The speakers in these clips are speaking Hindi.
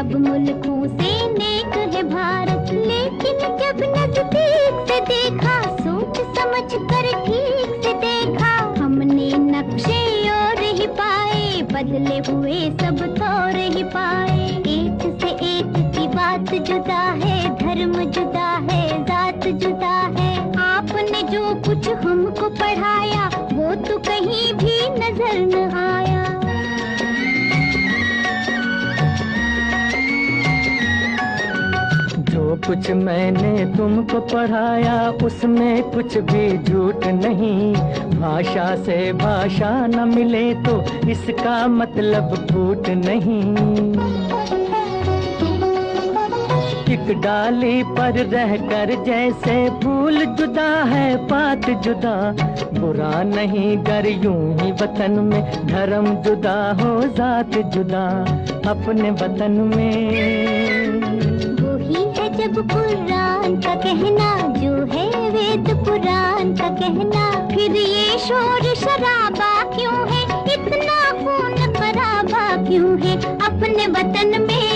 सब मुल्कों से नेक है भारत, लेकिन जब नजदीक से देखा, सोच समझ कर ठीक से देखा, हमने नक्शे और ही पाए, बदले हुए सब तौर ही पाए। एक से एक की बात जुदा है, धर्म जुदा है, जात जुदा है। आपने जो कुछ हमको पढ़ाया, वो तो कहीं भी नजर न आया। जो कुछ मैंने तुमको पढ़ाया, उसमें कुछ भी झूठ नहीं। भाषा से भाषा न मिले तो इसका मतलब फूट नहीं। एक डाली पर रहकर जैसे फूल जुदा है, पात जुदा। बुरा नहीं गर यूं ही वतन में धर्म जुदा हो, जात जुदा अपने वतन में। वही है जब कुरान का कहना, जो है वेद पुराण का कहना। फिर ये शोर शराबा क्यों है, इतना खून खराबा क्यों है अपने वतन में।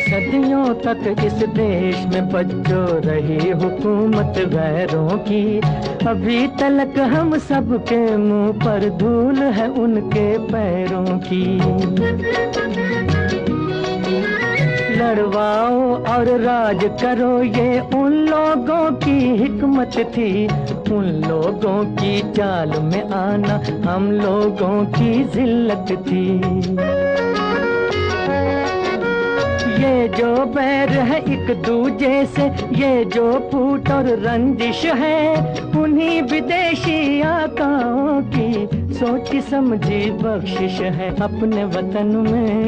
सदियों तक इस देश में बच्चों रही हुकूमत गैरों की। अभी तलक हम सबके मुंह पर धूल है उनके पैरों की। लड़वाओ और राज करो, ये उन लोगों की हिकमत थी। उन लोगों की चाल में आना हम लोगों की जिल्लत थी। ये जो बैर है एक दूजे से, ये जो फूट और रंजिश है, उन्हीं विदेशी आकाओं की सोची समझी बख्शिश है अपने वतन में।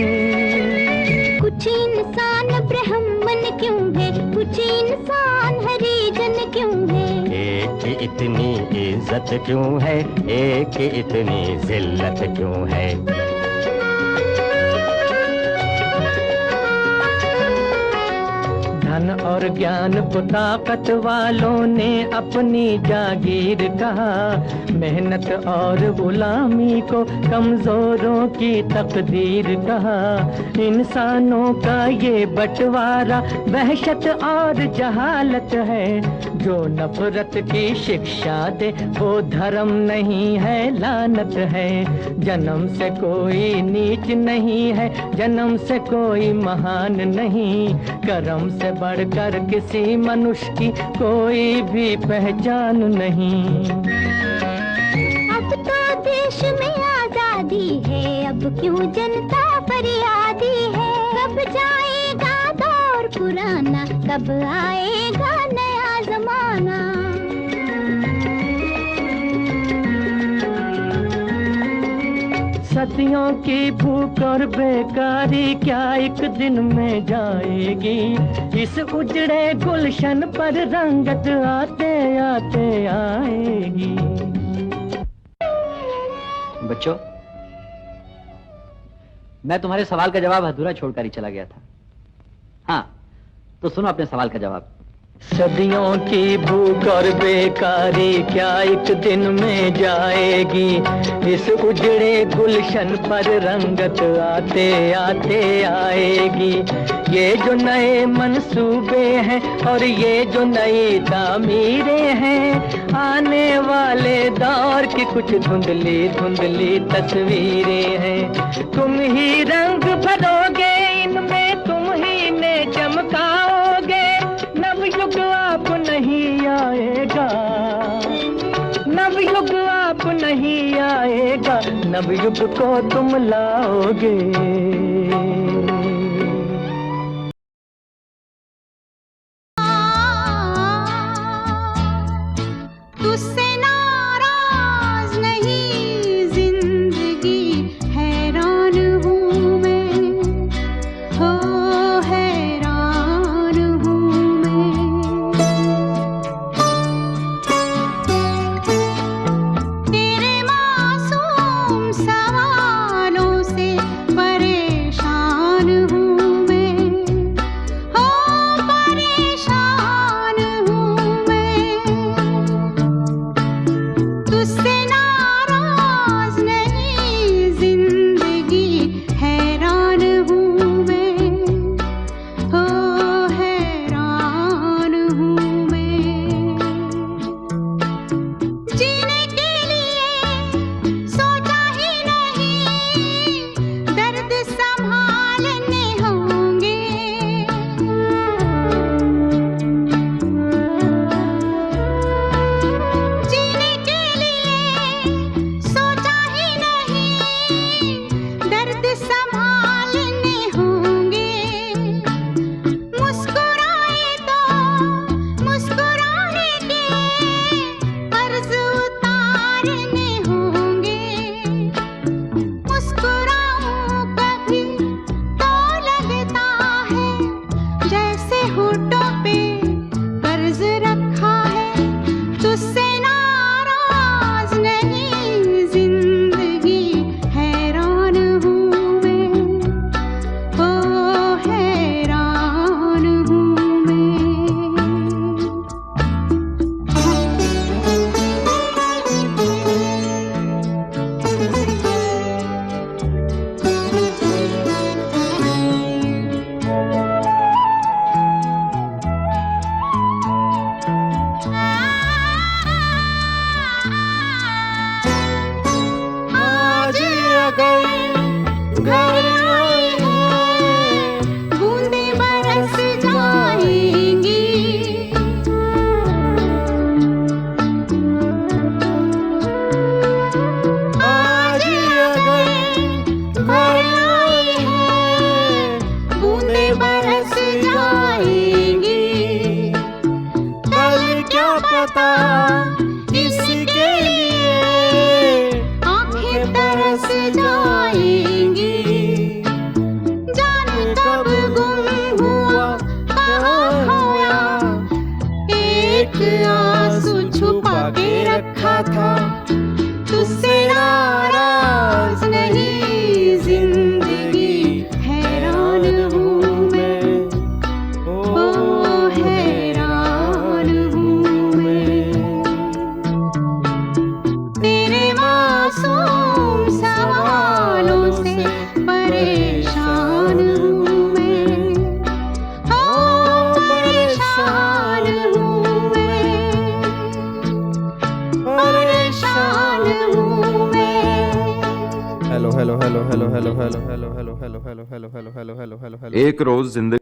कुछ इंसान ब्राह्मण क्यों है, कुछ इंसान हरिजन क्यों है। एक इतनी इज्जत क्यों है, एक इतनी जिल्लत क्यों है। धन और ज्ञान को ताकत वालों ने अपनी जागीर कहा। मेहनत और गुलामी को कमजोरों की तकदीर कहा। इंसानों का ये बंटवारा वहशत और जहालत है। जो नफरत की शिक्षा दे वो धर्म नहीं है, लानत है। जन्म से कोई नीच नहीं है, जन्म से कोई महान नहीं। कर्म से बढ़कर किसी मनुष्य की कोई भी पहचान नहीं। अब तो देश में आजादी है, अब क्यों जनता फरियादी है। कब जाएगा दौर पुराना, कब आएगा नया जमाना। सदियों की भूख और बेकारी क्या एक दिन में जाएगी। इस उजड़े गुलशन पर रंगत आते आते आएगी। बच्चों, मैं तुम्हारे सवाल का जवाब अधूरा छोड़कर ही चला गया था। हाँ, तो सुनो अपने सवाल का जवाब। सदियों की भूख और बेकारी क्या एक दिन में जाएगी। इस उजड़े गुलशन पर रंगत आते आते आएगी। ये जो नए मंसूबे हैं और ये जो नई तामीरें हैं, आने वाले दौर की कुछ धुंधली धुंधली तस्वीरें हैं। तुम ही रंग भरोगे इनमें, तुम ही ने चमकाओगे। नवयुग आप नहीं आएगा, नवयुग आप नहीं आएगा, नवयुग को तुम लाओगे। तुझसे नाराज नहीं जिंदगी, हैरान हूँ मैं, हो हैरान हूँ मैं। तेरे मासूम सवालों से परेशान पता किसके लिए आंखें तरस जाएंगी, जाने कब गुम हुआ कहाँ खोया, एक आंसू छुपा के रखा था, तुझसे नाराज नहीं जिंदगी, हैरान हूँ मैं, ओ हैरान हूँ मैं। तेरे मासूम सवालों से परेशान हूँ मैं, ओ परेशान हूँ मैं, परेशान हूँ मैं। Hello hello hello hello hello hello hello hello hello hello hello hello hello hello hello hello एक रोज जिंदगी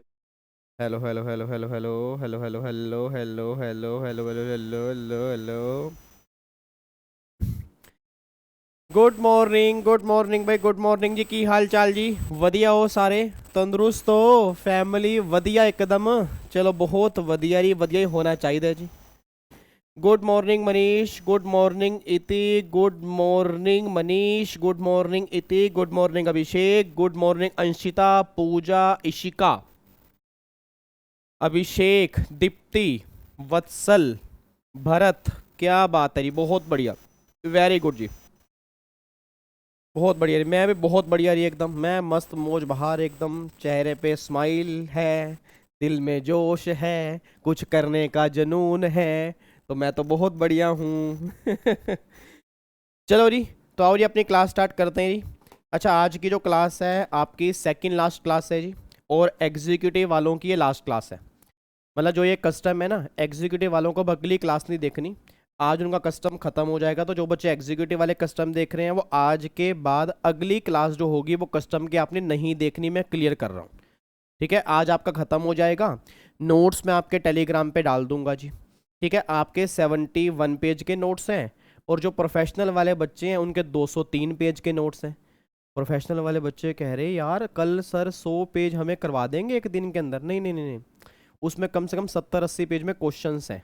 hello hello hello hello hello hello hello hello hello hello hello hello hello hello hello. Good morning भाई, गुड मॉर्निंग जी। की हाल चाल जी? वधिया हो सारे? तंदुरुस्त हो? फैमिली वधिया एकदम? चलो बहुत वधिया जी, वधिया ही होना चाहिए जी। Good morning Manish, good morning Iti, good morning Manish, good morning Iti, good morning Abhishek, good morning Anshita, Pooja, Ishika, Abhishek, Deepti, Vatsal, Bharat. क्या बात है जी, बहुत बढ़िया, वेरी गुड जी, बहुत बढ़िया जी। मैं भी बहुत बढ़िया जी एकदम, मैं मस्त मौज बहार एकदम, चेहरे पे स्माइल है, दिल में जोश है, कुछ करने का जुनून है, तो मैं तो बहुत बढ़िया हूँ। चलो जी, तो आओ जी अपनी क्लास स्टार्ट करते हैं जी। अच्छा, आज की जो क्लास है आपकी सेकंड लास्ट क्लास है जी, और एग्जीक्यूटिव वालों की ये लास्ट क्लास है। मतलब जो ये कस्टम है ना, एग्जीक्यूटिव वालों को अगली क्लास नहीं देखनी, आज उनका कस्टम खत्म हो जाएगा। तो जो बच्चे एग्जीक्यूटिव वाले कस्टम देख रहे हैं वो आज के बाद अगली क्लास जो होगी वो कस्टम की आपने नहीं देखनी, मैं क्लियर कर रहा हूँ, ठीक है। आज आपका खत्म हो जाएगा, नोट्स मैं आपके टेलीग्राम पे डाल दूंगा जी, ठीक है। आपके 71 पेज के नोट्स हैं, और जो प्रोफेशनल वाले बच्चे हैं उनके 203 पेज के नोट्स हैं। प्रोफेशनल वाले बच्चे कह रहे यार कल सर 100 पेज हमें करवा देंगे एक दिन के अंदर। नहीं नहीं नहीं नहीं, उसमें कम से कम 70-80 पेज में क्वेश्चंस हैं,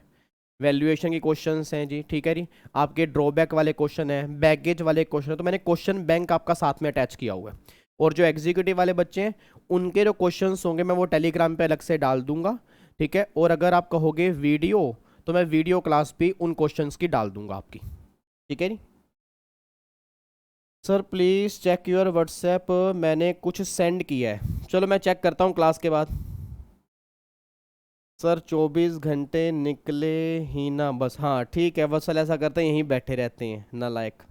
वैल्यूएशन के क्वेश्चंस हैं जी, ठीक है जी। आपके ड्रॉबैक वाले क्वेश्चन हैं, बैगेज वाले क्वेश्चन है, तो मैंने क्वेश्चन बैंक आपका साथ में अटैच किया हुआ है। और जो एग्जीक्यूटिव वाले बच्चे हैं उनके जो क्वेश्चंस होंगे मैं वो टेलीग्राम पे अलग से डाल दूंगा, ठीक है। और अगर आप कहोगे वीडियो, तो मैं वीडियो क्लास भी उन क्वेश्चंस की डाल दूंगा आपकी, ठीक है जी। Sir please check your WhatsApp, मैंने कुछ सेंड किया है। चलो मैं चेक करता हूँ क्लास के बाद। सर 24 घंटे निकले ही ना बस, हाँ ठीक है, बस ऐसा करते हैं यहीं बैठे रहते हैं नालायक।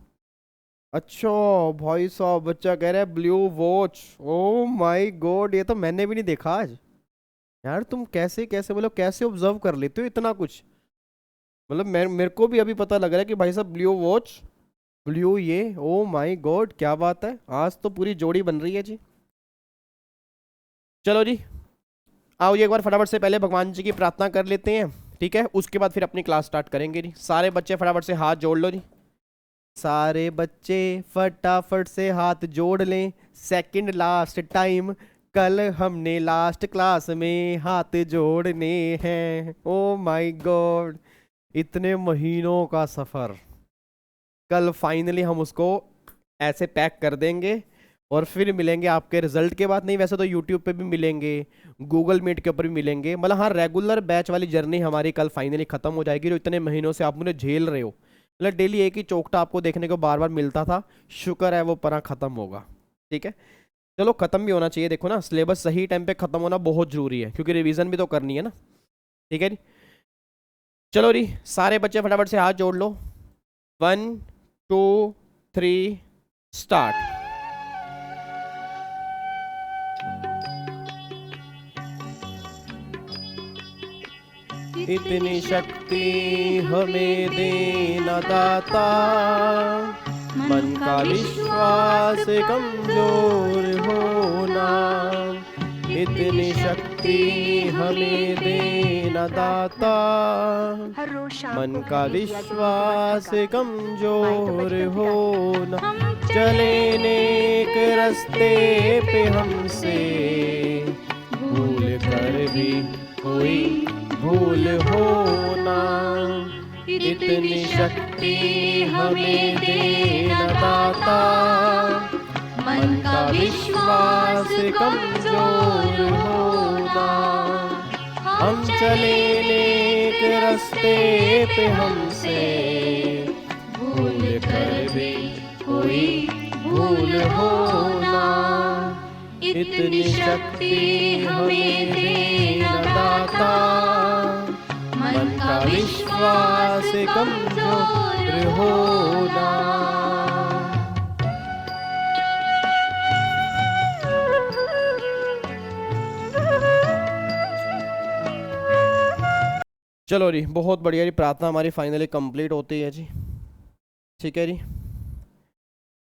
अच्छा भाई साहब, बच्चा कह रहा है blue watch, oh my God, ये तो मैंने भी नहीं देखा आज। यार तुम कैसे कैसे मतलब कैसे ऑब्जर्व कर लेते हो इतना कुछ? मतलब मेरे को भी अभी पता लग रहा है कि भाई साहब ब्लू वॉच, ब्लू ये, ओ माय गॉड क्या बात है, आज तो पूरी जोड़ी बन रही है जी। चलो जी, आओ ये एक बार फटाफट से पहले भगवान जी की प्रार्थना कर लेते हैं, ठीक है। उसके बाद फिर अपनी क्लास स्टार्ट करेंगे जी। सारे बच्चे फटाफट से हाथ जोड़ लो जी, सारे बच्चे फटाफट से हाथ जोड़ लें। सेकंड लास्ट टाइम, कल हमने लास्ट क्लास में हाथ जोड़ने हैं। ओ माय गॉड, इतने महीनों का सफ़र, कल फाइनली हम उसको ऐसे पैक कर देंगे और फिर मिलेंगे आपके रिजल्ट के बाद। नहीं वैसे तो यूट्यूब पे भी मिलेंगे, गूगल मीट के ऊपर भी मिलेंगे, मतलब हाँ रेगुलर बैच वाली जर्नी हमारी कल फाइनली खत्म हो जाएगी, जो इतने महीनों से आप मुझे झेल रहे हो। मतलब डेली एक ही चौकटा आपको देखने को बार बार मिलता था, शुक्र है वो परा खत्म होगा, ठीक है। चलो खत्म भी होना चाहिए, देखो ना सिलेबस सही टाइम पे खत्म होना बहुत जरूरी है, क्योंकि रिवीजन भी तो करनी है ना, ठीक है जी। चलो जी, सारे बच्चे फटाफट से हाथ जोड़ लो। 1 2 3 स्टार्ट। इतनी शक्ति हमें देना दाता, मन का विश्वास कमजोर होना। इतनी शक्ति हमें देना दाता, मन का विश्वास कमजोर होना। चले नेक रास्ते पे हमसे, भूल कर भी कोई भूल होना। इतनी शक्ति हमें देना दाता, मन का विश्वास कमजोर होना। हम चले नेक रास्ते पे हमसे भूल कर भी कोई भूल होना। इतनी शक्ति हमें देना दाता, मन का विश्वास कमजोर होना। चलो जी, बहुत बढ़िया जी। प्रार्थना हमारी फाइनली कंप्लीट होती है जी। ठीक है जी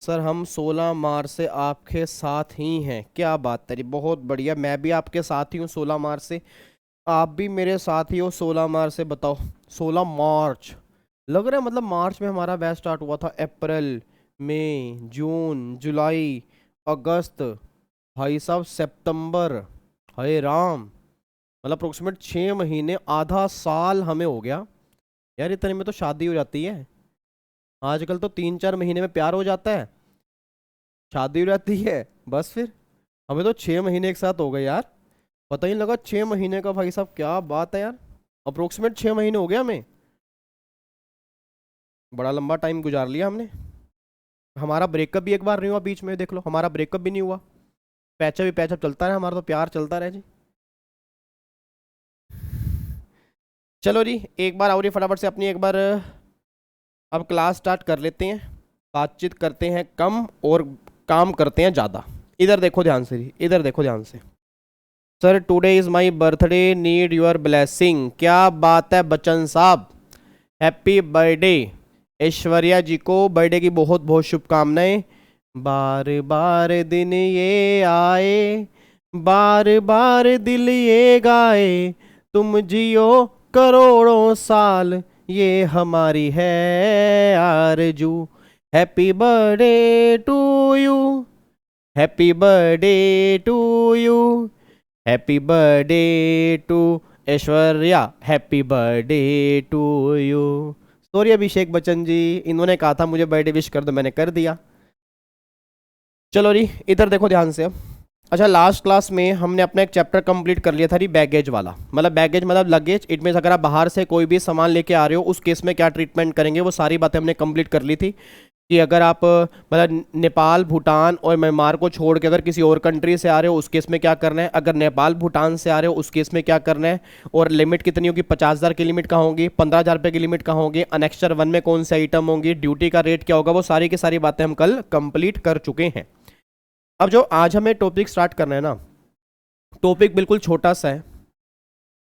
सर, हम 16 मार्च से आपके साथ ही हैं। क्या बात है जी, बहुत बढ़िया। मैं भी आपके साथ ही हूँ 16 मार्च से, आप भी मेरे साथ ही हो 16 मार्च से। बताओ 16 मार्च लग रहा है, मतलब मार्च में हमारा बैच स्टार्ट हुआ था। अप्रैल, मई, जून, जुलाई, अगस्त, भाई साहब सितंबर, हाय राम, मतलब अप्रोक्सीमेट 6 महीने, आधा साल हमें हो गया यार। इतने में तो शादी हो जाती है आजकल, तो 3-4 महीने में प्यार हो जाता है, शादी हो जाती है बस। फिर हमें तो 6 महीने एक साथ हो गए यार, पता ही नहीं लगा 6 महीने का। भाई साहब क्या बात है यार, अप्रोक्सीमेट 6 महीने हो गया हमें। बड़ा लंबा टाइम गुजार लिया हमने। हमारा ब्रेकअप भी एक बार नहीं हुआ बीच में, देख लो, हमारा ब्रेकअप भी नहीं हुआ। पैचअप भी पैचअप चलता रहे, हमारा तो प्यार चलता रहे जी। चलो जी, एक बार और ही फटाफट से अपनी एक बार अब क्लास स्टार्ट कर लेते हैं। बातचीत करते हैं कम और काम करते हैं ज़्यादा। इधर देखो ध्यान से जी, इधर देखो ध्यान से। Sir today is my birthday, need your blessing. क्या बात है बच्चन साहब, हैप्पी बर्थडे। ऐश्वर्या जी को बर्थडे की बहुत बहुत शुभकामनाएं। बार बार दिन ये आए, बार बार दिल ये गाए, तुम जियो करोड़ों साल, ये हमारी है आरज़ू। Happy birthday to you, happy birthday to you, happy birthday to Aishwarya, happy birthday to you. Sorry Abhishek Bachchan ji, इन्होंने कहा था मुझे बर्थडे विश कर दो, मैंने कर दिया। चलो जी, इधर देखो ध्यान से। अच्छा, लास्ट क्लास में हमने अपना एक चैप्टर कंप्लीट कर लिया था जी, बैगेज वाला। मतलब बैगेज मतलब लगेज, इट मीन्स अगर आप बाहर से कोई भी सामान लेके आ रहे हो उस केस में क्या ट्रीटमेंट करेंगे, वो सारी बातें हमने कंप्लीट कर ली थी। कि अगर आप मतलब नेपाल, भूटान और म्यांमार को छोड़ के अगर किसी और कंट्री से आ रहे हो उस केस में क्या करना है, अगर नेपाल भूटान से आ रहे हो उस केस में क्या करना है, और लिमिट कितनी होगी, 50,000 की लिमिट कहाँ होगी, 15,000 रुपये की लिमिट कहाँ होगी, अनेक्स्चर 1 में कौन से आइटम होंगी, ड्यूटी का रेट क्या होगा, वो सारी की सारी बातें हम कल कंप्लीट कर चुके हैं। अब जो आज हमें टॉपिक स्टार्ट करना है ना, टॉपिक बिल्कुल छोटा सा है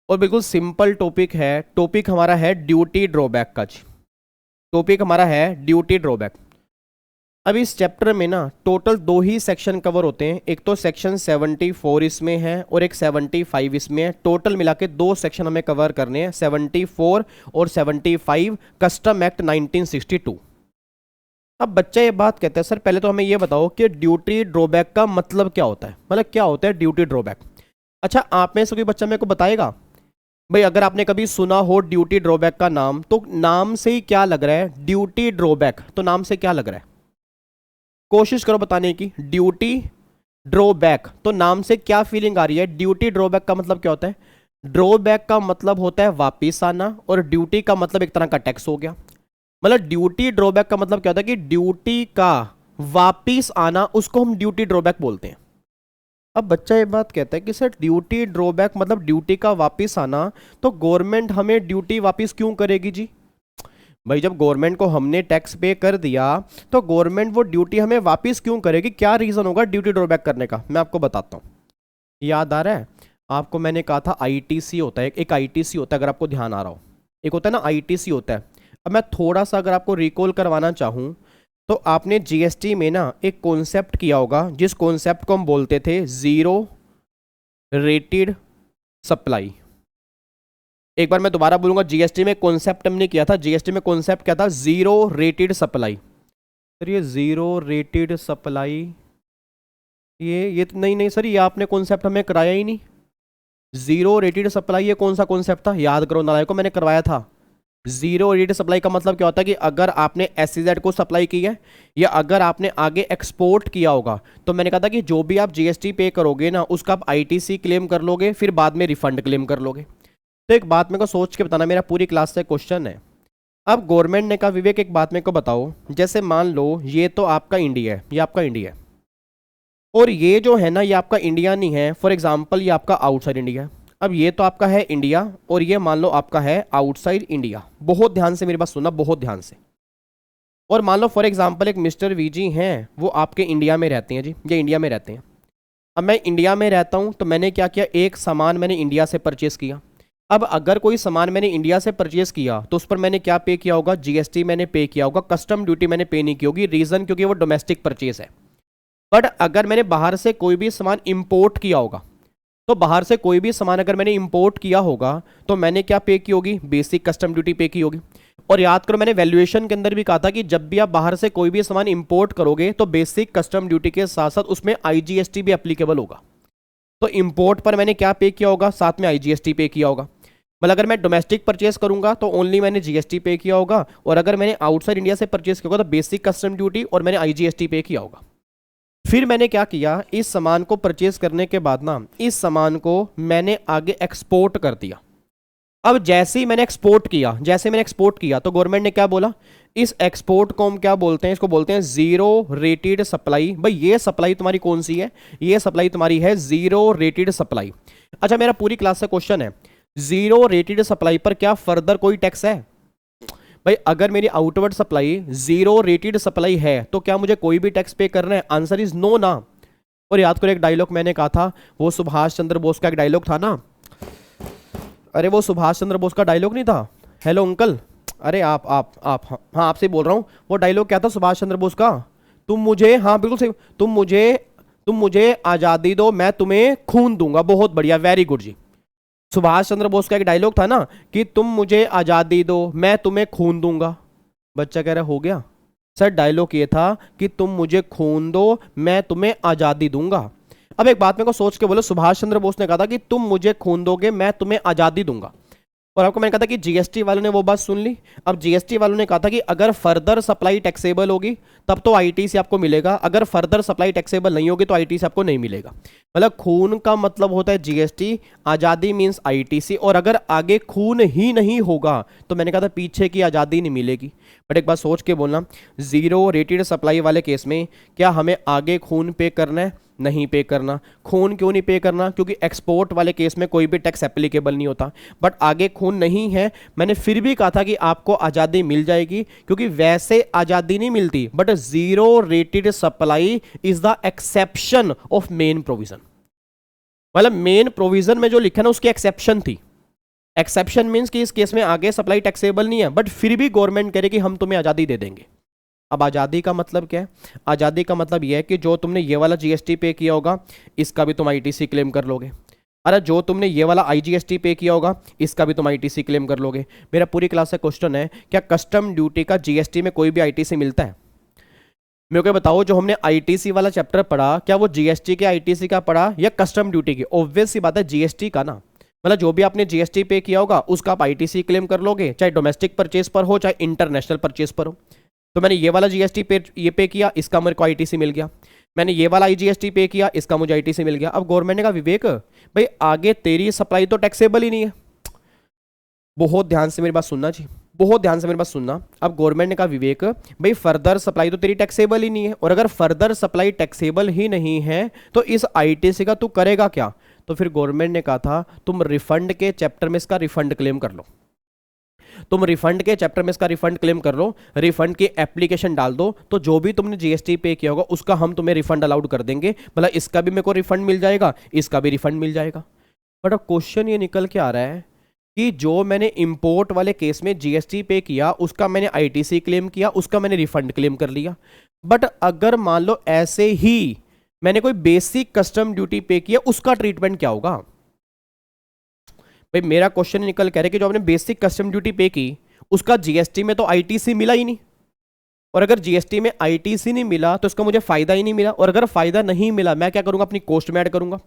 और बिल्कुल सिंपल टॉपिक है। टॉपिक हमारा है ड्यूटी ड्रॉबैक का जी। टॉपिक हमारा है ड्यूटी ड्रॉबैक। अब इस चैप्टर में ना टोटल 2 ही सेक्शन कवर होते हैं, एक तो सेक्शन 74 इसमें है और एक 75 इसमें है। टोटल मिला के 2 सेक्शन हमें कवर करने हैं, 74 और 75 कस्टम एक्ट 1962। अब बच्चा ये बात कहता है सर पहले तो हमें ये बताओ कि ड्यूटी ड्रॉबैक का मतलब क्या होता है, मतलब क्या होता है ड्यूटी ड्रॉबैक। अच्छा, आप में से कोई बच्चा मेरे को बताएगा भाई, अगर आपने कभी सुना हो ड्यूटी ड्रॉबैक का नाम, तो नाम से ही क्या लग रहा है, ड्यूटी ड्रॉबैक, तो नाम से क्या लग रहा है, कोशिश करो बताने की। ड्यूटी ड्रॉबैक, तो नाम से क्या फीलिंग आ रही है। ड्यूटी ड्रॉबैक का मतलब क्या होता है, ड्रॉबैक का मतलब होता है वापिस आना, और ड्यूटी का मतलब एक तरह का टैक्स हो गया। मतलब ड्यूटी ड्रॉबैक का मतलब क्या होता है कि ड्यूटी का वापिस आना, उसको हम ड्यूटी ड्रॉबैक बोलते हैं। अब बच्चा ये बात कहता है कि सर ड्यूटी ड्रॉबैक मतलब ड्यूटी का वापिस आना, तो गवर्नमेंट हमें ड्यूटी वापिस क्यों करेगी जी। भाई जब गवर्नमेंट को हमने टैक्स पे कर दिया तो गवर्नमेंट वो ड्यूटी हमें वापिस क्यों करेगी, क्या रीज़न होगा ड्यूटी ड्रॉबैक करने का, मैं आपको बताता हूँ। याद आ रहा है आपको, मैंने कहा था आईटीसी होता है, एक आईटीसी होता है, अगर आपको ध्यान आ रहा हो, एक होता है ना आईटीसी होता है। अब मैं थोड़ा सा अगर आपको रिकॉल करवाना चाहूँ तो आपने जीएसटी में ना एक कॉन्सेप्ट किया होगा, जिस कॉन्सेप्ट को हम बोलते थे जीरो रेटेड सप्लाई। एक बार मैं दोबारा बोलूंगा, जीएसटी में कॉन्सेप्ट हमने किया था, जीएसटी में कॉन्सेप्ट क्या था, जीरो रेटेड सप्लाई। सर ये जीरो रेटेड सप्लाई, ये तो नहीं सर, ये आपने कॉन्सेप्ट हमें कराया ही नहीं। जीरो रेटेड सप्लाई ये कौन सा कॉन्सेप्ट था, याद करो नालायकों, मैंने करवाया था। जीरो रेट सप्लाई का मतलब क्या होता है कि अगर आपने SEZ को सप्लाई की है या अगर आपने आगे एक्सपोर्ट किया होगा, तो मैंने कहा था कि जो भी आप GST पे करोगे ना उसका आप ITC क्लेम कर लोगे, फिर बाद में रिफंड क्लेम कर लोगे। तो एक बात मेरे को सोच के बताना, मेरा पूरी क्लास से क्वेश्चन है। अब गवर्नमेंट ने कहा विवेक एक बात मेरे को बताओ, जैसे मान लो ये तो आपका इंडिया है, ये आपका इंडिया है, और ये जो है ना ये आपका इंडिया नहीं है, फॉर एग्जाम्पल ये आपका आउटसाइड इंडिया है। अब ये तो आपका है इंडिया और ये मान लो आपका है आउटसाइड इंडिया। बहुत ध्यान से मेरी बात सुनना, बहुत ध्यान से। और मान लो फॉर एग्जांपल एक मिस्टर वीजी हैं, वो आपके इंडिया में रहते हैं जी, ये इंडिया में रहते हैं। अब मैं इंडिया में रहता हूँ तो मैंने क्या किया, एक सामान मैंने इंडिया से परचेस किया। अब अगर कोई सामान मैंने इंडिया से परचेस किया तो उस पर मैंने क्या पे किया होगा, GST मैंने पे किया होगा, कस्टम ड्यूटी मैंने पे नहीं की होगी। रीज़न क्योंकि वो डोमेस्टिक परचेस है। बट अगर मैंने बाहर से कोई भी सामान इंपोर्ट किया होगा, तो बाहर से कोई भी सामान अगर मैंने इंपोर्ट किया होगा तो मैंने क्या पे की होगी, बेसिक कस्टम ड्यूटी पे की होगी। और याद करो मैंने वैल्यूएशन के अंदर भी कहा था कि जब भी आप बाहर से कोई भी सामान इंपोर्ट करोगे तो बेसिक कस्टम ड्यूटी के साथ साथ उसमें IGST भी एप्लीकेबल होगा। तो इंपोर्ट पर मैंने क्या पे किया होगा, साथ में IGST पे किया होगा। मतलब अगर मैं डोमेस्टिक परचेस करूंगा तो ओनली मैंने GST पे किया होगा, और अगर मैंने आउटसाइड इंडिया से परचेस किया होगा तो बेसिक कस्टम ड्यूटी और मैंने IGST पे किया होगा। फिर मैंने क्या किया, इस सामान को परचेस करने के बाद ना इस सामान को मैंने आगे एक्सपोर्ट कर दिया। अब जैसे ही मैंने एक्सपोर्ट किया तो गवर्नमेंट ने क्या बोला, इस एक्सपोर्ट को हम क्या बोलते हैं, इसको बोलते हैं जीरो रेटेड सप्लाई। भाई ये सप्लाई तुम्हारी कौन सी है, ये सप्लाई तुम्हारी है जीरो रेटेड सप्लाई। अच्छा मेरा पूरी क्लास से क्वेश्चन है, जीरो रेटेड सप्लाई पर क्या फर्दर कोई टैक्स है? भाई अगर मेरी outward supply zero rated supply है तो क्या मुझे कोई भी टैक्स पे करना है? आंसर इज नो ना। और याद करो एक डायलॉग मैंने कहा था, वो सुभाष चंद्र बोस का एक डायलॉग था ना, अरे वो सुभाष चंद्र बोस का डायलॉग नहीं था, हेलो अंकल, अरे आप हाँ आपसे बोल रहा हूँ। वो डायलॉग क्या था सुभाष चंद्र बोस का, तुम मुझे, हाँ बिल्कुल सही, तुम मुझे आज़ादी दो मैं तुम्हें खून दूंगा। बहुत बढ़िया, वेरी गुड जी। सुभाष चंद्र बोस का एक डायलॉग था ना कि तुम मुझे आज़ादी दो मैं तुम्हें खून दूंगा। बच्चा कह रहा हो गया सर, डायलॉग ये था कि तुम मुझे खून दो मैं तुम्हें आज़ादी दूंगा। अब एक बात मेरे को सोच के बोलो, सुभाष चंद्र बोस ने कहा था कि तुम मुझे खून दोगे मैं तुम्हें आज़ादी दूंगा, और आपको मैंने कहा था कि GST वालों ने वो बात सुन ली। अब GST वालों ने कहा था कि अगर फर्दर सप्लाई टैक्सेबल होगी तब तो ITC आपको मिलेगा, अगर फर्दर सप्लाई टैक्सेबल नहीं होगी तो ITC आपको नहीं मिलेगा। मतलब खून का मतलब होता है GST, आज़ादी मीन्स ITC, और अगर आगे खून ही नहीं होगा तो मैंने कहा था पीछे की आज़ादी नहीं मिलेगी। बट एक बात सोच के बोलना, जीरो रेटेड सप्लाई वाले केस में क्या हमें आगे खून पे करना है? नहीं पे करना। खून क्यों नहीं पे करना? क्योंकि एक्सपोर्ट वाले केस में कोई भी टैक्स एप्लीकेबल नहीं होता। बट आगे खून नहीं है, मैंने फिर भी कहा था कि आपको आज़ादी मिल जाएगी, क्योंकि वैसे आज़ादी नहीं मिलती, but zero rated supply is the exception of main provision. मतलब मेन प्रोविजन में जो लिखा ना उसकी एक्सेप्शन थी। एक्सेप्शन मीन्स कि इस केस में आगे सप्लाई टैक्सेबल नहीं है, बट फिर भी गवर्नमेंट कह रही कि हम तुम्हें आज़ादी दे देंगे। अब आज़ादी का मतलब क्या है? आज़ादी का मतलब यह है कि जो तुमने ये वाला GST पे किया होगा इसका भी तुम ITC क्लेम कर लोगे। अरे जो तुमने ये वाला IGST पे किया होगा इसका भी तुम ITC क्लेम कर लोगे। मेरा पूरी क्लास से क्वेश्चन है, क्या कस्टम ड्यूटी का GST में कोई भी ITC मिलता है? मेरे को बताओ, जो हमने ITC वाला चैप्टर पढ़ा क्या वो GST के ITC का पढ़ा या कस्टम ड्यूटी की? ऑब्वियस सी बात है GST का ना। मतलब जो भी आपने GST पे किया होगा उसका आप ITC क्लेम कर लोगे, चाहे डोमेस्टिक परचेज पर हो चाहे इंटरनेशनल परचेज पर हो। तो मैंने ये वाला GST पे किया, इसका मेरे को ITC मिल गया। मैंने ये वाला IGST पे किया, इसका मुझे ITC मिल गया। अब गवर्नमेंट ने कहा विवेक भाई आगे तेरी सप्लाई तो टैक्सेबल ही नहीं है। बहुत ध्यान से मेरी बात सुनना जी, बहुत ध्यान से मेरी बात सुनना। अब गवर्नमेंट ने कहा विवेक भाई फर्दर सप्लाई तो तेरी टैक्सेबल ही नहीं है, और अगर फर्दर सप्लाई टैक्सेबल ही नहीं है तो इस ITC का तू करेगा क्या? तो फिर गवर्नमेंट ने कहा था तुम रिफंड के चैप्टर में इसका रिफंड क्लेम कर लो। तुम रिफंड के चैप्टर में इसका रिफंड क्लेम कर लो, रिफंड की एप्लीकेशन डाल दो, तो जो भी तुमने GST पे किया होगा उसका हम तुम्हें रिफंड अलाउड कर देंगे। मतलब इसका भी मेरे को रिफंड मिल जाएगा, इसका भी रिफंड मिल जाएगा। बट अब क्वेश्चन ये निकल के आ रहा है कि जो मैंने इंपोर्ट वाले केस में GST पे किया उसका मैंने ITC क्लेम किया, उसका मैंने रिफंड क्लेम कर लिया। बट अगर मान लो ऐसे ही मैंने कोई बेसिक कस्टम ड्यूटी पे किया उसका ट्रीटमेंट क्या होगा? भाई मेरा क्वेश्चन निकल कह रहे कि जो आपने बेसिक कस्टम ड्यूटी पे की उसका GST में तो ITC मिला ही नहीं, और अगर GST में ITC नहीं मिला तो इसका मुझे फायदा ही नहीं मिला, और अगर फायदा नहीं मिला मैं क्या करूंगा? अपनी कॉस्ट में ऐड करूंगा।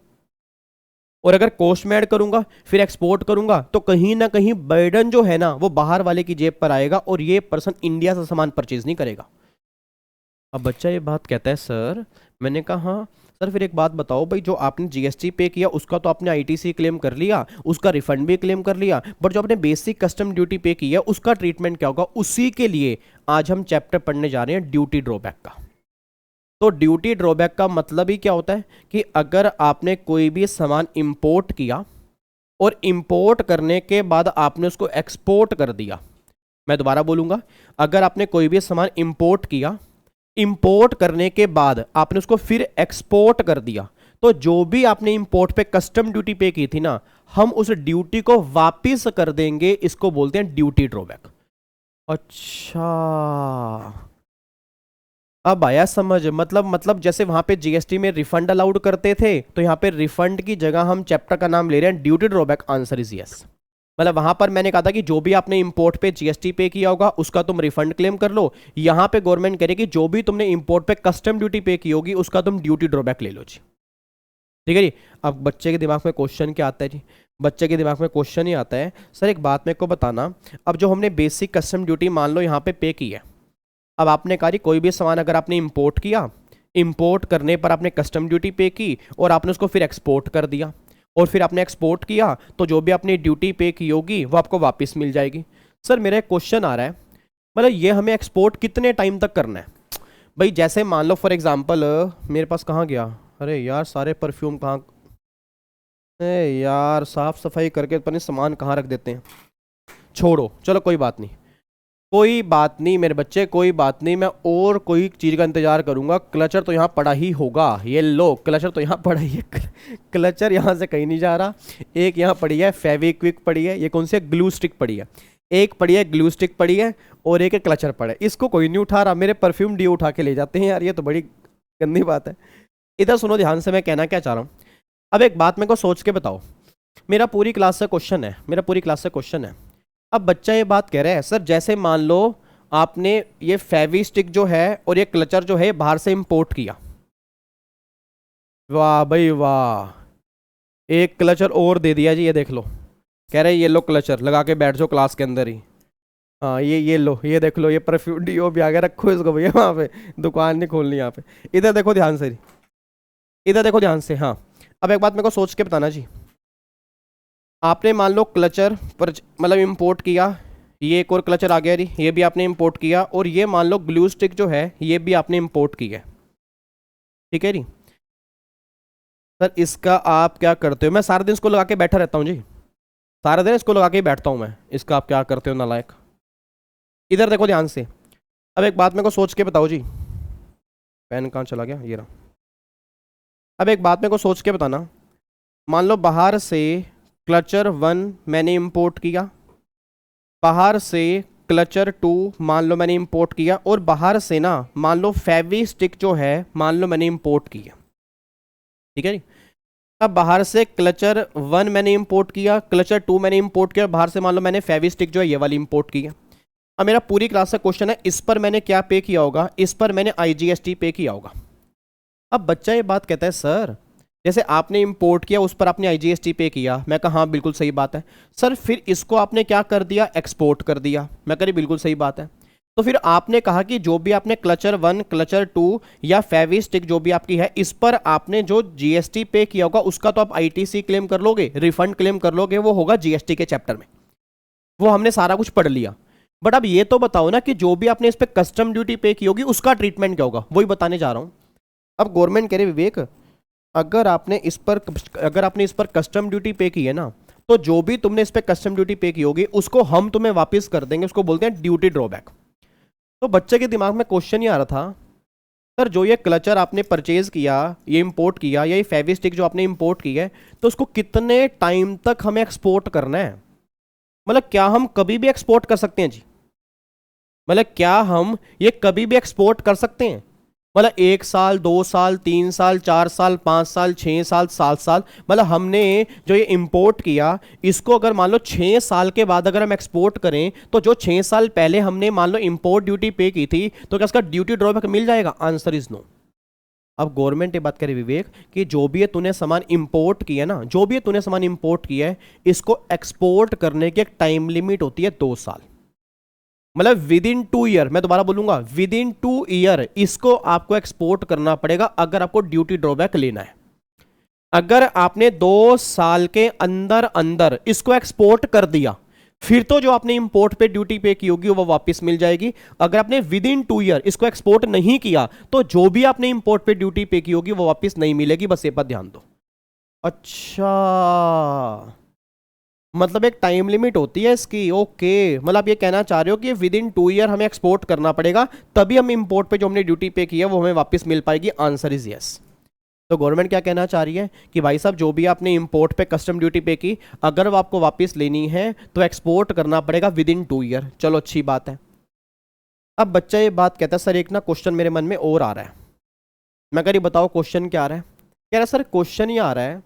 और अगर कॉस्ट में ऐड करूंगा फिर एक्सपोर्ट करूंगा तो कहीं ना कहीं बर्डन जो है ना वो बाहर वाले की जेब पर आएगा और ये पर्सन इंडिया से सामान परचेज नहीं करेगा। अब बच्चा ये बात कहता है सर, मैंने कहा हाँ सर, फिर एक बात बताओ भाई, जो आपने जीएसटी पे किया उसका तो आपने आईटीसी क्लेम कर लिया, उसका रिफंड भी क्लेम कर लिया, बट जो आपने बेसिक कस्टम ड्यूटी पे की है उसका ट्रीटमेंट क्या होगा? उसी के लिए आज हम चैप्टर पढ़ने जा रहे हैं ड्यूटी ड्रॉबैक का। तो ड्यूटी ड्रॉबैक का मतलब ही क्या होता है कि अगर आपने कोई भी सामान इंपोर्ट किया और इंपोर्ट करने के बाद आपने उसको एक्सपोर्ट कर दिया, मैं दोबारा बोलूंगा, अगर आपने कोई भी सामान इंपोर्ट किया, इंपोर्ट करने के बाद आपने उसको फिर एक्सपोर्ट कर दिया, तो जो भी आपने इंपोर्ट पे कस्टम ड्यूटी पे की थी ना, हम उस ड्यूटी को वापस कर देंगे। इसको बोलते हैं ड्यूटी ड्रॉबैक। अच्छा, अब आया समझ। मतलब जैसे वहां पे जीएसटी में रिफंड अलाउड करते थे, तो यहां पे रिफंड की जगह हम चैप्टर का नाम ले रहे हैं duty drawback. Answer is yes. मतलब वहां पर मैंने कहा था कि जो भी आपने इंपोर्ट पे जीएसटी पे किया होगा उसका तुम रिफंड क्लेम कर लो। यहां पे गवर्नमेंट कह रही है कि जो भी तुमने इंपोर्ट पे कस्टम ड्यूटी पे की होगी उसका तुम ड्यूटी ड्रॉबैक ले लो जी। ठीक है जी। अब बच्चे के दिमाग में क्वेश्चन क्या आता है जी? बच्चे के दिमाग में क्वेश्चन ही आता है, सर एक बात मेरे को बताना, अब जो हमने बेसिक कस्टम ड्यूटी मान लो यहाँ पे की है, अब आपने कहा कोई भी सामान अगर आपने इंपोर्ट किया, इंपोर्ट करने पर आपने कस्टम ड्यूटी पे की और आपने उसको फिर एक्सपोर्ट कर दिया, और फिर आपने एक्सपोर्ट किया, तो जो भी आपने ड्यूटी पे की होगी वो आपको वापस मिल जाएगी। सर मेरा एक क्वेश्चन आ रहा है, मतलब ये हमें एक्सपोर्ट कितने टाइम तक करना है? भाई जैसे मान लो फॉर एग्जांपल, मेरे पास कहाँ गया, अरे यार सारे परफ्यूम कहाँ, अरे यार साफ सफाई करके पता नहीं सामान कहाँ रख देते हैं। छोड़ो, चलो कोई बात नहीं, कोई बात नहीं मेरे बच्चे, कोई बात नहीं, मैं और कोई चीज़ का इंतजार करूंगा। क्लचर तो यहाँ पड़ा ही होगा, ये लो क्लचर तो यहाँ पड़ा ही है। क्लचर यहाँ से कहीं नहीं जा रहा। एक यहाँ पड़ी है फेविक्विक पड़ी है, ये कौन सी ग्लू स्टिक पड़ी है, एक पड़ी है ग्लू स्टिक पड़ी है, और एक क्लचर पड़ा है। इसको कोई नहीं उठा रहा, मेरे परफ्यूम डी उठा के ले जाते हैं यार, ये तो बड़ी गंदी बात है। इधर सुनो ध्यान से, मैं कहना क्या चाह रहा हूँ। अब एक बात मेरे को सोच के बताओ, मेरा पूरी क्लास से क्वेश्चन है, मेरा पूरी क्लास से क्वेश्चन है। अब बच्चा ये बात कह रहा है, सर जैसे मान लो आपने ये फेवी स्टिक जो है और ये क्लचर जो है बाहर से इंपोर्ट किया, वाह भाई वाह, एक क्लचर और दे दिया जी, ये देख लो, कह रहे ये लो क्लचर लगा के बैठ जाओ क्लास के अंदर ही। हाँ ये लो, ये देख लो, ये परफ्यूम डीओ भी आ गया, रखो इसको भैया, वहाँ पे दुकान नहीं खोलनी यहाँ पे। इधर देखो ध्यान से, इधर देखो ध्यान से। हाँ अब एक बात मेरे को सोच के बताना जी, आपने मान लो क्लचर पर मतलब इंपोर्ट किया, ये एक और क्लचर आ गया जी, ये भी आपने इंपोर्ट किया, और ये मान लो ग्लू स्टिक जो है ये भी आपने इंपोर्ट की है। ठीक है जी। सर इसका आप क्या करते हो? मैं सारा दिन इसको लगा के बैठा रहता हूँ जी, सारा दिन इसको लगा के ही बैठता हूँ मैं। इसका आप क्या करते हो नालायक? इधर देखो ध्यान से। अब एक बात मेरे को सोच के बताओ जी, पेन कहाँ चला गया, ये रहा। अब एक बात मेरे को सोच के बताना, मान लो बाहर से क्लचर 1 मैंने इंपोर्ट किया, बाहर से क्लचर 2 मान लो मैंने इंपोर्ट किया, और बाहर से ना मान लो फेवी स्टिक जो है मान लो मैंने इंपोर्ट किया। ठीक है जी। अब बाहर से क्लचर 1 मैंने इंपोर्ट किया, क्लचर 2 मैंने इंपोर्ट किया, बाहर से मान लो मैंने फेवी स्टिक जो है ये वाली इंपोर्ट की है। अब मेरा पूरी क्लास का क्वेश्चन है, इस पर मैंने क्या पे किया होगा? इस पर मैंने आईजीएसटी पे किया होगा। अब बच्चा ये बात कहता है, सर जैसे आपने इंपोर्ट किया उस पर आपने आईजीएसटी पे किया। मैं कहा हाँ बिल्कुल सही बात है। सर फिर इसको आपने क्या कर दिया? एक्सपोर्ट कर दिया। मैं कह रही बिल्कुल सही बात है। तो फिर आपने कहा कि जो भी आपने क्लचर 1 क्लचर 2 या फेवी स्टिक जो भी आपकी है, इस पर आपने जो जीएसटी पे किया होगा उसका तो आप आईटीसी क्लेम कर लोगे, रिफंड क्लेम कर लोगे, वो होगा जीएसटी के चैप्टर में, वो हमने सारा कुछ पढ़ लिया। बट अब ये तो बताओ ना कि जो भी आपने इस पर कस्टम ड्यूटी पे की होगी उसका ट्रीटमेंट क्या होगा, वही बताने जा रहा हूँ। अब गवर्नमेंट कह रही विवेक, अगर आपने इस पर कस्टम ड्यूटी पे की है ना, तो जो भी तुमने इस पर कस्टम ड्यूटी पे की होगी उसको हम तुम्हें वापस कर देंगे, उसको बोलते हैं ड्यूटी ड्रॉबैक। तो बच्चे के दिमाग में क्वेश्चन ही आ रहा था, सर जो ये क्लचर आपने परचेज किया, ये इंपोर्ट किया, या ये फेवी स्टिक जो आपने इंपोर्ट की है, तो उसको कितने टाइम तक हमें एक्सपोर्ट करना है? मतलब क्या हम कभी भी एक्सपोर्ट कर सकते हैं जी? मतलब क्या हम ये कभी भी एक्सपोर्ट कर सकते हैं? मतलब 1 साल 2 साल 3 साल 4 साल 5 साल 6 साल 7 साल, मतलब हमने जो ये इंपोर्ट किया इसको अगर मान लो 6 साल के बाद अगर हम एक्सपोर्ट करें, तो जो 6 साल पहले हमने मान लो इंपोर्ट ड्यूटी पे की थी, तो क्या इसका ड्यूटी ड्रॉबैक मिल जाएगा? Answer is no. अब गवर्नमेंट ये बात करे विवेक कि जो भी है तूने सामान इंपोर्ट किया ना, जो भी है तूने सामान इंपोर्ट किया है, इसको एक्सपोर्ट करने की एक टाइम लिमिट होती है 2 साल, मतलब विद इन 2 ईयर। मैं दोबारा बोलूंगा, विद इन 2 ईयर इसको आपको एक्सपोर्ट करना पड़ेगा अगर आपको ड्यूटी ड्रॉबैक लेना है। अगर आपने 2 साल के अंदर अंदर इसको एक्सपोर्ट कर दिया, फिर तो जो आपने इंपोर्ट पे ड्यूटी पे की होगी वो वापस मिल जाएगी। अगर आपने विद इन 2 ईयर इसको एक्सपोर्ट नहीं किया तो जो भी आपने इंपोर्ट पे ड्यूटी पे की होगी वो वापस नहीं मिलेगी। बस ये बात ध्यान दो। अच्छा, मतलब एक टाइम लिमिट होती है इसकी। ओके, मतलब आप ये कहना चाह रहे हो कि विद इन 2 ईयर हमें एक्सपोर्ट करना पड़ेगा, तभी हम इंपोर्ट पे जो हमने ड्यूटी पे की है वो हमें वापस मिल पाएगी। Answer is yes. तो गवर्नमेंट क्या कहना चाह रही है कि भाई साहब जो भी आपने इंपोर्ट पे कस्टम ड्यूटी पे की, अगर वो आपको वापस लेनी है तो एक्सपोर्ट करना पड़ेगा विद इन 2 ईयर। चलो अच्छी बात है। अब बच्चा ये बात कहता है सर एक ना क्वेश्चन मेरे मन में और आ रहा है। मैं कह रही बताओ क्वेश्चन क्या आ रहा है। कह रहा सर क्वेश्चन ये आ रहा है,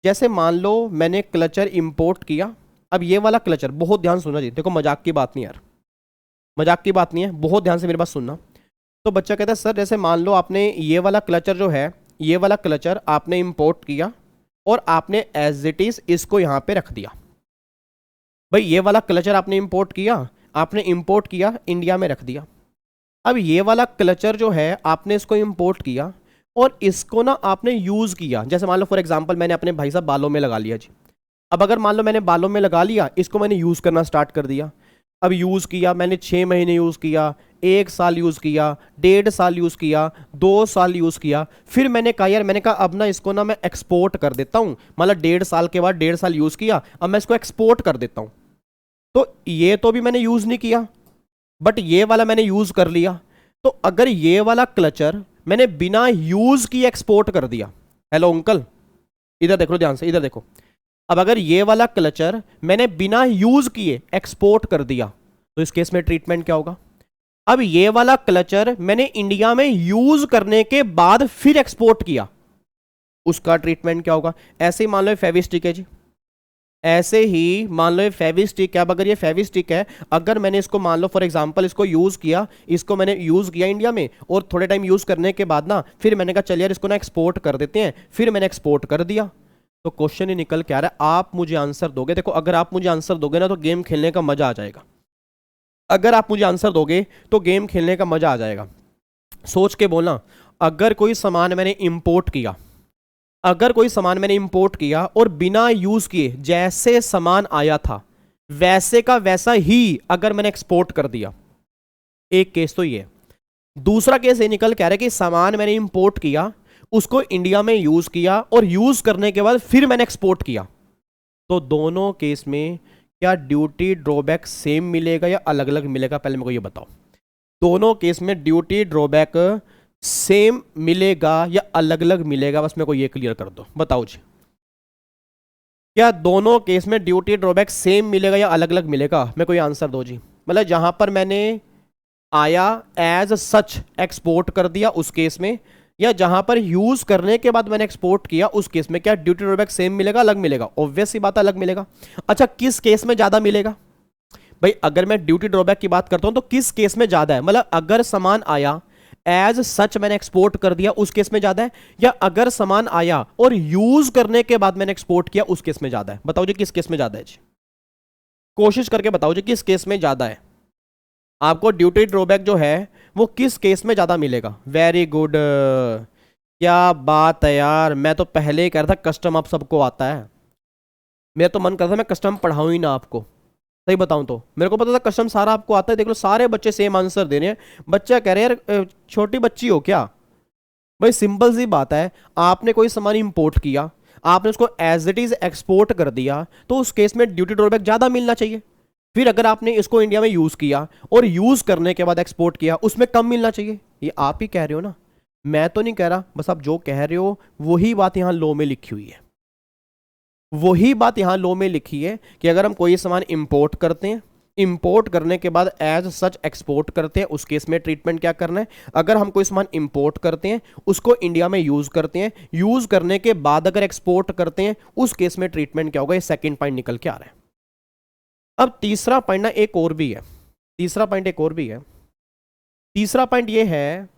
जैसे मान लो मैंने क्लचर इंपोर्ट किया। अब ये वाला क्लचर, बहुत ध्यान सुनना जी, देखो मजाक की बात नहीं यार, मजाक की बात नहीं है, बहुत ध्यान से मेरी बात सुनना। तो बच्चा कहता है सर जैसे मान लो आपने ये वाला क्लचर जो है, ये वाला क्लचर आपने इंपोर्ट किया और आपने एज इट इज इसको यहां पे रख दिया। भाई ये वाला क्लचर आपने इंपोर्ट किया, आपने इंपोर्ट किया इंडिया में रख दिया। अब ये वाला क्लचर जो है आपने इसको इंपोर्ट किया और इसको ना आपने यूज किया। जैसे मान लो फॉर एग्जांपल मैंने अपने भाई साहब बालों में लगा लिया जी। अब अगर मान लो मैंने बालों में लगा लिया, इसको मैंने यूज करना स्टार्ट कर दिया। अब यूज किया मैंने 6 महीने यूज किया, 1 साल यूज किया, 1.5 साल यूज किया, 2 साल यूज किया। फिर मैंने कहा यार, मैंने कहा अब ना इसको ना मैं एक्सपोर्ट कर देता हूं। मतलब 1.5 साल के बाद 1.5 साल यूज किया, अब मैं इसको एक्सपोर्ट कर देता हूं। तो ये तो भी मैंने यूज नहीं किया, बट ये वाला मैंने यूज कर लिया। तो अगर ये वाला क्लचर मैंने बिना यूज किए एक्सपोर्ट कर दिया, हेलो अंकल इधर देखो ध्यान से, इधर देखो। अब अगर ये वाला क्लचर मैंने बिना यूज किए एक्सपोर्ट कर दिया तो इस केस में ट्रीटमेंट क्या होगा। अब ये वाला क्लचर मैंने इंडिया में यूज करने के बाद फिर एक्सपोर्ट किया, उसका ट्रीटमेंट क्या होगा। ऐसे ही मान लो फेविस्टिक है जी, ऐसे ही मान लो फेविस्टिक है। अब अगर ये फेविस्टिक है, अगर मैंने इसको मान लो फॉर एग्जांपल इसको यूज किया, इसको मैंने यूज किया इंडिया में और थोड़े टाइम यूज करने के बाद ना फिर मैंने कहा चल यार इसको ना एक्सपोर्ट कर देते हैं, फिर मैंने एक्सपोर्ट कर दिया। तो क्वेश्चन ही निकल के आ रहा है, आप मुझे आंसर दोगे। देखो अगर आप मुझे आंसर दोगे ना तो गेम खेलने का मजा आ जाएगा। अगर आप मुझे आंसर दोगे तो गेम खेलने का मजा आ जाएगा। सोच के बोलना, अगर कोई सामान मैंने इंपोर्ट किया, अगर कोई सामान मैंने इंपोर्ट किया और बिना यूज किए जैसे सामान आया था वैसे का वैसा ही अगर मैंने एक्सपोर्ट कर दिया, एक केस तो ये। दूसरा केस ये निकल के आ रहा है कि सामान मैंने इंपोर्ट किया, उसको इंडिया में यूज किया और यूज करने के बाद फिर मैंने एक्सपोर्ट किया। तो दोनों केस में क्या ड्यूटी ड्रॉबैक सेम मिलेगा या अलग अलग मिलेगा, पहले मेरे को ये बताओ। दोनों केस में ड्यूटी ड्रॉबैक सेम मिलेगा या अलग अलग मिलेगा, बस मेरे को ये क्लियर कर दो। बताओ जी, क्या दोनों केस में ड्यूटी ड्रॉबैक सेम मिलेगा या अलग अलग मिलेगा, मेरे को ये आंसर दो जी। मतलब जहां पर मैंने आया एज सच एक्सपोर्ट कर दिया उस केस में, या जहां पर यूज करने के बाद मैंने एक्सपोर्ट किया उस केस में, क्या ड्यूटी ड्रॉबैक सेम मिलेगा अलग मिलेगा। ऑब्वियस सी बात अलग मिलेगा। अच्छा किस केस में ज्यादा मिलेगा भाई, अगर मैं ड्यूटी ड्रॉबैक की बात करता हूं तो किस केस में ज्यादा है। मतलब अगर सामान आया एज सच मैंने एक्सपोर्ट कर दिया उस केस में ज्यादा है, या अगर सामान आया और यूज करने के बाद मैंने एक्सपोर्ट किया उस केस में ज्यादा है। बताओ जी किस केस में ज्यादा है जी, कोशिश करके बताओ जी किस केस में ज्यादा है। आपको ड्यूटी ड्रॉबैक जो है वो किस केस में ज्यादा मिलेगा। वेरी गुड, क्या बात है यार, मैं तो पहले ही कह रहा था कस्टम आप सबको आता है। मेरा तो मन करता था मैं कस्टम पढ़ाऊं ही ना आपको, सही बताऊं तो मेरे को पता था कस्टम सारा आपको आता है। देख लो सारे बच्चे सेम आंसर दे रहे हैं। बच्चा कह रहे हैं यार छोटी बच्ची हो क्या। भाई सिंपल सी बात है, आपने कोई सामान इंपोर्ट किया, आपने उसको एज इट इज एक्सपोर्ट कर दिया, तो उस केस में ड्यूटी ड्रॉबैक ज्यादा मिलना चाहिए। फिर अगर आपने इसको इंडिया में यूज किया और यूज करने के बाद एक्सपोर्ट किया उसमें कम मिलना चाहिए। ये आप ही कह रहे हो ना, मैं तो नहीं कह रहा। बस आप जो कह रहे हो वही बात यहां लॉ में लिखी हुई है। वही बात यहां लॉ में लिखी है कि अगर हम कोई सामान इंपोर्ट करते हैं, इंपोर्ट करने के बाद एज सच एक्सपोर्ट करते हैं, उस केस में ट्रीटमेंट क्या करना है। अगर हम कोई सामान इंपोर्ट करते हैं उसको इंडिया में यूज करते हैं, यूज करने के बाद अगर एक्सपोर्ट करते हैं उस केस में ट्रीटमेंट क्या होगा। ये सेकंड पॉइंट निकल के आ रहा है। अब तीसरा पॉइंट ना एक और भी है, तीसरा पॉइंट एक और भी है। तीसरा पॉइंट ये है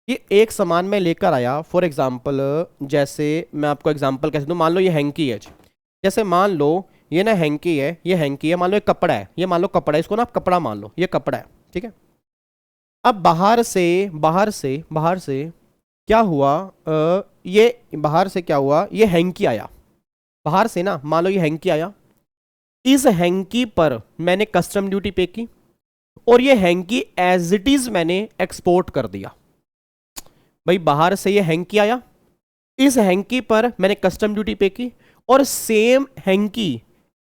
ये एक सामान मैं लेकर आया, फॉर एग्जाम्पल जैसे मैं आपको एग्जाम्पल कैसे दूँ, मान लो ये हैंकी है जी। जैसे मान लो ये ना हैंकी है, ये हैंकी है, मान लो ये कपड़ा है, ये मान लो कपड़ा है, इसको ना आप कपड़ा मान लो, ये कपड़ा है, ठीक है। अब बाहर से क्या हुआ, ये बाहर से क्या हुआ, ये हैंकी आया बाहर से ना, मान लो ये हैंकी आया, इस हैंकी पर मैंने कस्टम ड्यूटी पे की और ये हैंकी एज इट इज मैंने एक्सपोर्ट कर दिया। भाई बाहर से ये हैंकी आया, इस हैंकी पर मैंने कस्टम ड्यूटी पे की और सेम हैंकी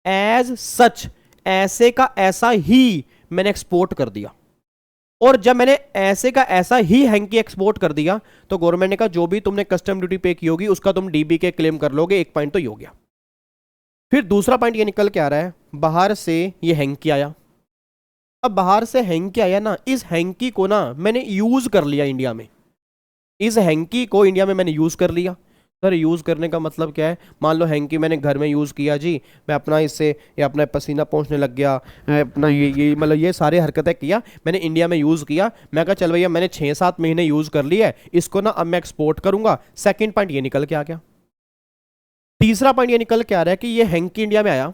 एज सच ऐसे का ऐसा ही मैंने एक्सपोर्ट कर दिया। और जब मैंने ऐसे का ऐसा ही हैंकी एक्सपोर्ट कर दिया तो गवर्नमेंट ने कहा जो भी तुमने कस्टम ड्यूटी पे की होगी उसका तुम डीबी के क्लेम कर लोगे। एक पॉइंट तो ये हो गया। फिर दूसरा पॉइंट ये निकल के आ रहा है, बाहर से ये हैंकी आया। अब बाहर से हैंकी आया ना, इस हैंकी को ना मैंने यूज कर लिया इंडिया में, इस हैंकी को इंडिया में मैंने यूज कर लिया। सर यूज करने का मतलब क्या है, मान लो हैंकी मैंने घर में यूज किया जी, मैं अपना इससे ये अपना पसीना पोंछने लग गया, अपना ये मतलब ये सारे हरकतें किया, मैंने इंडिया में यूज किया। मैं कहा चल भैया मैंने 6-7 महीने यूज कर लिया है, इसको ना अब मैं एक्सपोर्ट करूंगा। सेकंड पॉइंट ये निकल के आ गया। तीसरा पॉइंट ये निकल के आ रहा है कि ये हैंकी इंडिया में आया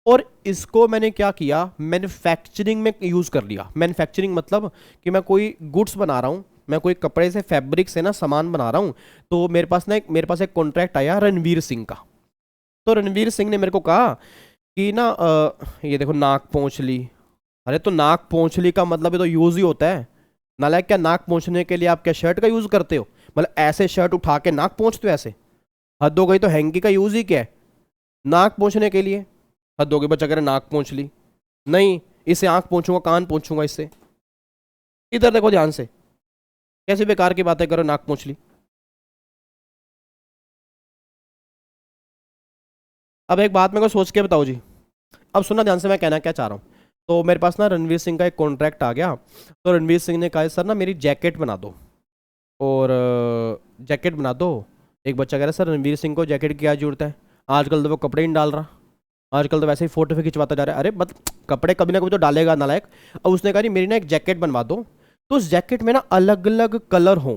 और इसको मैंने क्या किया, मैन्युफैक्चरिंग में यूज कर लिया। मैन्युफैक्चरिंग मतलब कि मैं कोई गुड्स बना रहा हूं, मैं कोई कपड़े से फैब्रिक से ना सामान बना रहा हूं, तो मेरे पास एक कॉन्ट्रैक्ट आया रणवीर सिंह का। तो रणवीर सिंह ने मेरे को कहा कि ना ये देखो नाक पोंछली। अरे तो नाक पोंछली का मतलब ये तो यूज ही होता है नालायक। क्या नाक पोंछने के लिए आप क्या शर्ट का यूज करते हो, मतलब ऐसे शर्ट उठा के नाक पोंछते हो ऐसे? हद हो गई। तो हैंकी का यूज ही क्या है, नाक पोंछने के लिए। हद हो गई, बच्चा कह रहा नाक पोंछ ली, नहीं इससे आंख पोंछूंगा, कान पोंछूंगा इससे। इधर देखो ध्यान से, कैसी बेकार की बातें करो, नाक पोंछ ली। अब एक बात मेरे को सोच के बताओ जी, अब सुनना ध्यान से मैं कहना क्या चाह रहा हूँ। तो मेरे पास ना रणवीर सिंह का एक कॉन्ट्रैक्ट आ गया। तो रणवीर सिंह ने कहा सर ना मेरी जैकेट बना दो, और जैकेट बना दो। एक बच्चा कह रहा है सर रणवीर सिंह को जैकेट की क्या जरूरत है, आजकल तो वो कपड़े ही नहीं डाल रहा, आजकल तो वैसे ही फोटो भी खिंचवाता जा रहा है। अरे मत कपड़े कभी ना कभी तो डालेगा नालायक। अब उसने कहा मेरी ना एक जैकेट बनवा दो, तो उस जैकेट में ना अलग अलग कलर हो,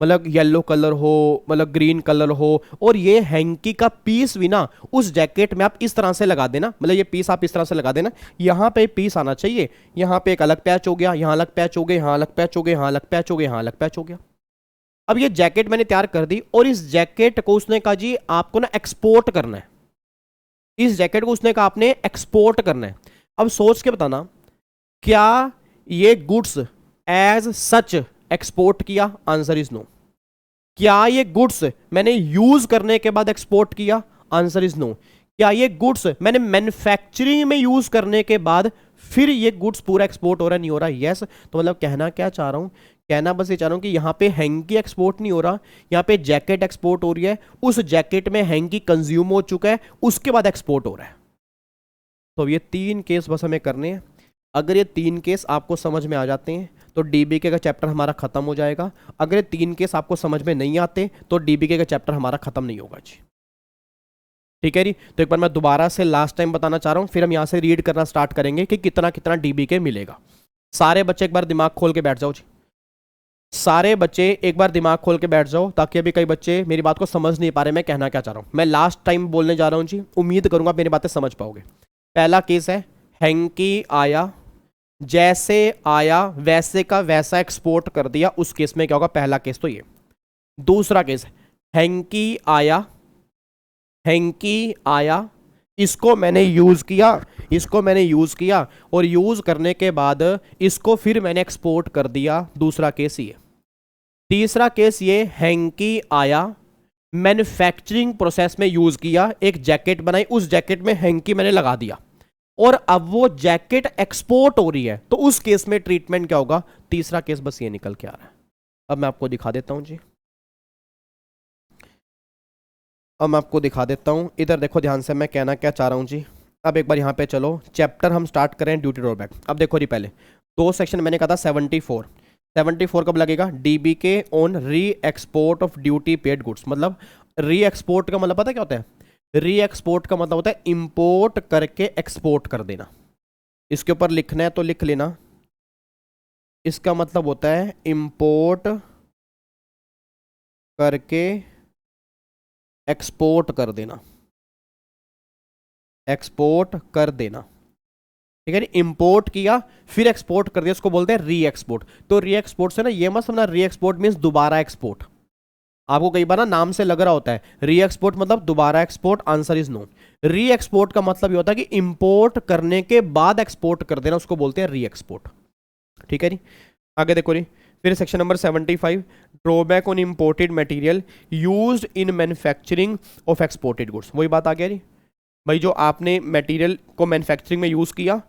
मतलब येलो कलर हो, मतलब ग्रीन कलर हो, और ये हैंकी का पीस भी ना उस जैकेट में आप इस तरह से लगा देना, मतलब ये पीस आप इस तरह से लगा देना, यहाँ पे पीस आना चाहिए, यहाँ पे एक अलग पैच हो गया, यहाँ अलग पैच हो गया, यहाँ अलग पैच हो गया, यहाँ अलग पैच हो गया, यहाँ अलग पैच हो गया। अब ये जैकेट मैंने तैयार कर दी और इस जैकेट को उसने कहा जी आपको ना एक्सपोर्ट करना है। इस जैकेट को उसने कहा आपने एक्सपोर्ट करना है। अब सोच के बताना, क्या ये गुड्स एज सच एक्सपोर्ट किया? Answer is no. क्या ये गुड्स मैंने यूज करने के बाद एक्सपोर्ट किया? Answer is no. क्या ये गुड्स मैंने मैन्युफैक्चरिंग में यूज करने के बाद फिर ये गुड्स पूरा एक्सपोर्ट हो रहा है? नहीं हो रहा। यस। तो मतलब कहना क्या चाह रहा हूं, कहना बस ये चाह रहा हूं कि यहां पे हैंकी एक्सपोर्ट नहीं हो रहा, यहां पे जैकेट एक्सपोर्ट हो रही है, उस जैकेट में हैंकी कंज्यूम हो चुका है, उसके बाद एक्सपोर्ट हो रहा है। तो ये 3 केस बस हमें करने हैं। अगर ये 3 केस आपको समझ में आ जाते हैं तो डीबीके का चैप्टर हमारा खत्म हो जाएगा। अगर ये 3 केस आपको समझ में नहीं आते तो डीबीके का चैप्टर हमारा खत्म नहीं होगा जी। ठीक है जी। तो एक बार मैं दोबारा से लास्ट टाइम बताना चाह रहा हूं, फिर हम यहां से रीड करना स्टार्ट करेंगे कि कितना कितना डीबीके मिलेगा। सारे बच्चे एक बार दिमाग खोल के बैठ जाओ जी, सारे बच्चे एक बार दिमाग खोल के बैठ जाओ, ताकि अभी कई बच्चे मेरी बात को समझ नहीं पा रहे मैं कहना क्या चाह रहा हूं। मैं लास्ट टाइम बोलने जा रहा हूं जी, उम्मीद करूंगा मेरी बातें समझ पाओगे। पहला केस है हैंकी आया, जैसे आया वैसे का वैसा एक्सपोर्ट कर दिया, उस केस में क्या होगा? पहला केस तो ये। दूसरा केस हैंकी आया, हैंकी आया, इसको मैंने यूज किया, इसको मैंने यूज किया और यूज करने के बाद इसको फिर मैंने एक्सपोर्ट कर दिया। दूसरा केस ये। तीसरा केस ये हैंकी आया, मैन्युफैक्चरिंग प्रोसेस में यूज किया, एक जैकेट बनाई, उस जैकेट में हैंकी मैंने लगा दिया और अब वो जैकेट एक्सपोर्ट हो रही है, तो उस केस में ट्रीटमेंट क्या होगा? तीसरा केस बस ये निकल के आ रहा है। अब मैं आपको दिखा देता हूं जी, अब मैं आपको दिखा देता हूं। इधर देखो ध्यान से, मैं कहना क्या चाह रहा हूं जी। अब एक बार यहां पे चलो, चैप्टर हम स्टार्ट करें ड्यूटी ड्रॉबैक। अब देखो जी, पहले 2 सेक्शन मैंने कहा था 74 कब लगेगा? DBK on re export of duty paid goods. मतलब री एक्सपोर्ट का मतलब पता क्या होता है? री एक्सपोर्ट का मतलब होता है इंपोर्ट करके एक्सपोर्ट कर देना। इसके ऊपर लिखना है तो लिख लेना, इसका मतलब होता है इंपोर्ट करके एक्सपोर्ट कर देना, एक्सपोर्ट कर देना, ठीक है। इंपोर्ट किया फिर एक्सपोर्ट कर दिया, उसको बोलते हैं री एक्सपोर्ट। तो री एक्सपोर्ट से ना ये मत समझना री एक्सपोर्ट मीन्स दोबारा एक्सपोर्ट। आपको कई बार ना नाम से लग रहा होता है री एक्सपोर्ट मतलब दोबारा export, answer is no. Re export का मतलब ये होता है कि इंपोर्ट करने के बाद एक्सपोर्ट कर देना, उसको बोलते हैं री एक्सपोर्ट, ठीक है जी। आगे देखो जी, फिर section number 75, drawback on imported material used in manufacturing of exported goods. वही बात आ गया जी भाई, जो आपने मटेरियल को मैन्युफैक्चरिंग में यूज़ किया,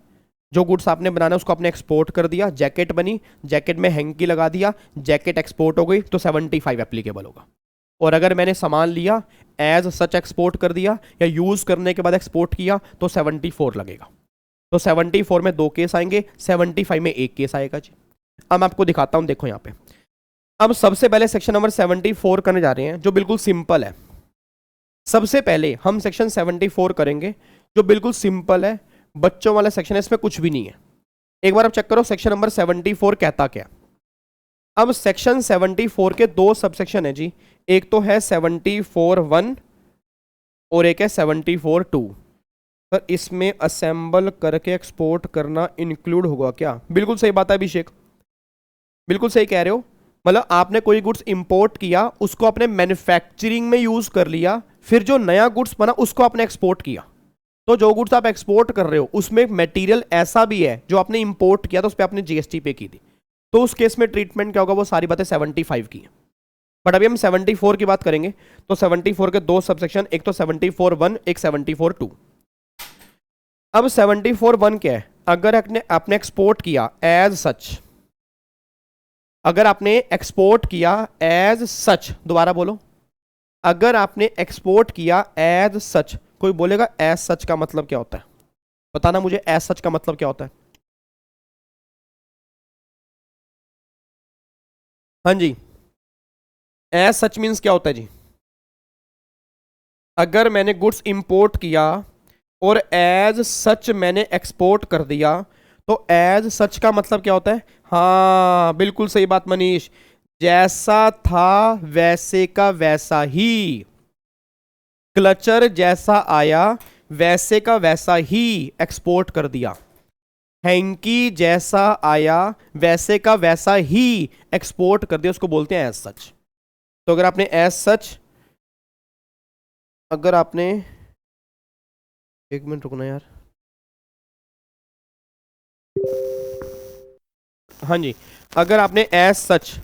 जो गुड्स आपने बनाना उसको आपने एक्सपोर्ट कर दिया, जैकेट बनी, जैकेट में हैंकी लगा दिया, जैकेट एक्सपोर्ट हो गई, तो 75 एप्लीकेबल होगा। और अगर मैंने सामान लिया एज सच एक्सपोर्ट कर दिया या यूज़ करने के बाद एक्सपोर्ट किया तो 74 लगेगा। तो 74 में 2 केस आएंगे, 75 में 1 केस आएगा जी। अब मैं आपको दिखाता हूँ, देखो यहाँ पे। अब सबसे पहले सेक्शन नंबर 74 करने जा रहे हैं जो बिल्कुल सिंपल है। सबसे पहले हम सेक्शन 74 करेंगे जो बिल्कुल सिंपल है, बच्चों वाला सेक्शन है, इसमें कुछ भी नहीं है। एक बार आप चेक करो सेक्शन नंबर 74 कहता क्या। अब सेक्शन 74 के 2 सबसेक्शन है जी, एक तो है 74(1) और एक है 74(2). पर इसमें असेंबल करके एक्सपोर्ट करना इंक्लूड होगा क्या? बिल्कुल सही बात है अभिषेक, बिल्कुल सही कह रहे हो। मतलब आपने कोई गुड्स इंपोर्ट किया, उसको आपने मैन्युफैक्चरिंग में यूज कर लिया, फिर जो नया गुड्स बना उसको आपने एक्सपोर्ट किया। तो जो गुड्स आप एक्सपोर्ट कर रहे हो उसमें मटेरियल ऐसा भी है जो आपने इंपोर्ट किया तो उस पर आपने जीएसटी पे की थी, तो उस केस में ट्रीटमेंट क्या होगा, वो सारी बातें 75 की है। बट अभी हम 74 की बात करेंगे। तो 74 के 2 सबसेक्शन, एक तो 74(1), एक 74(2). अब 74(1) क्या है? अगर आपने एक्सपोर्ट किया एज सच, अगर आपने एक्सपोर्ट किया एज सच, दोबारा बोलो, अगर आपने एक्सपोर्ट किया एज सच। कोई बोलेगा एज सच का मतलब क्या होता है? बताना मुझे, एज सच का मतलब क्या होता है? हाँ जी, एज सच मीन्स क्या होता है जी? अगर मैंने गुड्स इंपोर्ट किया और एज सच मैंने एक्सपोर्ट कर दिया तो एज सच का मतलब क्या होता है? हाँ बिल्कुल सही बात मनीष, जैसा था वैसे का वैसा ही। क्लचर जैसा आया वैसे का वैसा ही एक्सपोर्ट कर दिया। हैंकी जैसा आया वैसे का वैसा ही एक्सपोर्ट कर दिया, उसको बोलते हैं एज सच। तो अगर आपने एज सच, अगर आपने, एक मिनट रुकना यार, हाँ जी, अगर एज सच,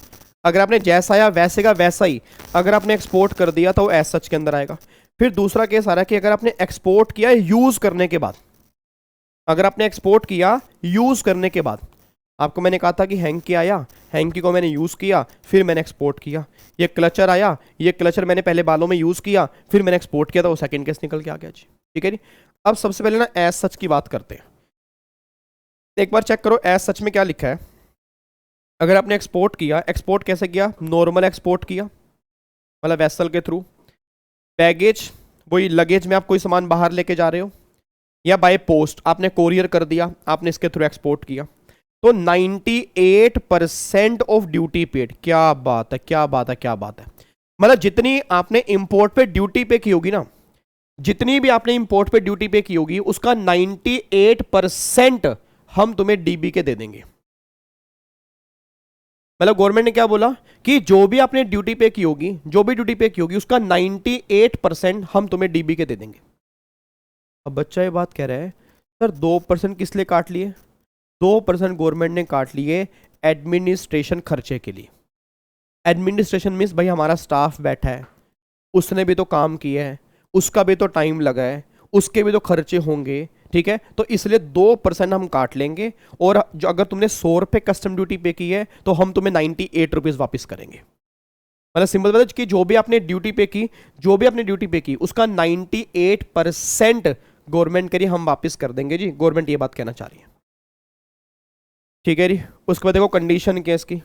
अगर आपने जैसा आया वैसे का वैसा ही अगर आपने एक्सपोर्ट कर दिया तो वो एज सच के अंदर आएगा। फिर दूसरा केस आ रहा है कि अगर आपने एक्सपोर्ट किया यूज करने के बाद, अगर आपने एक्सपोर्ट किया यूज करने के बाद, आपको मैंने कहा था कि हैंकी आया, हैंकी को मैंने यूज किया फिर मैंने एक्सपोर्ट किया। ये क्लचर आया, ये क्लचर मैंने पहले बालों में यूज किया फिर मैंने एक्सपोर्ट किया, तो वो सेकंड केस निकल के आ गया जी, ठीक है जी। अब सबसे पहले ना एज सच की बात करते हैं। एक बार चेक करो एज सच में क्या लिखा है। अगर आपने एक्सपोर्ट किया, एक्सपोर्ट कैसे किया? नॉर्मल एक्सपोर्ट किया, मतलब वेसल के थ्रू। बैगेज, वही लगेज में आप कोई सामान बाहर लेके जा रहे हो, या बाय पोस्ट आपने कोरियर कर दिया, आपने इसके थ्रू एक्सपोर्ट किया, तो 98% ऑफ ड्यूटी पेड। क्या बात है, क्या बात है, क्या बात है। मतलब जितनी आपने इंपोर्ट पे ड्यूटी पे की होगी ना, जितनी भी आपने इंपोर्ट पे ड्यूटी पे की होगी उसका 98% हम तुम्हें डीबी के दे देंगे। मतलब गवर्नमेंट ने क्या बोला कि जो भी आपने ड्यूटी पे की होगी, जो भी ड्यूटी पे की होगी उसका 98% हम तुम्हें डीबी के दे देंगे। अब बच्चा ये बात कह रहा है सर 2% किस लिए काट लिए? 2% गवर्नमेंट ने काट लिए एडमिनिस्ट्रेशन खर्चे के लिए। एडमिनिस्ट्रेशन मीन्स भाई हमारा स्टाफ बैठा है, उसने भी तो काम किया है, उसका भी तो टाइम लगा है, उसके भी तो खर्चे होंगे, ठीक है। तो इसलिए 2% हम काट लेंगे, और जो अगर तुमने 100 रुपये कस्टम ड्यूटी पे की है तो हम तुम्हें 98 रुपीज़ वापस करेंगे। मतलब सिंपल बात है कि जो भी आपने ड्यूटी पे की, जो भी आपने ड्यूटी पे की उसका 98% गवर्नमेंट के लिए हम वापस कर देंगे जी। गवर्नमेंट ये बात कहना चाह रही है, ठीक है जी। उसके बाद देखो कंडीशन क्या इसकी।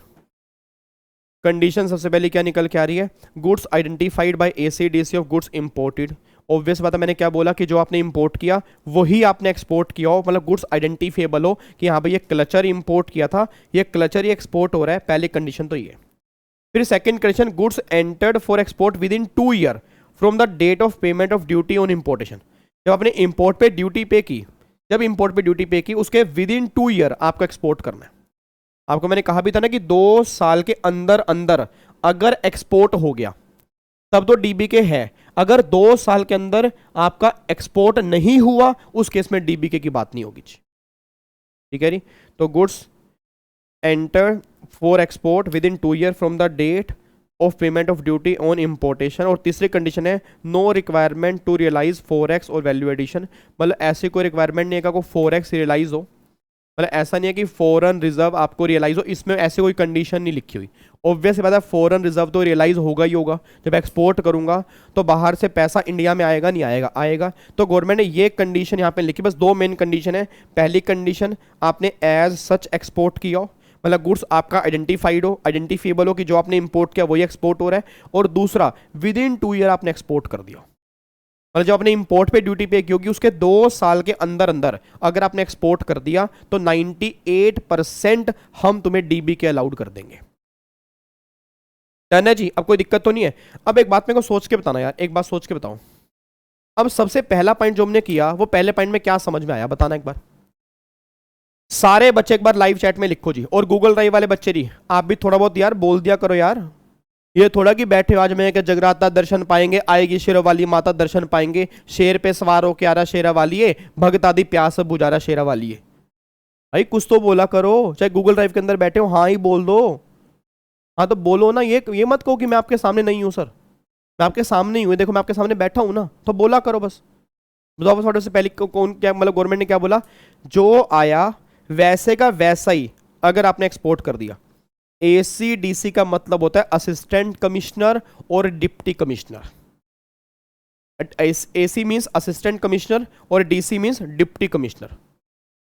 कंडीशन सबसे पहले क्या निकल के आ रही है? Goods identified by AC DC of goods imported. Obvious बात है, मैंने क्या बोला कि जो आपने इंपोर्ट किया वही आपने एक्सपोर्ट किया हो, मतलब गुड्स आइडेंटिफिएबल हो कि हाँ भाई ये क्लचर इंपोर्ट किया था, ये क्लचर ही एक्सपोर्ट हो रहा है। पहली कंडीशन तो ये। फिर second condition, goods entered for export within 2 year from the date of payment of duty on importation. जब आपने इंपोर्ट पे ड्यूटी पे की, जब इंपोर्ट पे ड्यूटी पे की उसके विद इन 2 ईयर आपको एक्सपोर्ट करना है। आपको मैंने कहा भी था ना कि 2 साल के अंदर अंदर अगर एक्सपोर्ट हो गया तब तो डीबी के है। अगर 2 साल के अंदर आपका एक्सपोर्ट नहीं हुआ उस केस में डीबी के की बात नहीं होगी। ठीक है जी। तो goods enter for export within 2 year from the date of payment of duty on importation. और तीसरी कंडीशन है no requirement to realise 4x और वैल्यू एडिशन। मतलब ऐसी कोई रिक्वायरमेंट नहीं है कि 4x रियलाइज हो, मतलब ऐसा नहीं है कि फॉरेन रिजर्व आपको रियलाइज हो, इसमें ऐसी कोई कंडीशन नहीं लिखी हुई। ऑब्वियस बात है फॉरेन रिजर्व तो रियलाइज होगा ही होगा, जब एक्सपोर्ट करूंगा तो बाहर से पैसा इंडिया में आएगा नहीं आएगा, आएगा। तो गवर्नमेंट ने ये कंडीशन यहाँ पे लिखी, बस 2 मेन कंडीशन है। पहली कंडीशन आपने एज सच एक्सपोर्ट किया हो, मतलब गुड्स आपका आइडेंटिफाइड हो, आइडेंटिफिएबल हो कि जो आपने इंपोर्ट किया वही एक्सपोर्ट हो रहा है। और दूसरा विद इन 2 ईयर आपने एक्सपोर्ट कर दिया, मतलब जो आपने इंपोर्ट पे ड्यूटी पे की होगी उसके 2 साल के अंदर अंदर अगर आपने एक्सपोर्ट कर दिया तो 98% हम तुम्हें डीबी के अलाउड कर देंगे। डन है जी, अब कोई दिक्कत तो नहीं है। अब एक बात मेरे को सोच के बताना यार, एक बात सोच के बताओ। अब सबसे पहला पॉइंट जो हमने किया वो पहले पॉइंट में क्या समझ में आया बताना एक बार। सारे बच्चे एक बार लाइव चैट में लिखो जी, और गूगल ड्राइव वाले बच्चे जी आप भी थोड़ा बहुत यार बोल दिया करो यार। ये थोड़ा कि बैठे आज में कि जगराता दर्शन पाएंगे, आएगी शेरा वाली माता दर्शन पाएंगे, शेर पे सवार हो के आ रहा शेरा वाली है, भगत आदि प्यास बुझा रहा शेरा वाली है। भाई कुछ तो बोला करो, चाहे गूगल ड्राइव के अंदर बैठे हो हाँ ही बोल दो। हाँ तो बोलो ना, ये मत कहो कि मैं आपके सामने नहीं हूँ सर, मैं आपके सामने ही हूँ, देखो मैं आपके सामने बैठा हूँ ना, तो बोला करो बस। बताओ थोड़े से पहले कौन क्या मतलब गवर्नमेंट ने क्या बोला, जो आया वैसे का वैसा ही अगर आपने एक्सपोर्ट कर दिया। ACDC का मतलब होता है असिस्टेंट कमिश्नर और deputy commissioner. AC means assistant commissioner और DC मींस डिप्टी कमिश्नर।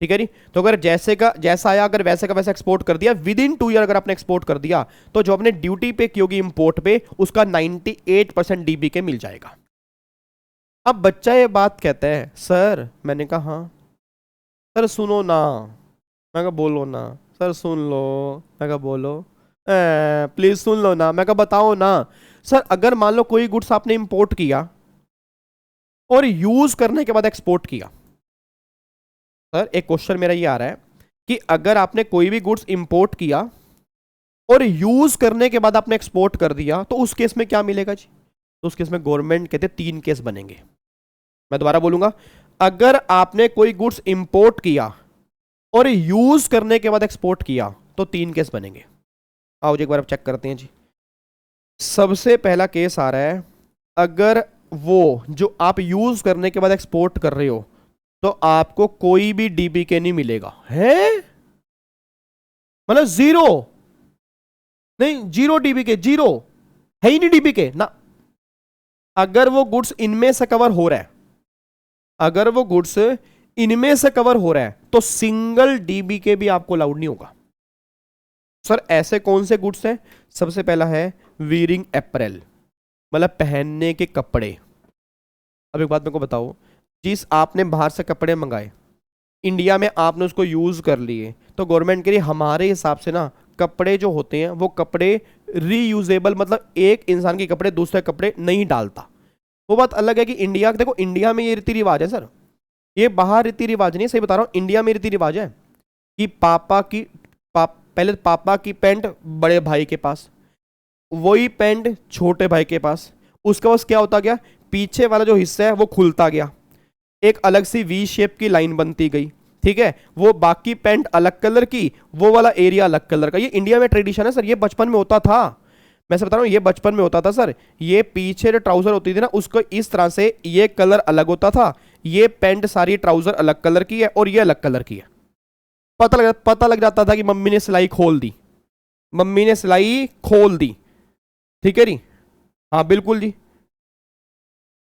ठीक है जी। तो अगर जैसे का जैसा आया अगर वैसे का वैसा एक्सपोर्ट कर दिया विद इन 2 ईयर अगर आपने एक्सपोर्ट कर दिया तो जो आपने ड्यूटी पे की होगी इंपोर्ट पे उसका 98% डीबी के मिल जाएगा। अब बच्चा ये बात कहता है सर, मैंने कहा हाँ सर सुनो ना, मैं कहा बोलो ना सर, सुन लो, मैं कहा बोलो प्लीज सुन लो ना, मैं कहा बताओ ना सर। अगर मान लो कोई गुड्स आपने इंपोर्ट किया और यूज करने के बाद एक्सपोर्ट किया, सर एक क्वेश्चन मेरा ये आ रहा है कि अगर आपने कोई भी गुड्स इंपोर्ट किया और यूज करने के बाद आपने एक्सपोर्ट कर दिया तो उस केस में क्या मिलेगा जी? तो उस केस में गवर्नमेंट कहते 3 केस बनेंगे। मैं दोबारा बोलूंगा, अगर आपने कोई गुड्स इंपोर्ट किया और यूज करने के बाद एक्सपोर्ट किया तो 3 केस बनेंगे। आओ जी एक बार अब चेक करते हैं जी। सबसे पहला केस आ रहा है, अगर वो जो आप यूज करने के बाद एक्सपोर्ट कर रहे हो तो आपको कोई भी डीबी के नहीं मिलेगा। है मतलब 0 नहीं, 0 डीबी के, 0 है ही नहीं डीबी के ना। अगर वो गुड्स इनमें से कवर हो रहा है, अगर वो गुड्स इनमें से कवर हो रहा है तो सिंगल डीबी के भी आपको अलाउड नहीं होगा। सर ऐसे कौन से गुड्स हैं? सबसे पहला है वीयरिंग एपरेल, मतलब पहनने के कपड़े। अब एक बात मेरे को बताओ, जिस आपने बाहर से कपड़े मंगाए इंडिया में आपने उसको यूज कर लिए तो गवर्नमेंट के लिए हमारे हिसाब से ना कपड़े जो होते हैं वो कपड़े रीयूजेबल, मतलब एक इंसान के कपड़े दूसरे कपड़े नहीं डालता। वो बात अलग है कि इंडिया, देखो इंडिया में ये रीति रिवाज है सर, ये बाहर रीति रिवाज नहीं, सही बता रहा हूँ। इंडिया में रीति रिवाज है कि पहले पापा की पैंट बड़े भाई के पास, वही पैंट छोटे भाई के पास, उसके पास क्या होता गया, पीछे वाला जो हिस्सा है वो खुलता गया, एक अलग सी वी शेप की लाइन बनती गई। ठीक है, वो बाकी पैंट अलग कलर की, वो वाला एरिया अलग कलर का। ये इंडिया में ट्रेडिशन है सर, ये बचपन में होता था। मैं से बता रहा हूँ ये बचपन में होता था सर। ये पीछे जो ट्राउजर होती थी ना उसको इस तरह से ये कलर अलग होता था, ये पैंट सारी ट्राउजर अलग कलर की है और ये अलग कलर की है। पता लग जाता था कि मम्मी ने सिलाई खोल दी, मम्मी ने सिलाई खोल दी। ठीक है जी, हाँ बिल्कुल जी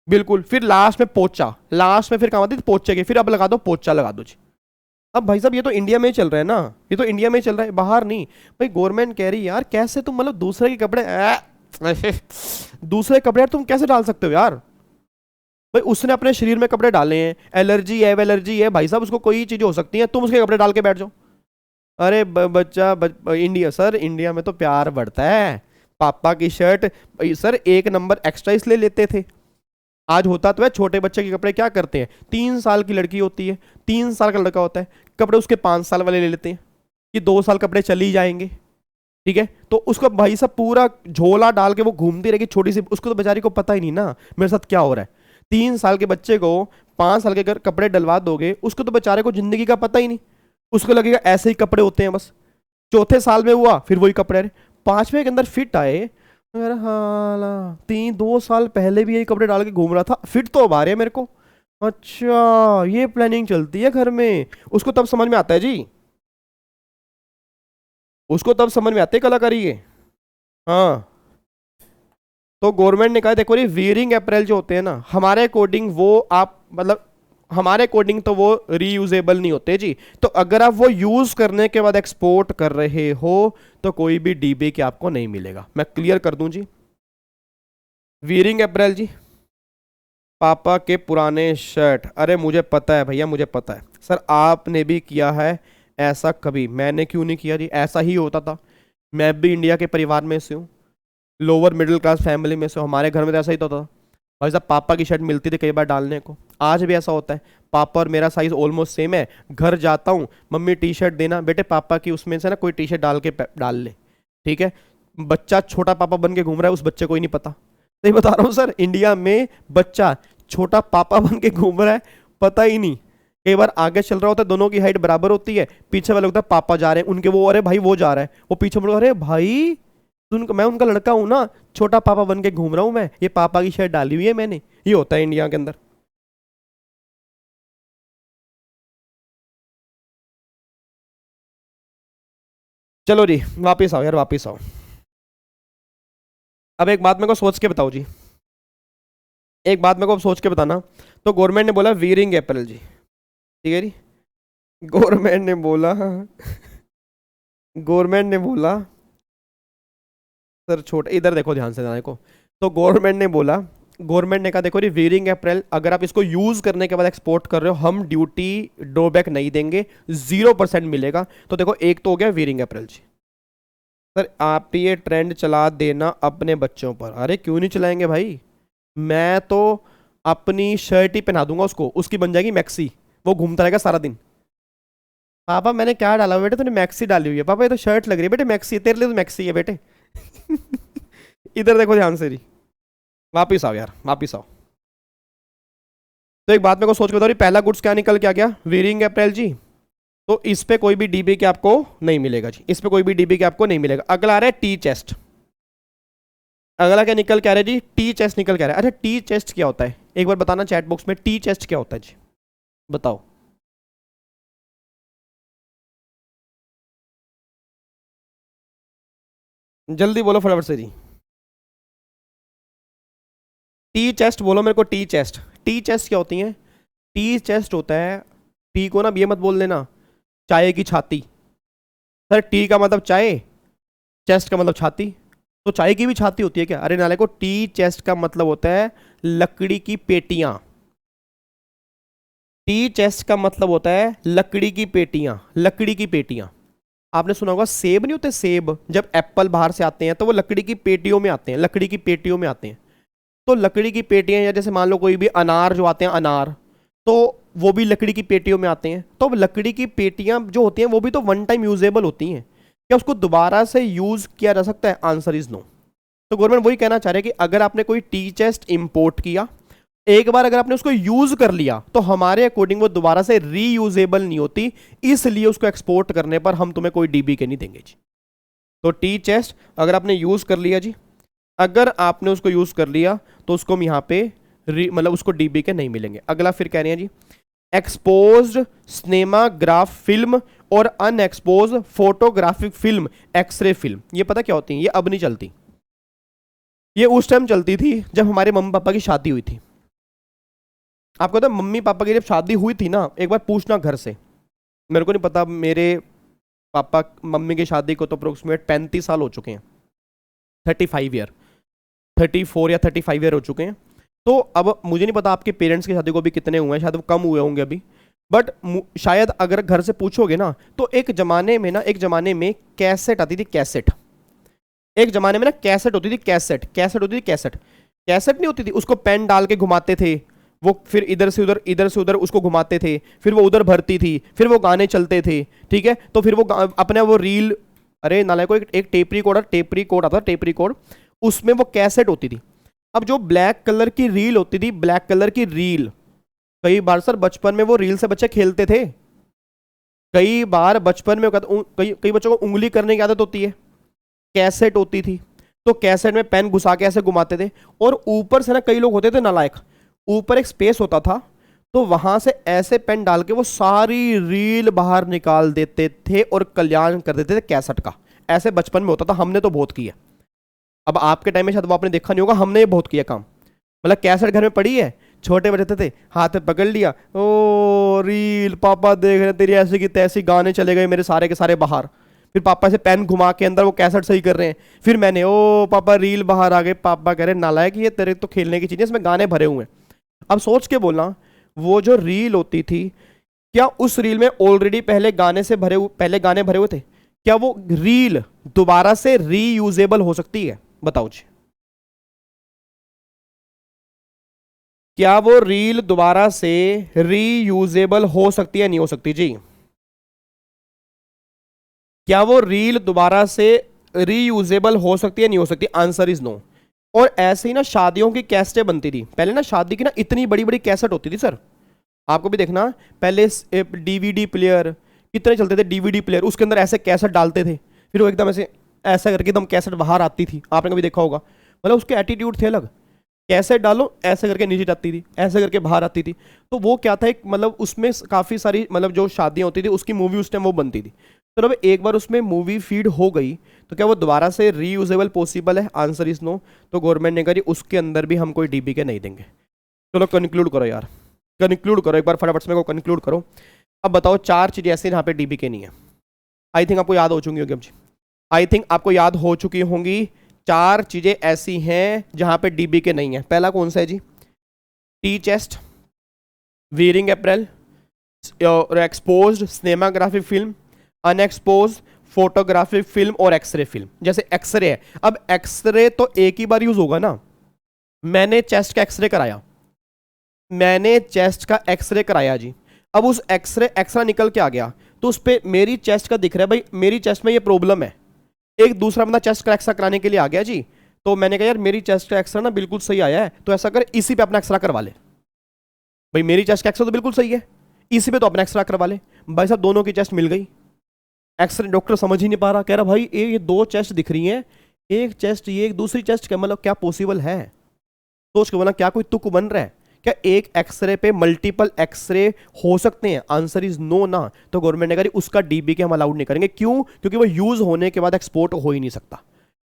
बिल्कुल। फिर लास्ट में पोचा, लास्ट में फिर काम आती थी पोचे के, फिर अब लगा दो पोचा लगा दो जी। अब भाई साहब ये तो इंडिया में ही चल रहा है ना, ये तो इंडिया में ही चल रहा है, बाहर नहीं। भाई गवर्नमेंट कह रही है यार कैसे तुम मतलब दूसरे के कपड़े दूसरे कपड़े यार तुम कैसे डाल सकते हो यार? भाई उसने अपने शरीर में कपड़े डाले हैं, एलर्जी है एलर्जी है भाई साहब, उसको कोई चीज़ हो सकती है, तुम उसके कपड़े डाल के बैठ जाओ। अरे बच्चा इंडिया सर, इंडिया में तो प्यार बढ़ता है, पापा की शर्ट, भाई सर 1 नंबर एक्स्ट्रा इसलिए लेते थे। आज होता तो है, छोटे बच्चे के कपड़े क्या करते हैं, 3 साल की लड़की होती है, 3 साल का लड़का होता है, कपड़े उसके 5 साल वाले ले लेते हैं कि 2 साल कपड़े चल ही जाएंगे, ठीक है। तो उसको भाई साहब पूरा झोला डाल के वो घूमती रहेगी छोटी सी, उसको तो बेचारी को पता ही नहीं ना मेरे साथ क्या हो रहा है। 3 साल के बच्चे को 5 साल के अगर कपड़े डलवा दोगे, उसको तो बेचारे को जिंदगी का पता ही नहीं, उसको लगेगा ऐसे ही कपड़े होते हैं बस। चौथे साल में हुआ फिर वही कपड़े, 5वें के अंदर फिट आए, अरे हाँ 2 साल पहले भी यही कपड़े डाल के घूम रहा था, फिट तो अब आ रहे हैं मेरे को। अच्छा ये प्लानिंग चलती है घर में, उसको तब समझ में आता है जी, उसको तब समझ में आते है कलाकारी ये। हाँ तो गवर्नमेंट ने कहा देखो ये वियरिंग अप्रैल जो होते हैं ना, हमारे अकॉर्डिंग वो आप मतलब हमारे अकॉर्डिंग तो वो रीयूजेबल नहीं होते जी। तो अगर आप वो यूज करने के बाद एक्सपोर्ट कर रहे हो तो कोई भी डीबी के आपको नहीं मिलेगा। मैं क्लियर कर दूं जी, वियरिंग अप्रैल जी, पापा के पुराने शर्ट, अरे मुझे पता है भैया, मुझे पता है सर, आपने भी किया है ऐसा कभी, मैंने क्यों नहीं किया जी, ऐसा ही होता था। मैं भी इंडिया के परिवार में से हूँ, लोअर मिडिल क्लास फैमिली में से, हमारे घर में तो ऐसा ही तो था भाई साहब, पापा की शर्ट मिलती थी कई बार डालने को। आज भी ऐसा होता है, पापा और मेरा साइज ऑलमोस्ट सेम है, घर जाता हूँ मम्मी टी शर्ट देना बेटे पापा की, उसमें से ना कोई टी शर्ट डाल के डाल ले, ठीक है। बच्चा छोटा पापा बन के घूम रहा है, उस बच्चे को ही नहीं पता, नहीं बता रहा हूँ सर, इंडिया में बच्चा छोटा पापा बन के घूम रहा है, पता ही नहीं। कई बार आगे चल रहा होता है, दोनों की हाइट बराबर होती है, पीछे वाले होता है पापा जा रहे हैं उनके, वो अरे भाई वो जा रहा है, वो पीछे बोल अरे भाई मैं उनका लड़का हूं ना, छोटा पापा बन के घूम रहा हूं मैं, ये पापा की शर्ट डाली हुई है मैंने, ये होता है इंडिया के अंदर। चलो जी वापिस आओ यार, वापिस आओ। अब एक बात मेरे को सोच के बताओ जी, एक बात मेरे को सोच के बताना। तो गवर्नमेंट ने बोला वियरिंग अप्रैल जी, ठीक है जी, गवर्नमेंट ने बोला गवर्नमेंट ने बोला सर छोटे, इधर देखो ध्यान से देखो। तो गवर्नमेंट ने बोला, गवर्नमेंट ने कहा देखो ये वियरिंग अप्रैल अगर आप इसको यूज करने के बाद एक्सपोर्ट कर रहे हो, हम ड्यूटी ड्रॉबैक नहीं देंगे, 0% मिलेगा। तो देखो एक तो हो गया वियरिंग अप्रैल जी। सर आप ये ट्रेंड चला देना अपने बच्चों पर, अरे क्यों नहीं चलाएंगे भाई, मैं तो अपनी शर्ट ही पहना दूंगा उसको, उसकी बन जाएगी मैक्सी, वो घूमता रहेगा सारा दिन। पापा मैंने क्या डाला बेटे, तूने मैक्सी डाली हुई है, पापा ये तो शर्ट लग रही है बेटे, मैक्सी है तेरे लिए, तो मैक्सी है बेटे इधर देखो ध्यान से जी, वापिस आओ यार वापिस आओ। तो एक बात मेरे को सोच के बताओ, पहला गुड्स क्या निकल के आ गया, वियरिंग अप्रैल जी। तो इस पे कोई भी डीबी के आपको नहीं मिलेगा जी, इस पे कोई भी डीबी के आपको नहीं मिलेगा। अगला आ रहा है टी चेस्ट, अगला क्या निकल के आ रहा है जी, टी चेस्ट निकल के आ रहा है। अच्छा टी चेस्ट क्या होता है, एक बार बताना चैट बॉक्स में, टी चेस्ट क्या होता है जी, बताओ। जल्दी बोलो फटाफट से जी, टी चेस्ट बोलो मेरे को, टी चेस्ट, टी चेस्ट क्या होती है, टी चेस्ट होता है, टी को ना ये मत बोल देना चाय की छाती, सर टी का मतलब चाय, चेस्ट का मतलब छाती, तो चाय की भी छाती होती है क्या, अरे नाले को, टी चेस्ट का मतलब होता है लकड़ी की पेटियां, टी चेस्ट का मतलब होता है लकड़ी की पेटियां, लकड़ी की पेटियां। आपने सुना होगा सेब नहीं होते, सेब जब एप्पल बाहर से आते हैं तो वो लकड़ी की पेटियों में आते हैं, लकड़ी की पेटियों में आते हैं। तो लकड़ी की पेटियां, या जैसे मान लो कोई भी अनार जो आते हैं अनार, तो वो भी लकड़ी की पेटियों में आते हैं। तो लकड़ी की पेटियां जो होती हैं वो भी तो वन टाइम यूजेबल होती हैं, क्या उसको दोबारा से यूज किया जा सकता है, आंसर इज नो। तो गवर्नमेंट वही कहना चाह रहे हैं कि अगर आपने कोई टी चेस्ट इंपोर्ट किया, एक बार अगर आपने उसको यूज कर लिया तो हमारे अकॉर्डिंग वो दोबारा से रीयूजेबल नहीं होती, इसलिए उसको एक्सपोर्ट करने पर हम तुम्हें कोई डीबी के नहीं देंगे जी। तो टी चेस्ट अगर आपने यूज कर लिया जी, अगर आपने उसको यूज कर लिया तो उसको हम यहाँ पे मतलब उसको डीबी के नहीं मिलेंगे। अगला फिर कह रहे हैं जी, एक्सपोज्ड सिनेमाग्राफ फिल्म और unexposed photographic film, x-ray film, ये पता क्या होती है, ये अब नहीं चलती, ये उस टाइम चलती थी जब हमारे मम्मी पापा की शादी हुई थी। आपको पता मम्मी पापा की जब शादी हुई थी ना, एक बार पूछना घर से, मेरे को नहीं पता, मेरे पापा मम्मी की शादी को तो अप्रोक्सीमेट 35 साल हो चुके हैं, 35 ईयर, 34 या 35 ईयर हो चुके हैं। तो अब मुझे नहीं पता आपके पेरेंट्स की शादी को भी कितने हुए हैं, शायद वो कम हुए होंगे अभी, बट शायद अगर घर से पूछोगे ना तो एक जमाने में कैसेट आती थी, कैसेट, एक जमाने में ना कैसेट होती थी, कैसेट कैसेट होती थी, कैसेट कैसेट नहीं होती थी, उसको पेन डाल के घुमाते थे, वो फिर इधर से उधर उसको घुमाते थे, फिर वो उधर भरती थी, फिर वो गाने चलते थे, ठीक है। तो फिर वो अपने वो रील, अरे नाले को एक टेप रिकॉर्ड आता था, टेप रिकॉर्ड, उसमें वो कैसेट होती थी। अब जो ब्लैक कलर की रील होती थी, ब्लैक कलर की रील, कई बार सर बचपन में वो रील से बच्चे खेलते थे, कई बार बचपन में कई बच्चों को उंगली करने की आदत होती है, कैसेट होती थी, तो कैसेट में पेन घुसा के ऐसे घुमाते थे, और ऊपर से ना कई लोग होते थे नालायक, ऊपर एक स्पेस होता था, तो वहां से ऐसे पेन डाल के वो सारी रील बाहर निकाल देते थे और कल्याण कर देते थे कैसेट का। ऐसे बचपन में होता था, हमने तो बहुत किया। अब आपके टाइम में शायद वो आपने देखा नहीं होगा, हमने ये बहुत किया काम। मतलब कैसेट घर में पड़ी है, छोटे बच्चे थे, हाथ में पकड़ लिया, ओ रील पापा देख रहे तेरी ऐसी की तैसी, गाने चले गए मेरे सारे के सारे बाहर, फिर पापा से पेन घुमा के अंदर वो कैसेट सही कर रहे हैं, फिर मैंने ओ पापा रील बाहर आ गए, पापा कह रहे नालायक ये तेरे तो खेलने की चीजें, इसमें गाने भरे हुए हैं। अब सोच के बोलना, वो जो रील होती थी, क्या उस रील में ऑलरेडी पहले गाने भरे हुए थे? क्या वो रील दोबारा से रीयूजेबल हो सकती है? बताओ जी, क्या वो रील दोबारा से रीयूजेबल हो सकती है, नहीं हो सकती जी? क्या वो रील दोबारा से रीयूजेबल हो सकती है, नहीं हो सकती? Answer is no. और ऐसे ही ना शादियों की कैसेटें बनती थी पहले ना, शादी की ना इतनी बड़ी बड़ी कैसेट होती थी सर, आपको भी देखना, पहले डीवीडी प्लेयर कितने चलते थे, डीवीडी प्लेयर, उसके अंदर ऐसे कैसेट डालते थे, फिर वो एकदम ऐसे ऐसा करके एकदम कैसेट बाहर आती थी, आपने कभी देखा होगा। मतलब उसके एटीट्यूड थे अलग, कैसेट डालो ऐसे करके नीचे जाती थी, ऐसे करके बाहर आती थी। तो वो क्या था, एक मतलब उसमें काफ़ी सारी मतलब जो शादियाँ होती थी उसकी मूवी उस टाइम वो बनती थी। तो अब एक बार उसमें मूवी फीड हो गई तो क्या वो दोबारा से रीयूजेबल पॉसिबल है? Answer is no. तो गवर्नमेंट ने करी उसके अंदर भी हम कोई डीबी के नहीं देंगे। चलो कंक्लूड करो यार, कंक्लूड करो एक बार फटाफट से, मेरे को कंक्लूड करो। अब बताओ 4 चीज़ें ऐसी जहाँ पे डीबी के नहीं है। आई थिंक आपको याद हो चुकी होगी अब जी, आई थिंक आपको याद हो चुकी होंगी 4 चीज़ें ऐसी हैं जहाँ पे डीबी के नहीं है। पहला कौन सा है जी? Tea chest, wearing apparel, exposed cinematographic film, unexposed photographic film और एक्सरे फिल्म। जैसे एक्सरे है, अब एक्सरे तो एक ही बार यूज होगा ना। मैंने चेस्ट का एक्सरे कराया, मैंने चेस्ट का एक्सरे कराया जी, अब उस एक्सरा निकल के आ गया, तो उस पर मेरी चेस्ट का दिख रहा है भाई मेरी चेस्ट में ये प्रॉब्लम है। एक दूसरा बंदा चेस्ट का एक्सरा कराने के लिए आ गया जी, तो मैंने कहा यार मेरी चेस्ट का एक्सरा ना बिल्कुल सही आया है, तो ऐसा कर इसी पे अपना एक्सरा करवा ले। भाई मेरी चेस्ट का एक्सरा तो बिल्कुल सही है, इसी पे तो अपना एक्सरा करवा ले। भाई साहब दोनों की चेस्ट मिल गई, एक्सरे डॉक्टर समझ ही नहीं पा रहा, कह रहा भाई ये 2 चेस्ट दिख रही हैं, एक चेस्ट ये एक दूसरी चेस्ट क्या, मतलब क्या पॉसिबल है? सोच के बोला क्या कोई तुक बन रहा है क्या? एक एक्सरे पे मल्टीपल एक्सरे हो सकते हैं? आंसर इज नो ना। तो गवर्नमेंट ने कहा उसका डीबी के हम अलाउड नहीं करेंगे। क्यों? क्योंकि वो यूज होने के बाद एक्सपोर्ट हो ही नहीं सकता,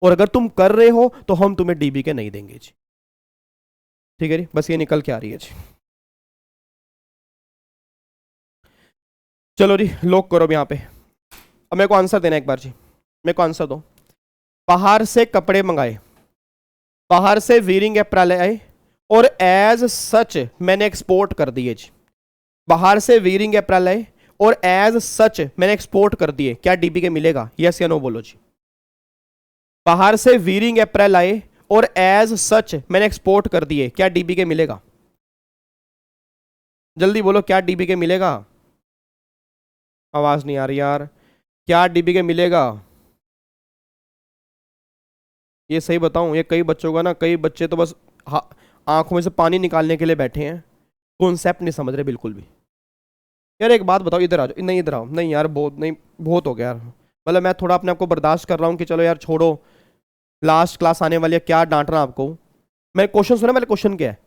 और अगर तुम कर रहे हो तो हम तुम्हें डीबी के नहीं देंगे जी। ठीक है जी, बस ये निकल के आ रही है जी। चलो जी लॉक करो अब यहाँ पे। अब मेरे को आंसर देना एक बार जी, मेरे को आंसर दो। बाहर से कपड़े मंगाए, बाहर से वीयरिंग अप्रैल आए और एज सच मैंने एक्सपोर्ट कर दिए जी। बाहर से वीयरिंग अप्रैल आए और एज सच मैंने एक्सपोर्ट कर दिए, क्या डीबी के मिलेगा? यस या नो बोलो जी। बाहर से वीयरिंग अप्रैल आए और एज सच मैंने एक्सपोर्ट कर दिए, क्या डीबी के मिलेगा? जल्दी बोलो क्या डीबी के मिलेगा? आवाज नहीं आ रही यार, क्या डीबी के मिलेगा? ये सही बताऊं, ये कई बच्चों का ना, कई बच्चे तो बस आंखों में से पानी निकालने के लिए बैठे हैं, कॉन्सेप्ट नहीं समझ रहे बिल्कुल भी। यार एक बात बताओ, इधर आ जाओ, नहीं इधर आओ, नहीं यार बहुत नहीं, बहुत हो गया यार। मतलब मैं थोड़ा अपने आप को बर्दाश्त कर रहा हूँ कि चलो यार छोड़ो, लास्ट क्लास आने वाली है, क्या डांट रहा आपको। मैंने क्वेश्चन सुना, मैंने क्वेश्चन क्या है,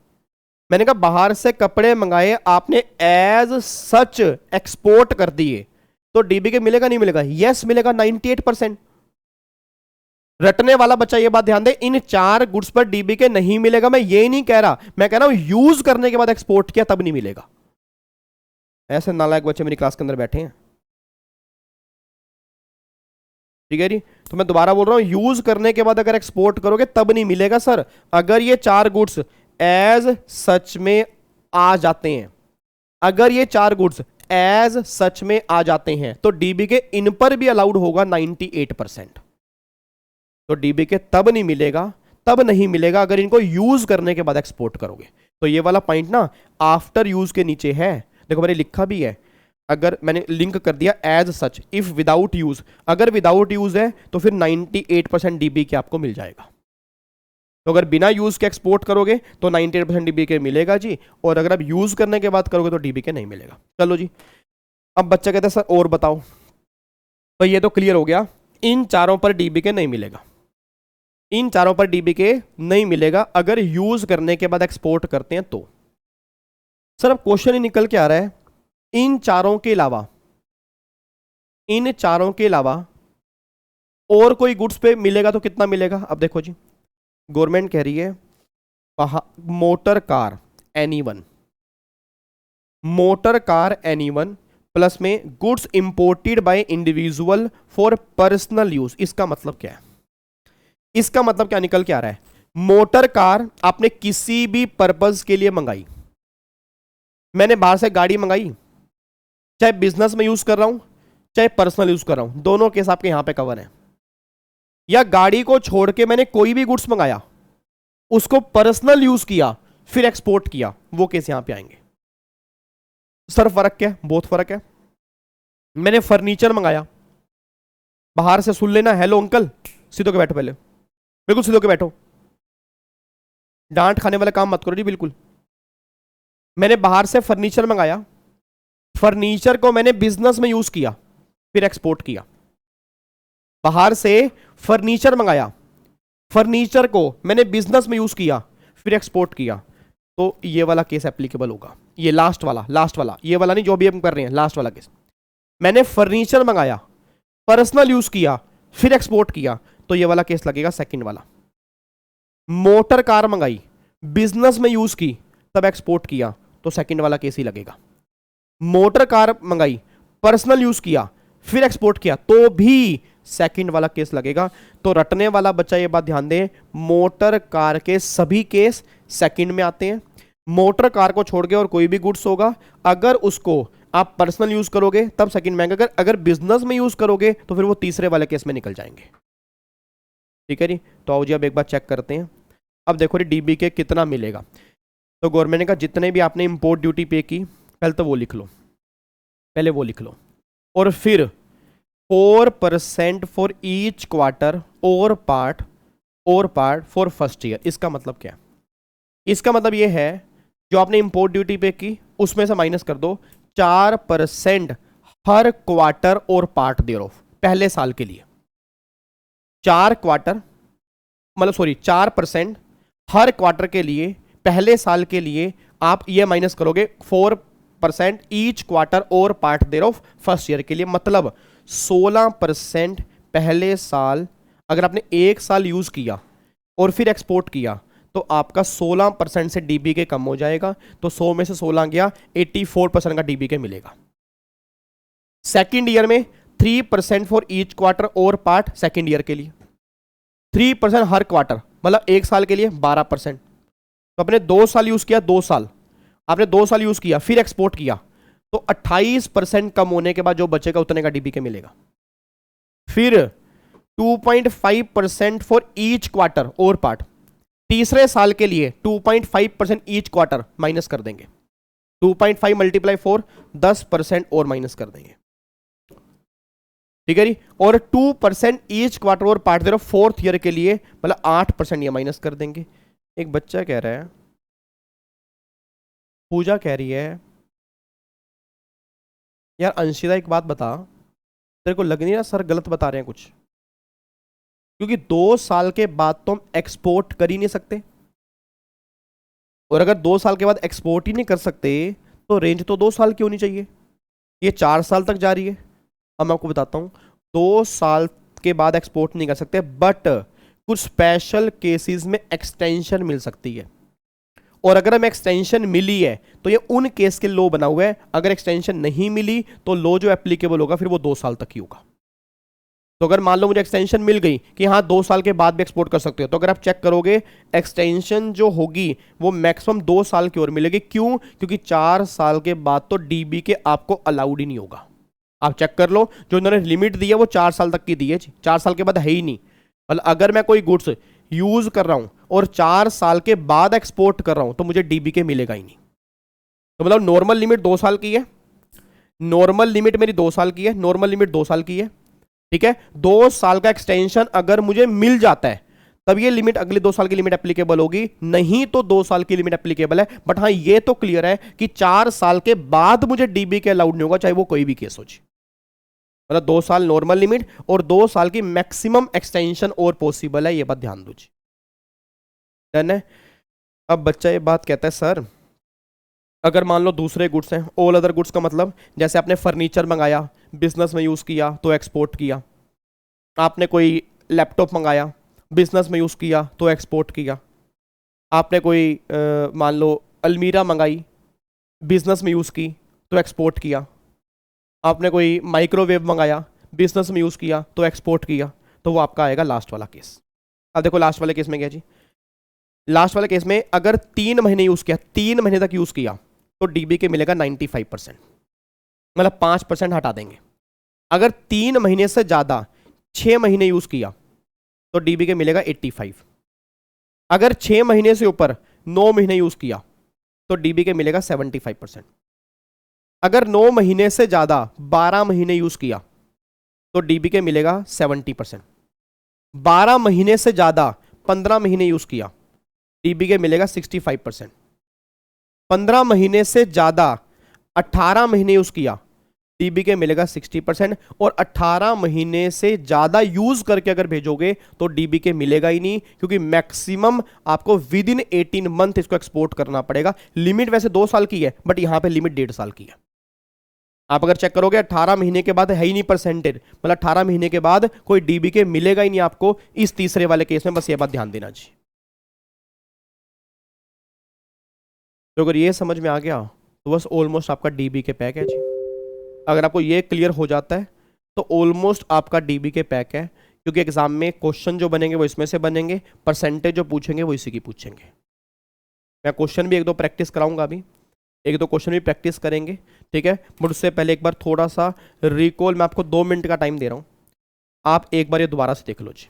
मैंने कहा बाहर से कपड़े मंगाए आपने एज सच एक्सपोर्ट कर दिए, तो डीबी के मिलेगा नहीं मिलेगा? यस मिलेगा 98%। रटने वाला बच्चा ये बात ध्यान दे, इन 4 गुड्स पर डीबी के नहीं मिलेगा। मैं ये नहीं कह रहा, मैं कह रहा हूं यूज करने के बाद एक्सपोर्ट किया तब नहीं मिलेगा। ऐसे नालायक बच्चे मेरी क्लास के अंदर बैठे हैं। ठीक है जी, तो मैं दोबारा बोल रहा हूं, यूज करने के बाद अगर एक्सपोर्ट करोगे तब नहीं मिलेगा सर। अगर ये 4 गुड्स एज सच में आ जाते हैं, अगर ये 4 गुड्स एज सच में आ जाते हैं तो डीबी के इन पर भी अलाउड होगा 98%। तो डीबी के तब नहीं मिलेगा, तब नहीं मिलेगा अगर इनको यूज करने के बाद एक्सपोर्ट करोगे। तो ये वाला पॉइंट ना आफ्टर यूज के नीचे है, देखो मैंने लिखा भी है, अगर मैंने लिंक कर दिया as such, if without use, अगर विदाउट यूज है तो फिर 98% डीबी के आपको मिल जाएगा। तो अगर बिना यूज के एक्सपोर्ट करोगे तो 98% डीबी के मिलेगा जी, और अगर आप यूज करने के बाद करोगे तो डीबी के नहीं मिलेगा। चलो जी, अब बच्चा कहता है सर और बताओ, तो ये तो क्लियर हो गया, इन चारों पर डीबी के नहीं मिलेगा, इन चारों पर डीबी के नहीं मिलेगा अगर यूज करने के बाद एक्सपोर्ट करते हैं तो। सर अब क्वेश्चन ही निकल के आ रहा है, इन चारों के अलावा, इन चारों के अलावा और कोई गुड्स पे मिलेगा तो कितना मिलेगा। अब देखो जी, गवर्नमेंट कह रही है motor car anyone, motor car anyone plus में goods imported by individual for personal use. इसका मतलब क्या है, इसका मतलब क्या निकल के आ रहा है, मोटर कार आपने किसी भी पर्पज के लिए मंगाई, मैंने बाहर से गाड़ी मंगाई, चाहे बिजनेस में यूज कर रहा हूं चाहे पर्सनल यूज कर रहा हूं, दोनों केस आपके यहां पे कवर है। या गाड़ी को छोड़ के मैंने कोई भी गुड्स मंगाया, उसको पर्सनल यूज किया फिर एक्सपोर्ट किया, वो केस यहां पे आएंगे। सर फर्क क्या है, बहुत फर्क है। मैंने फर्नीचर मंगाया, बाहर से सुन लेना, हेलो अंकल, सीधो के बैठो, पहले बिल्कुल सीधो के बैठो, डांट खाने वाला काम मत करो जी बिल्कुल। मैंने बाहर से फर्नीचर मंगाया, फर्नीचर को मैंने बिजनेस में यूज किया फिर एक्सपोर्ट किया। बाहर से फर्नीचर मंगाया, फर्नीचर को मैंने बिजनेस में यूज किया फिर एक्सपोर्ट किया, तो ये वाला केस एप्लीकेबल होगा। ये लास्ट वाला, ये वाला नहीं जो भी हम कर रहे हैं, लास्ट वाला केस। मैंने फर्नीचर मंगाया, पर्सनल यूज किया फिर एक्सपोर्ट किया, तो ये वाला केस लगेगा सेकंड वाला। मोटर कार मंगाई, बिजनेस में यूज की तब एक्सपोर्ट किया, तो सेकंड वाला केस ही लगेगा। मोटर कार मंगाई, पर्सनल यूज किया फिर एक्सपोर्ट किया, तो भी सेकंड वाला केस लगेगा। तो रटने वाला बच्चा ये बात ध्यान दे, मोटर कार के सभी केस सेकंड में आते हैं। मोटर कार को छोड़ के और कोई भी गुड्स होगा, अगर उसको आप पर्सनल यूज करोगे तब सेकंड में आएगा, अगर बिजनेस में यूज करोगे तो फिर वो तीसरे वाले केस में निकल जाएंगे। ठीक है जी, तो आओ जी अब एक बार चेक करते हैं। अब देखो जी डीबी के कितना मिलेगा। तो गवर्नमेंट ने कहा जितने भी आपने इंपोर्ट ड्यूटी पे की, पहले तो वो लिख लो, पहले वो लिख लो, और फिर 4% फॉर ईच क्वार्टर और पार्ट फॉर फर्स्ट ईयर। इसका मतलब क्या है, इसका मतलब ये है जो आपने इंपोर्ट ड्यूटी पे की उसमें से माइनस कर दो 4% हर क्वार्टर और पार्ट देयर ऑफ, पहले साल के लिए 4% हर क्वार्टर के लिए पहले साल के लिए आप ये माइनस करोगे 4% ईच क्वार्टर और part thereof first year के लिए, मतलब 16% पहले साल। अगर आपने एक साल यूज किया और फिर एक्सपोर्ट किया तो आपका 16% से डीबी के कम हो जाएगा, तो 100 में से 16 गया, 84% का डीबी के मिलेगा। सेकेंड ईयर में 3% फॉर ईच क्वार्टर और पार्ट, सेकेंड ईयर के लिए 3% हर क्वार्टर, मतलब एक साल के लिए 12%। तो आपने 2 साल यूज किया, 2 साल आपने 2 साल यूज किया फिर एक्सपोर्ट किया, तो 28% कम होने के बाद जो बचेगा उतने का डीबी के मिलेगा। फिर 2.5% फॉर ईच क्वार्टर और पार्ट, तीसरे साल के लिए 2.5% ईच क्वार्टर माइनस कर देंगे, 2.5 मल्टीप्लाई 4 10% और माइनस कर देंगे। ठीक है जी, और 2% ईच क्वार्टर और पार्ट दे रहा, फोर्थ ईयर के लिए मतलब 8% ये माइनस कर देंगे। एक बच्चा कह रहा है, पूजा कह रही है, यार अंशिता एक बात बता, तेरे को लग नहीं रहा सर गलत बता रहे हैं कुछ, क्योंकि 2 साल के बाद तो हम एक्सपोर्ट कर ही नहीं सकते, और अगर 2 साल के बाद एक्सपोर्ट ही नहीं कर सकते तो रेंज तो 2 साल की होनी चाहिए, ये 4 साल तक जा रही है। अब मैं आपको बताता हूँ, 2 साल के बाद एक्सपोर्ट नहीं कर सकते, बट कुछ स्पेशल केसेस में एक्सटेंशन मिल सकती है, और अगर हमें एक्सटेंशन मिली है तो ये उन केस के लॉ बना हुआ है, अगर एक्सटेंशन नहीं मिली तो लॉ जो एप्लीकेबल होगा फिर वो 2 साल तक ही होगा। तो अगर मान लो मुझे एक्सटेंशन मिल गई कि हाँ 2 साल के बाद भी एक्सपोर्ट कर सकते हो, तो अगर आप चेक करोगे एक्सटेंशन जो होगी वो मैक्सिमम 2 साल की ओर मिलेगी। क्यों? क्योंकि 4 साल के बाद तो डीबी के आपको अलाउड ही नहीं होगा। आप चेक कर लो, जो इन्होंने लिमिट दी है वो 4 साल तक की दी है, 4 साल के बाद है ही नहीं। मतलब अगर मैं कोई गुड्स यूज कर रहा हूं और 4 साल के बाद एक्सपोर्ट कर रहा हूं तो मुझे डीबीके मिलेगा ही नहीं। तो मतलब नॉर्मल लिमिट 2 साल की है, नॉर्मल लिमिट मेरी 2 साल की है, नॉर्मल लिमिट 2 साल की है, ठीक है। 2 साल का एक्सटेंशन अगर मुझे मिल जाता है तब ये लिमिट अगले 2 साल की लिमिट एप्लीकेबल होगी, नहीं तो 2 साल की लिमिट एप्लीकेबल है। बट हाँ ये तो क्लियर है कि 4 साल के बाद मुझे डीबी के अलाउड नहीं होगा, चाहे वो कोई भी केस हो जी। मतलब 2 साल नॉर्मल लिमिट और 2 साल की मैक्सिमम एक्सटेंशन और पॉसिबल है, ये बात ध्यान दो जी। डन है। अब बच्चा ये बात कहता है सर अगर मान लो दूसरे गुड्स हैं, ऑल अदर गुड्स का मतलब जैसे आपने फर्नीचर मंगाया, बिजनेस में यूज किया तो एक्सपोर्ट किया, आपने कोई लैपटॉप मंगाया, बिजनेस में यूज किया तो एक्सपोर्ट किया, आपने कोई मान लो अलमीरा मंगाई, बिजनेस में यूज की तो एक्सपोर्ट किया, आपने कोई माइक्रोवेव मंगाया, बिजनेस में यूज किया तो एक्सपोर्ट किया, तो वो आपका आएगा लास्ट वाला केस। अब देखो लास्ट वाले केस में क्या जी, लास्ट वाले केस में अगर 3 महीने यूज किया, 3 महीने तक यूज किया तो डीबी के मिलेगा 95%, मतलब 5% हटा देंगे। अगर 3 महीने से ज्यादा 6 महीने यूज किया तो डीबी के मिलेगा 85। अगर 6 महीने से ऊपर 9 महीने यूज किया तो डीबी के मिलेगा 75%। अगर 9 महीने से ज्यादा 12 महीने यूज किया तो डीबी के मिलेगा 70%। 12 महीने से ज्यादा 15 महीने यूज किया डीबी के मिलेगा 65%। 15 महीने से ज्यादा 18 महीने यूज किया डीबी के मिलेगा 60%। और 18 महीने से ज्यादा यूज करके अगर भेजोगे तो डीबी के मिलेगा ही नहीं, क्योंकि मैक्सिमम आपको विद इन 18 मंथ इसको एक्सपोर्ट करना पड़ेगा। लिमिट वैसे 2 साल की है बट यहां पे लिमिट 1.5 साल की है। आप अगर चेक करोगे 18 महीने के बाद है ही नहीं परसेंटेज, मतलब 18 महीने के बाद कोई डीबी के मिलेगा ही नहीं आपको इस तीसरे वाले केस में, बस ये बात ध्यान देना जी। तो अगर ये समझ में आ गया तो बस ऑलमोस्ट आपका डीबी के पैक है जी। अगर आपको ये क्लियर हो जाता है तो ऑलमोस्ट आपका डीबी के पैक है, क्योंकि एग्जाम में क्वेश्चन जो बनेंगे वो इसमें से बनेंगे, परसेंटेज जो पूछेंगे वो इसी की पूछेंगे। मैं क्वेश्चन भी 1-2 प्रैक्टिस कराऊंगा, अभी 1-2 क्वेश्चन भी प्रैक्टिस करेंगे, ठीक है। बट उससे पहले एक बार थोड़ा सा रिकॉल, मैं आपको 2 मिनट का टाइम दे रहा हूँ, आप एक बार ये दोबारा से देख लो जी।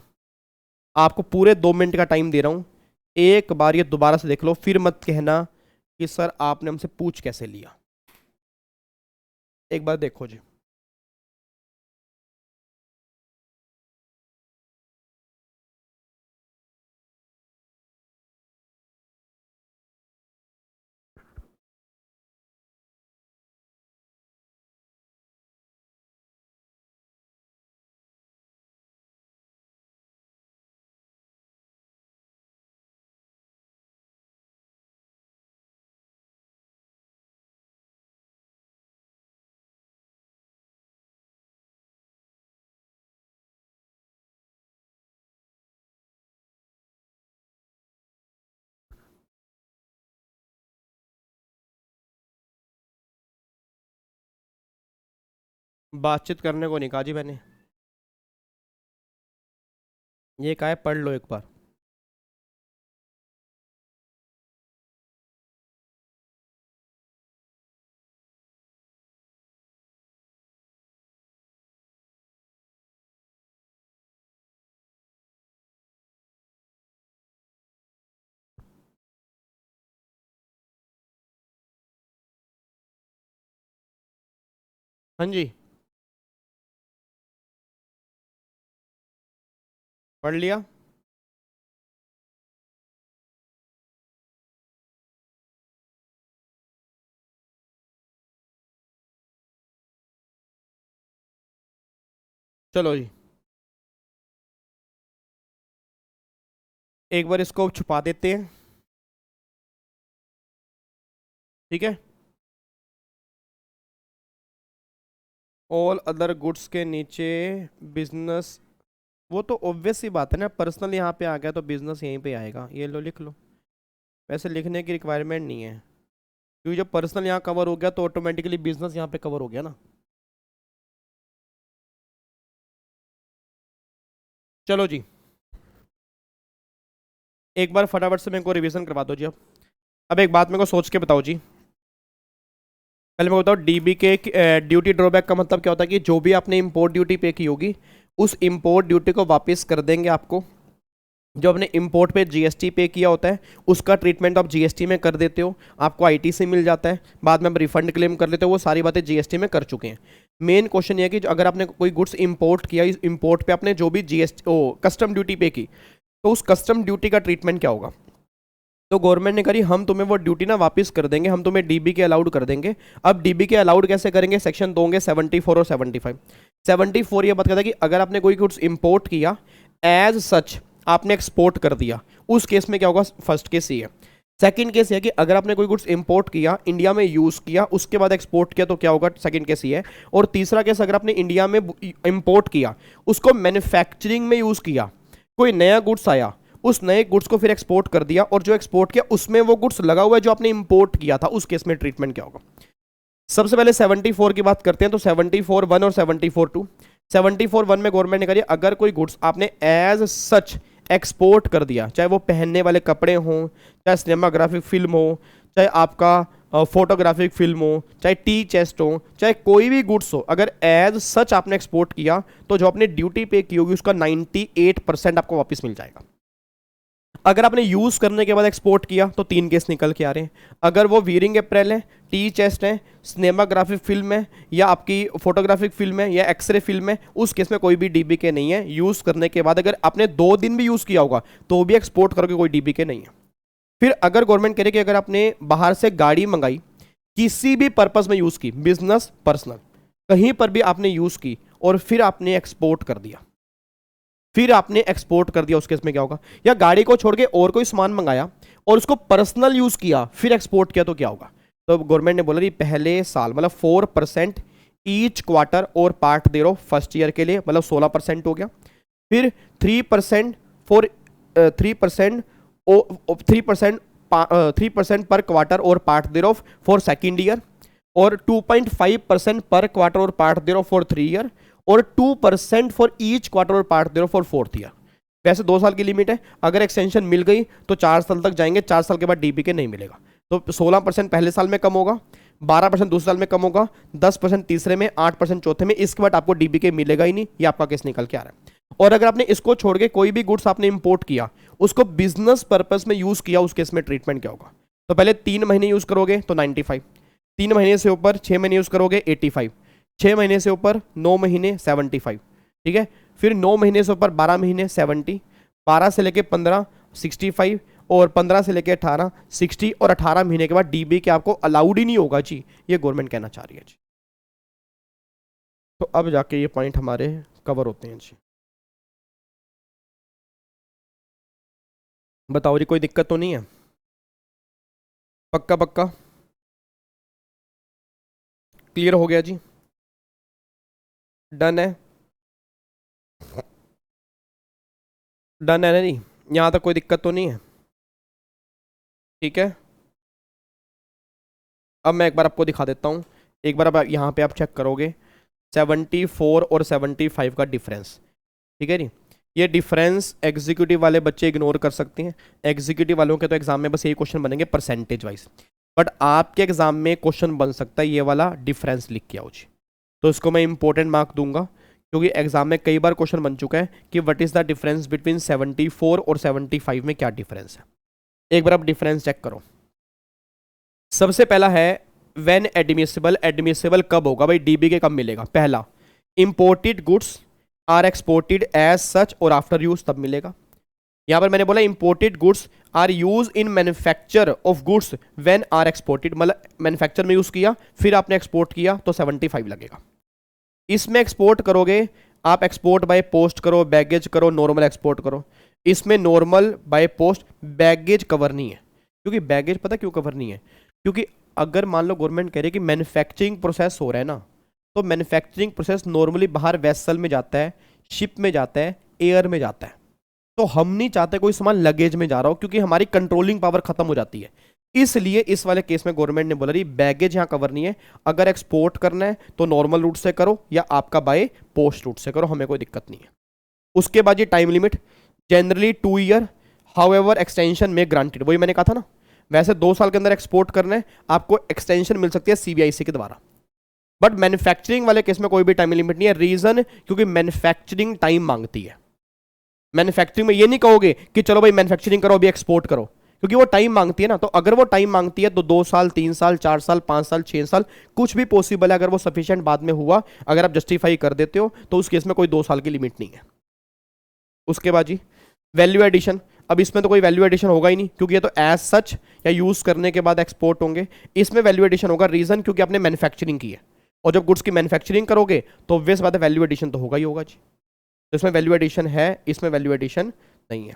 आपको पूरे 2 मिनट का टाइम दे रहा हूँ, एक बार ये दोबारा से देख लो, फिर मत कहना कि सर आपने हमसे पूछ कैसे लिया। एक बार देखो जी। बातचीत करने को नहीं कहा जी मैंने, ये कहा है पढ़ लो एक बार। हाँ जी, पढ़ लिया। चलो जी, एक बार इसको छुपा देते हैं, ठीक है। ऑल अदर गुड्स के नीचे बिजनेस, वो तो ऑब्वियस सी बात है ना, पर्सनल यहाँ पे आ गया तो बिजनेस यहीं पे आएगा, ये लो लिख लो। वैसे लिखने की रिक्वायरमेंट नहीं है, क्योंकि जब पर्सनल यहाँ कवर हो गया तो ऑटोमेटिकली बिजनेस यहाँ पे कवर हो गया ना। चलो जी, एक बार फटाफट से मेरे को रिवीजन करवा दो जी। अब एक बात मेरे को सोच के बताओ जी, पहले मैं बताओ डीबी के ड्यूटी ड्रॉबैक का मतलब क्या होता है कि जो भी आपने इंपोर्ट ड्यूटी पे की होगी उस इम्पोर्ट ड्यूटी को वापस कर देंगे आपको। जो आपने इंपोर्ट पे जीएसटी पे किया होता है उसका ट्रीटमेंट आप जीएसटी में कर देते हो, आपको आईटीसी मिल जाता है, बाद में आप रिफंड क्लेम कर लेते हो, वो सारी बातें जीएसटी में कर चुके हैं। मेन क्वेश्चन ये है कि अगर आपने कोई गुड्स इंपोर्ट किया, इस इंपोर्ट पे आपने जो भी जीएसटी कस्टम ड्यूटी पे की, तो उस कस्टम ड्यूटी का ट्रीटमेंट क्या होगा। तो गवर्नमेंट ने करी हम तुम्हें वो ड्यूटी ना वापस कर देंगे, हम तुम्हें डीबी के अलाउड कर देंगे। अब डीबी के अलाउड कैसे करेंगे, सेक्शन दोगे 74 और 75। 74 ये बात करता है कि अगर आपने कोई गुड्स इंपोर्ट किया एज सच आपने एक्सपोर्ट कर दिया, उस केस में क्या होगा, फर्स्ट केस ये है। सेकंड केस ये है कि अगर आपने कोई गुड्स इंपोर्ट किया, इंडिया में यूज किया, उसके बाद एक्सपोर्ट किया, तो क्या होगा, सेकंड केस ये है। और तीसरा केस, अगर आपने इंडिया में इंपोर्ट किया, उसको मैन्युफैक्चरिंग में यूज किया, कोई नया गुड्स आया, उस नए गुड्स को फिर एक्सपोर्ट कर दिया, और जो एक्सपोर्ट किया उसमें वो गुड्स लगा हुआ है जो आपने इंपोर्ट किया था, उस केस में ट्रीटमेंट क्या होगा। सबसे पहले 74 की बात करते हैं। तो 74(1) और 74(2). 74(1) में गवर्नमेंट ने करी अगर कोई गुड्स आपने एज सच एक्सपोर्ट कर दिया, चाहे वो पहनने वाले कपड़े हों, चाहे सिनेमाग्राफिक फिल्म हो, चाहे आपका फोटोग्राफिक फिल्म हो, चाहे टी चेस्ट हो, चाहे कोई भी गुड्स हो, अगर एज सच आपने एक्सपोर्ट किया तो जो आपने ड्यूटी पे की होगी उसका 98% आपको वापस मिल जाएगा। अगर आपने यूज करने के बाद एक्सपोर्ट किया तो 3 केस निकल के आ रहे हैं। अगर वो वीयरिंग अप्रैल है, टी चेस्ट है, सिनेमाग्राफिक फिल्म है, या आपकी फोटोग्राफिक फिल्म है, या एक्सरे फिल्म है, उस केस में कोई भी डीबी के नहीं है। यूज करने के बाद अगर आपने 2 दिन भी यूज किया होगा तो भी एक्सपोर्ट करोगे, कोई डीबी के नहीं है। फिर अगर गवर्नमेंट कह रही कि अगर आपने बाहर से गाड़ी मंगाई, किसी भी पर्पज में यूज की, बिजनेस पर्सनल, कहीं पर भी आपने यूज की और फिर आपने एक्सपोर्ट कर दिया, फिर आपने एक्सपोर्ट कर दिया, उस केस में क्या होगा। या गाड़ी को छोड़ के और कोई सामान मंगाया और उसको पर्सनल यूज किया फिर एक्सपोर्ट किया तो क्या होगा। तो गवर्नमेंट ने बोला कि पहले साल मतलब 4% ईच क्वार्टर और पार्ट दे रहे हो फर्स्ट ईयर के लिए, मतलब 16% हो गया। फिर 3% फॉर 3% पर क्वार्टर और पार्ट दे रहे हो फॉर सेकेंड ईयर, और 2.5% पर क्वार्टर और पार्ट दे रहे हो फॉर 3 ईयर, और 2% फॉर ईच क्वार्टर और पार्ट दे रहे हो फॉर 4th ईयर। वैसे 2 साल की लिमिट है, अगर एक्सटेंशन मिल गई तो 4 साल तक जाएंगे, 4 साल के बाद डीबी के नहीं मिलेगा। तो 16% पहले साल में कम होगा, 12% दूसरे साल में कम होगा, 10% तीसरे में, 8% चौथे में, इसके बाद आपको डीबी के मिलेगा ही नहीं। ये आपका केस निकल के आ रहा है। और अगर आपने इसको छोड़ के कोई भी गुड्स आपने इंपोर्ट किया, उसको बिजनेस पर्पस में यूज किया, उस केस में ट्रीटमेंट क्या होगा। तो पहले 3 महीने यूज करोगे तो 95, 3 महीने से ऊपर 6 महीने यूज करोगे 85, 6 महीने से ऊपर 9 महीने 75, ठीक है। फिर 9 महीने से ऊपर 12 महीने 70, 12 से लेके 15 65, और 15 से लेके 18 60, और 18 महीने के बाद डीबी के आपको अलाउड ही नहीं होगा जी, ये गवर्नमेंट कहना चाह रही है जी। तो अब जाके ये पॉइंट हमारे कवर होते हैं जी। बताओ जी, कोई दिक्कत तो नहीं है, पक्का पक्का क्लियर हो गया जी, डन है, डन है ना जी, यहाँ तक कोई दिक्कत तो नहीं है, ठीक है। अब मैं एक बार आपको दिखा देता हूँ, एक बार अब यहाँ पे आप चेक करोगे 74 और 75 का डिफरेंस, ठीक है जी। ये डिफरेंस एग्जीक्यूटिव वाले बच्चे इग्नोर कर सकते हैं, एग्जीक्यूटिव वालों के तो एग्जाम में बस यही क्वेश्चन बनेंगे परसेंटेज वाइज, बट आपके एग्जाम में क्वेश्चन बन सकता है ये वाला डिफरेंस लिख के आओ जी। तो इसको मैं इंपॉर्टेंट मार्क दूंगा, क्योंकि एग्जाम में कई बार क्वेश्चन बन चुका है कि what is the difference between 74 और 75 में क्या डिफरेंस है। एक बार आप डिफरेंस चेक करो। सबसे पहला है व्हेन एडमिसिबल, एडमिसिबल कब होगा भाई, डीबी के कब मिलेगा। पहला, imported goods are exported as such और आफ्टर यूज, तब मिलेगा। यहां पर मैंने बोला imported goods are use in manufacture of goods when are exported, मतलब मैन्युफैक्चर में यूज किया फिर आपने एक्सपोर्ट किया तो 75 लगेगा। इसमें एक्सपोर्ट करोगे आप, एक्सपोर्ट बाय पोस्ट करो, बैगेज करो, नॉर्मल एक्सपोर्ट करो। इसमें normal by post baggage cover नहीं है, क्योंकि बैगेज पता क्यों कवर नहीं है, क्योंकि अगर मान लो गवर्नमेंट कह रही है कि मैन्युफैक्चरिंग प्रोसेस हो रहा है ना, तो मैन्युफैक्चरिंग प्रोसेस नॉर्मली बाहर वेसल में जाता है, शिप में जाता है, एयर में जाता है। तो हम नहीं चाहते कोई सामान लगेज में जा रहा हो, क्योंकि हमारी कंट्रोलिंग पावर खत्म हो जाती है। इसलिए इस वाले केस में गवर्नमेंट ने बोला रही बैगेज यहाँ कवर नहीं है। अगर एक्सपोर्ट करना है तो नॉर्मल रूट से करो या आपका बाय पोस्ट रूट से करो, हमें कोई दिक्कत नहीं है। उसके बाद ये time limit generally 2 year, however extension में ग्रांटेड, वही मैंने कहा था ना। वैसे 2 साल के अंदर एक्सपोर्ट करना है, आपको एक्सटेंशन मिल सकती है सीबीआईसी के द्वारा। बट मैन्युफैक्चरिंग वाले केस में कोई भी टाइम लिमिट नहीं है। रीजन, क्योंकि मैन्युफैक्चरिंग टाइम मांगती है। मैन्युफैक्चरिंग में ये नहीं कहोगे कि चलो भाई मैन्युफैक्चरिंग करो अभी एक्सपोर्ट करो, क्योंकि वो टाइम मांगती है ना। तो अगर वो टाइम मांगती है तो 2 साल, 3 साल, 4 साल, 5 साल, 6 साल कुछ भी पॉसिबल है। अगर वो सफिशिएंट बाद में हुआ, अगर आप जस्टिफाई कर देते हो तो उस केस में कोई 2 साल की लिमिट नहीं है। उसके बाद जी वैल्यू एडिशन। अब इसमें तो कोई वैल्यू एडिशन होगा ही नहीं, क्योंकि ये तो एज सच या यूज करने के बाद एक्सपोर्ट होंगे। इसमें वैल्यू एडिशन होगा। रीजन, क्योंकि आपने मैन्युफैक्चरिंग की है, और जब गुड्स की मैन्युफैक्चरिंग करोगे तो ऑब्वियस बात है वैल्यू एडिशन तो होगा ही होगा जी। तो इसमें वैल्यू एडिशन है, इसमें वैल्यू एडिशन नहीं है।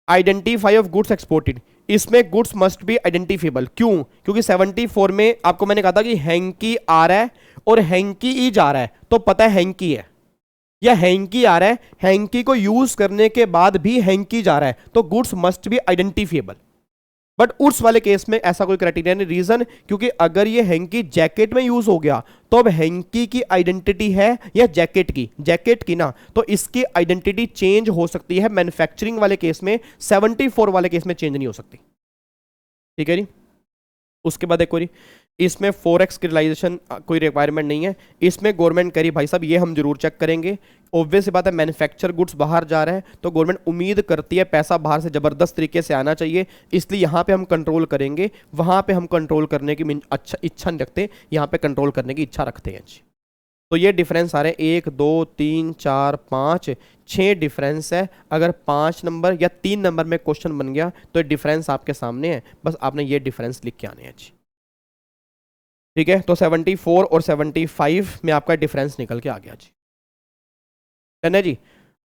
आइडेंटिफाई ऑफ गुड्स एक्सपोर्टेड, इसमें गुड्स मस्ट बी आइडेंटिफेबल। क्यों? क्योंकि 74 में आपको मैंने कहा था कि हैंकी आ रहा है और हैंकी ई जा रहा है, तो पता है हैंकी है या हैंकी आ रहा है, हैंकी को यूज करने के बाद भी हैंकी जा रहा है, तो goods must be identifiable. But उस वाले केस में ऐसा कोई क्राइटेरिया नहीं। रीजन, क्योंकि अगर ये हैंकी जैकेट में यूज हो गया तो अब हैंकी की आइडेंटिटी है या जैकेट की, जैकेट की ना, तो इसकी आइडेंटिटी चेंज हो सकती है। मैन्युफैक्चरिंग वाले केस में, 74 वाले केस में चेंज नहीं हो सकती। ठीक है जी। उसके बाद एक और इसमें फॉरेक्स क्रिलाइजेशन कोई रिक्वायरमेंट नहीं है। इसमें गवर्नमेंट करी भाई साहब, ये हम जरूर चेक करेंगे। ऑब्वियस बात है मैन्युफैक्चर गुड्स बाहर जा रहे हैं तो गवर्नमेंट उम्मीद करती है पैसा बाहर से जबरदस्त तरीके से आना चाहिए, इसलिए यहाँ पे हम कंट्रोल करेंगे, वहाँ पे हम कंट्रोल करने की इच्छा नहीं रखते, यहाँ पे कंट्रोल करने की इच्छा रखते हैं जी। तो ये डिफरेंस आ रहे हैं 1 2 3 4 5 6 डिफरेंस है। अगर 5 नंबर या 3 नंबर में क्वेश्चन बन गया तो ये डिफरेंस आपके सामने है, बस आपने ये डिफरेंस लिख के आने हैं जी। ठीक है, तो 74 और 75 में आपका डिफरेंस निकल के आ गया जी। है जी।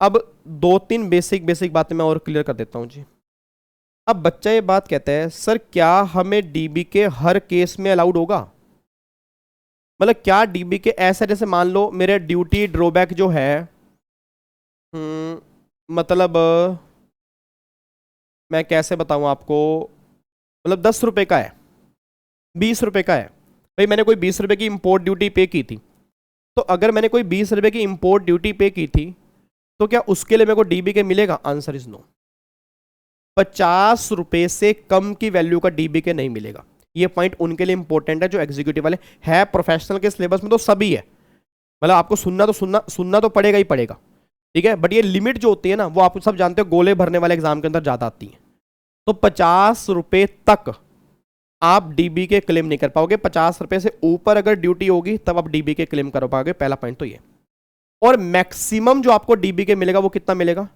अब 2-3 बेसिक बातें मैं और क्लियर कर देता हूं जी। अब बच्चा ये बात कहता है सर क्या हमें डीबी के हर केस में अलाउड होगा? मतलब क्या डीबी के ऐसा, जैसे मान लो मेरे ड्यूटी ड्रॉबैक जो है मतलब मैं कैसे बताऊं आपको, मतलब 10 रुपए का है, 20 रुपए का है। भाई मैंने कोई 20 रुपए की इंपोर्ट ड्यूटी पे की थी, तो अगर मैंने कोई 20 रुपए की इंपोर्ट ड्यूटी पे की थी तो क्या उसके लिए मेरे को डीबी के मिलेगा? Answer is no. 50 रुपए से कम की वैल्यू का डीबी के नहीं मिलेगा। ये पॉइंट उनके लिए इंपॉर्टेंट है जो एग्जीक्यूटिव वाले है। प्रोफेशनल के सिलेबस में तो सभी है, मतलब आपको सुनना तो पड़ेगा ही पड़ेगा। ठीक है, बट ये लिमिट जो होती है ना वो आप सब जानते हो, गोले भरने वाले एग्जाम के अंदर ज्यादा आती है। तो 50 रुपए तक आप डीबी के क्लेम नहीं कर पाओगे। 50 रुपए से ऊपर अगर ड्यूटी होगी तब आप डीबी के क्लेम कर पाओगे। पहला पॉइंट तो ये। और मैक्सिमम जो आपको डीबी के मिलेगा वो कितना मिलेगा?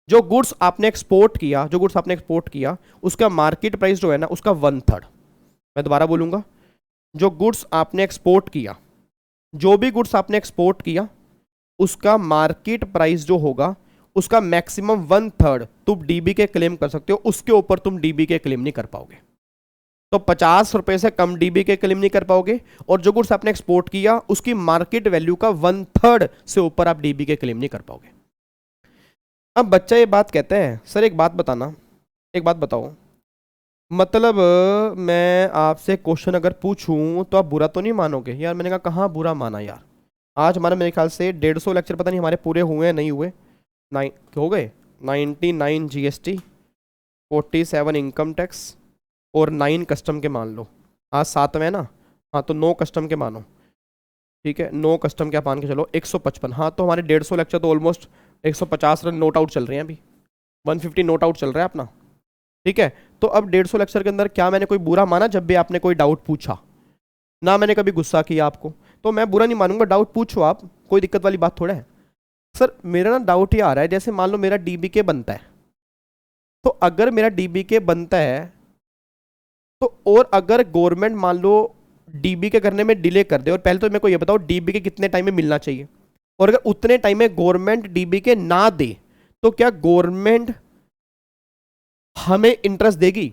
जो गुड्स आपने एक्सपोर्ट किया उसका मार्केट प्राइस जो है ना उसका 1/3। मैं दोबारा बोलूंगा, जो गुड्स आपने एक्सपोर्ट किया, जो भी गुड्स आपने एक्सपोर्ट किया उसका मार्केट प्राइस जो होगा उसका मैक्सिमम 1/3 तुम डीबी के क्लेम कर सकते हो। उसके ऊपर तुम डीबी के क्लेम नहीं कर पाओगे। तो 50 रुपए से कम डीबी के क्लेम नहीं कर पाओगे, और जो गुड्स आपने एक्सपोर्ट किया उसकी मार्केट वैल्यू का 1/3 से ऊपर आप डीबी के क्लेम नहीं कर पाओगे। अब बच्चा ये बात कहता है सर एक बात बताओ, मतलब मैं आपसे क्वेश्चन अगर पूछूं तो आप बुरा तो नहीं मानोगे? यार मैंने कहा कहाँ बुरा माना यार, आज हमारे मेरे ख्याल से 150 लेक्चर पता नहीं हमारे पूरे हुए हैं नहीं हुए, हो गए। 99 जीएसटी, 47 इनकम टैक्स और 9 कस्टम के मान लो। आज 7वें है ना, हाँ तो 9 कस्टम के मानो। ठीक है, 9 कस्टम के आप मान के चलो 155। हाँ तो हमारे 150 लेक्चर तो ऑलमोस्ट 150 रन नोट आउट चल रहे हैं अभी, 150 नोट आउट चल रहा है अपना। ठीक है, तो अब 150 लेक्चर के अंदर क्या मैंने कोई बुरा माना जब भी आपने कोई डाउट पूछा? ना मैंने कभी गुस्सा किया आपको, तो मैं बुरा नहीं मानूंगा। डाउट पूछो आप, कोई दिक्कत वाली बात थोड़ा है। सर मेरा ना डाउट ये आ रहा है, जैसे मान लो मेरा डीबी के बनता है, तो अगर मेरा डीबी के बनता है तो, और अगर गवर्नमेंट मान लो डीबी के करने में डिले कर दे, और पहले तो मेरे को ये बताओ डीबी के कितने टाइम में मिलना चाहिए, और अगर उतने टाइम में गवर्नमेंट डीबी के ना दे तो क्या गवर्नमेंट हमें इंटरेस्ट देगी?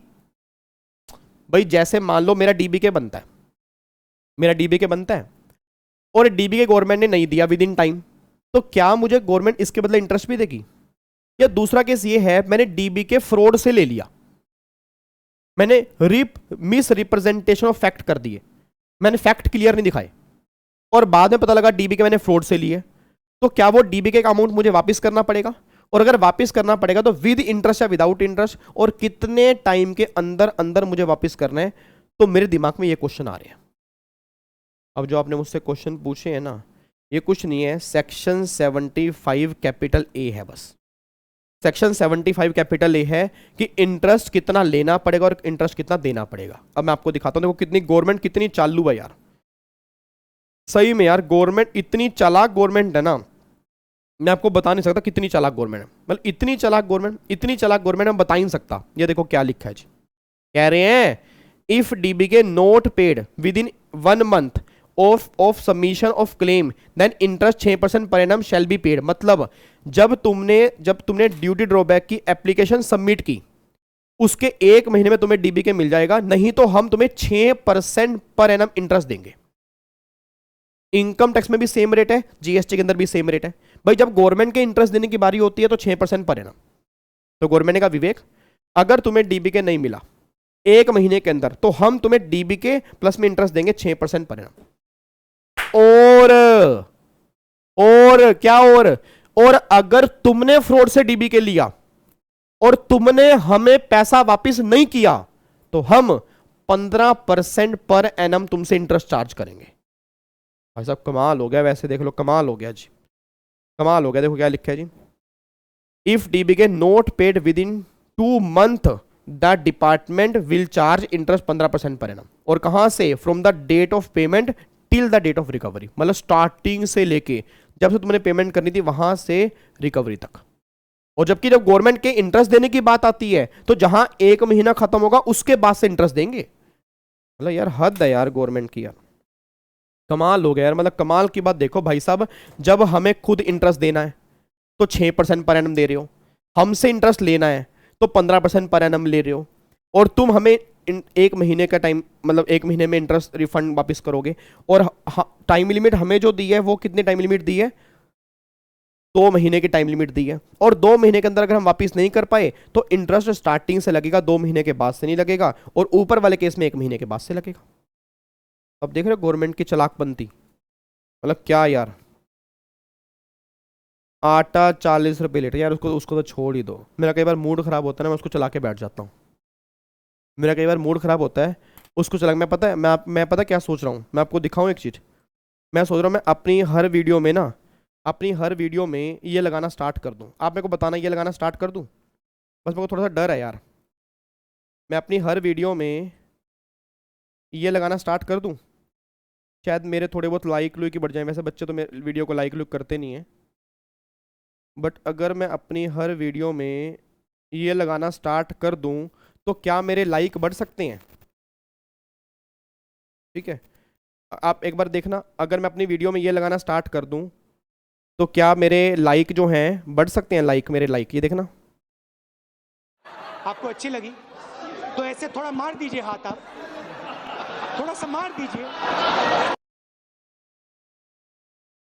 भाई जैसे मान लो मेरा डीबी के बनता है और डीबी के गवर्नमेंट ने नहीं दिया विद इन टाइम, तो क्या मुझे गवर्नमेंट इसके बदले इंटरेस्ट भी देगी? या दूसरा केस ये है मैंने डीबी के फ्रॉड से ले लिया, मैंने मिस रिप्रेजेंटेशन ऑफ फैक्ट कर दिए, मैंने फैक्ट क्लियर नहीं दिखाए और बाद में पता लगा डीबी के मैंने फ्रॉड से लिए, तो क्या वो डीबी के अमाउंट मुझे वापस करना पड़ेगा? और अगर वापस करना पड़ेगा तो विद इंटरेस्ट या विदाउट इंटरेस्ट, और कितने टाइम के अंदर अंदर मुझे वापस करना है? तो मेरे दिमाग में ये क्वेश्चन आ रहे हैं। अब जो आपने मुझसे क्वेश्चन पूछे हैं ना, ये कुछ नहीं है, सेक्शन 75 कैपिटल ए है बस। सेक्शन 75 कैपिटल ए है कि इंटरेस्ट कितना लेना पड़ेगा और इंटरेस्ट कितना देना पड़ेगा। अब मैं आपको दिखाता हूँ, देखो कितनी गवर्नमेंट कितनी चालू है यार, सही में यार गवर्नमेंट इतनी चालाक गवर्नमेंट है ना, मैं आपको बता नहीं सकता कितनी चालाक गवर्नमेंट है, मतलब इतनी चालाक गवर्नमेंट मैं बता ही नहीं सकता। ये देखो क्या लिखा है जी, कह रहे हैं if DBK not paid within 1 month of submission of claim then interest 6% per annum shall be paid. मतलब जब तुमने ड्यूटी ड्रॉबैक की एप्लीकेशन सबमिट की उसके 1 महीने में तुम्हें डीबीके मिल जाएगा, नहीं तो हम तुम्हें 6% पर एनम इंटरेस्ट देंगे। इनकम टैक्स में भी सेम रेट है, जीएसटी के अंदर भी सेम रेट है। भाई जब गवर्नमेंट के इंटरेस्ट देने की बारी होती है तो 6% पर एनम। तो गवर्नमेंट ने कहा विवेक अगर तुम्हें डीबीके नहीं मिला 1 महीने के अंदर तो हम तुम्हें डीबीके प्लस में इंटरेस्ट देंगे 6% पर एनम। और क्या और अगर तुमने फ्रॉड से डीबीके लिया और तुमने हमें पैसा वापस नहीं किया तो हम 15% पर एनम तुमसे इंटरेस्ट चार्ज करेंगे। भाई साहब कमाल हो गया, वैसे देख लो कमाल हो गया जी, कमाल हो गया। देखो क्या लिखा है जी, if DBK not paid within 2 month the department will charge interest 15% per annum. और कहां से, from the date of payment till the date of recovery, मतलब स्टार्टिंग से लेके जब से तुमने पेमेंट करनी थी वहां से रिकवरी तक। और जबकि जब गवर्नमेंट के इंटरेस्ट देने की बात आती है तो जहां 1 महीना खत्म होगा उसके बाद से इंटरेस्ट देंगे। मतलब यार हद है यार गवर्नमेंट की यार, कमाल हो गया यार। मतलब कमाल की बात देखो भाई साहब, जब हमें खुद इंटरेस्ट देना है तो 6% पर एनम दे रहे हो, हमसे इंटरेस्ट लेना है तो 15% पर एनम ले रहे हो, और तुम हमें 1 महीने का टाइम, मतलब 1 महीने में इंटरेस्ट रिफंड वापस करोगे। और टाइम लिमिट हमें जो दी है वो कितनी टाइम लिमिट दी है, 2 महीने की टाइम लिमिट दी है। और 2 महीने के अंदर अगर हम वापस नहीं कर पाए तो इंटरेस्ट स्टार्टिंग से लगेगा, 2 महीने के बाद से नहीं लगेगा, और ऊपर वाले केस में 1 महीने के बाद से लगेगा। अब देख रहे हो गवर्नमेंट की चालाकपंती, मतलब क्या यार। आटा 40 रुपये लीटर यार, उसको तो छोड़ ही दो। मेरा कई बार मूड खराब होता है ना, मैं उसको चला के बैठ जाता हूँ। मेरा कई बार मूड खराब होता है उसको चला, मैं पता क्या सोच रहा हूँ, मैं आपको दिखाऊँ एक चीज़। मैं सोच रहा हूँ मैं अपनी हर वीडियो में ये लगाना स्टार्ट कर दूँ। आप मेरे को बताना ये लगाना स्टार्ट कर दूँ, बस मेरे को थोड़ा सा डर है यार। मैं अपनी हर वीडियो में ये लगाना स्टार्ट कर दूँ, शायद मेरे थोड़े बहुत लाइक लुक बढ़ जाए। वैसे बच्चे तो मेरे वीडियो को लाइक लुक करते नहीं हैं, बट अगर मैं अपनी हर वीडियो में ये लगाना स्टार्ट कर दूं तो क्या मेरे लाइक बढ़ सकते हैं? ठीक है, आप एक बार देखना, अगर मैं अपनी वीडियो में ये लगाना स्टार्ट कर दूं तो क्या मेरे लाइक जो हैं बढ़ सकते हैं? लाइक, मेरे लाइक, ये देखना। आपको अच्छी लगी तो ऐसे थोड़ा मार दीजिए हाथ, आप थोड़ा सा मार दीजिए।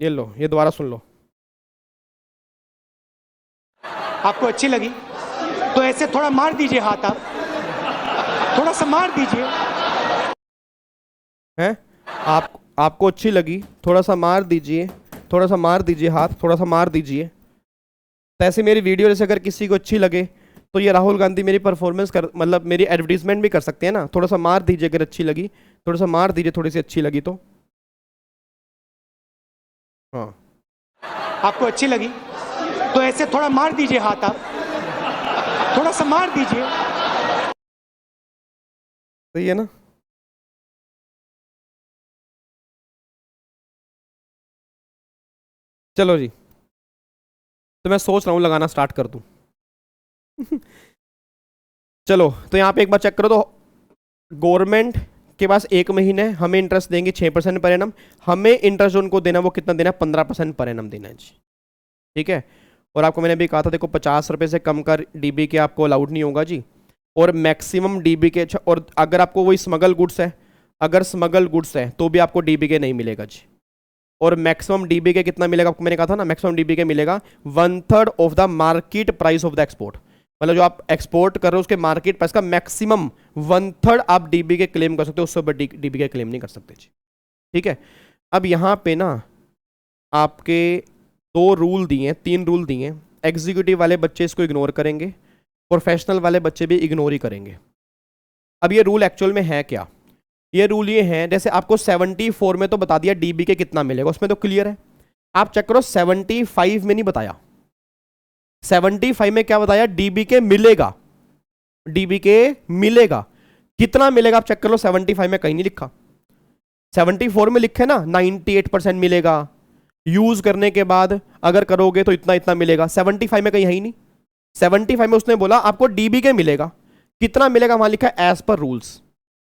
ये लो, ये दोबारा सुन लो। आपको अच्छी लगी तो ऐसे थोड़ा मार दीजिए हाथ, आप थोड़ा सा मार दीजिए। हैं? आपको अच्छी लगी, थोड़ा सा मार दीजिए, थोड़ा सा मार दीजिए हाथ, थोड़ा सा मार दीजिए। तो ऐसे मेरी वीडियो जैसे अगर किसी को अच्छी लगे तो ये राहुल गांधी मेरी परफॉर्मेंस कर, मतलब मेरी एडवर्टीजमेंट भी कर सकते हैं ना। थोड़ा सा मार दीजिए अगर अच्छी लगी, थोड़ा सा मार दीजिए थोड़ी सी अच्छी लगी तो। हाँ, आपको अच्छी लगी तो ऐसे थोड़ा मार दीजिए हाथ, आप थोड़ा सा मार दीजिए। सही है ना? चलो जी, तो मैं सोच रहा हूँ लगाना स्टार्ट कर दूँ। चलो, तो यहाँ पे एक बार चेक करो तो गवर्नमेंट के पास 1 महीने हमें इंटरेस्ट देंगे 6% पर एनम। हमें इंटरेस्ट जो उनको देना वो कितना देना है? 15% पर एनम देना है जी। ठीक है, और आपको मैंने भी कहा था देखो 50 रुपये से कम का डीबी के आपको अलाउड नहीं होगा जी, और मैक्सिमम डीबी के। और अगर आपको वही स्मगल गुड्स है, अगर स्मगल गुड्स है तो भी आपको डीबी के नहीं मिलेगा जी। और मैक्सिमम डीबी के कितना मिलेगा आपको? मैंने कहा था ना मैक्सिमम डीबी के मिलेगा 1/3 of the market price of the export. मतलब जो आप एक्सपोर्ट कर रहे हो उसके मार्केट प्राइस का मैक्सिमम 1/3 आप डीबी के क्लेम कर सकते हो, उससे ऊपर डीबी के क्लेम नहीं कर सकते जी। ठीक है, अब यहाँ पे ना आपके 2 रूल दिए हैं, 3 रूल दिए हैं। एग्जीक्यूटिव वाले बच्चे इसको इग्नोर करेंगे, प्रोफेशनल वाले बच्चे भी इग्नोर ही करेंगे। अब ये रूल एक्चुअल में है क्या? ये रूल ये है, जैसे आपको 74 में तो बता दिया डीबी के कितना मिलेगा, उसमें तो क्लियर है। आप चेक करो 75 में नहीं बताया, 75 में क्या बताया, डीबी के मिलेगा, डीबी के मिलेगा, कितना मिलेगा आप चेक कर लो, 75 में कहीं नहीं लिखा, 74 में लिखे ना 98% मिलेगा, यूज करने के बाद अगर करोगे तो इतना इतना मिलेगा, 75 में कहीं है ही नहीं। 75 में उसने बोला आपको डीबी के मिलेगा, कितना मिलेगा वहां लिखा है एज पर रूल्स,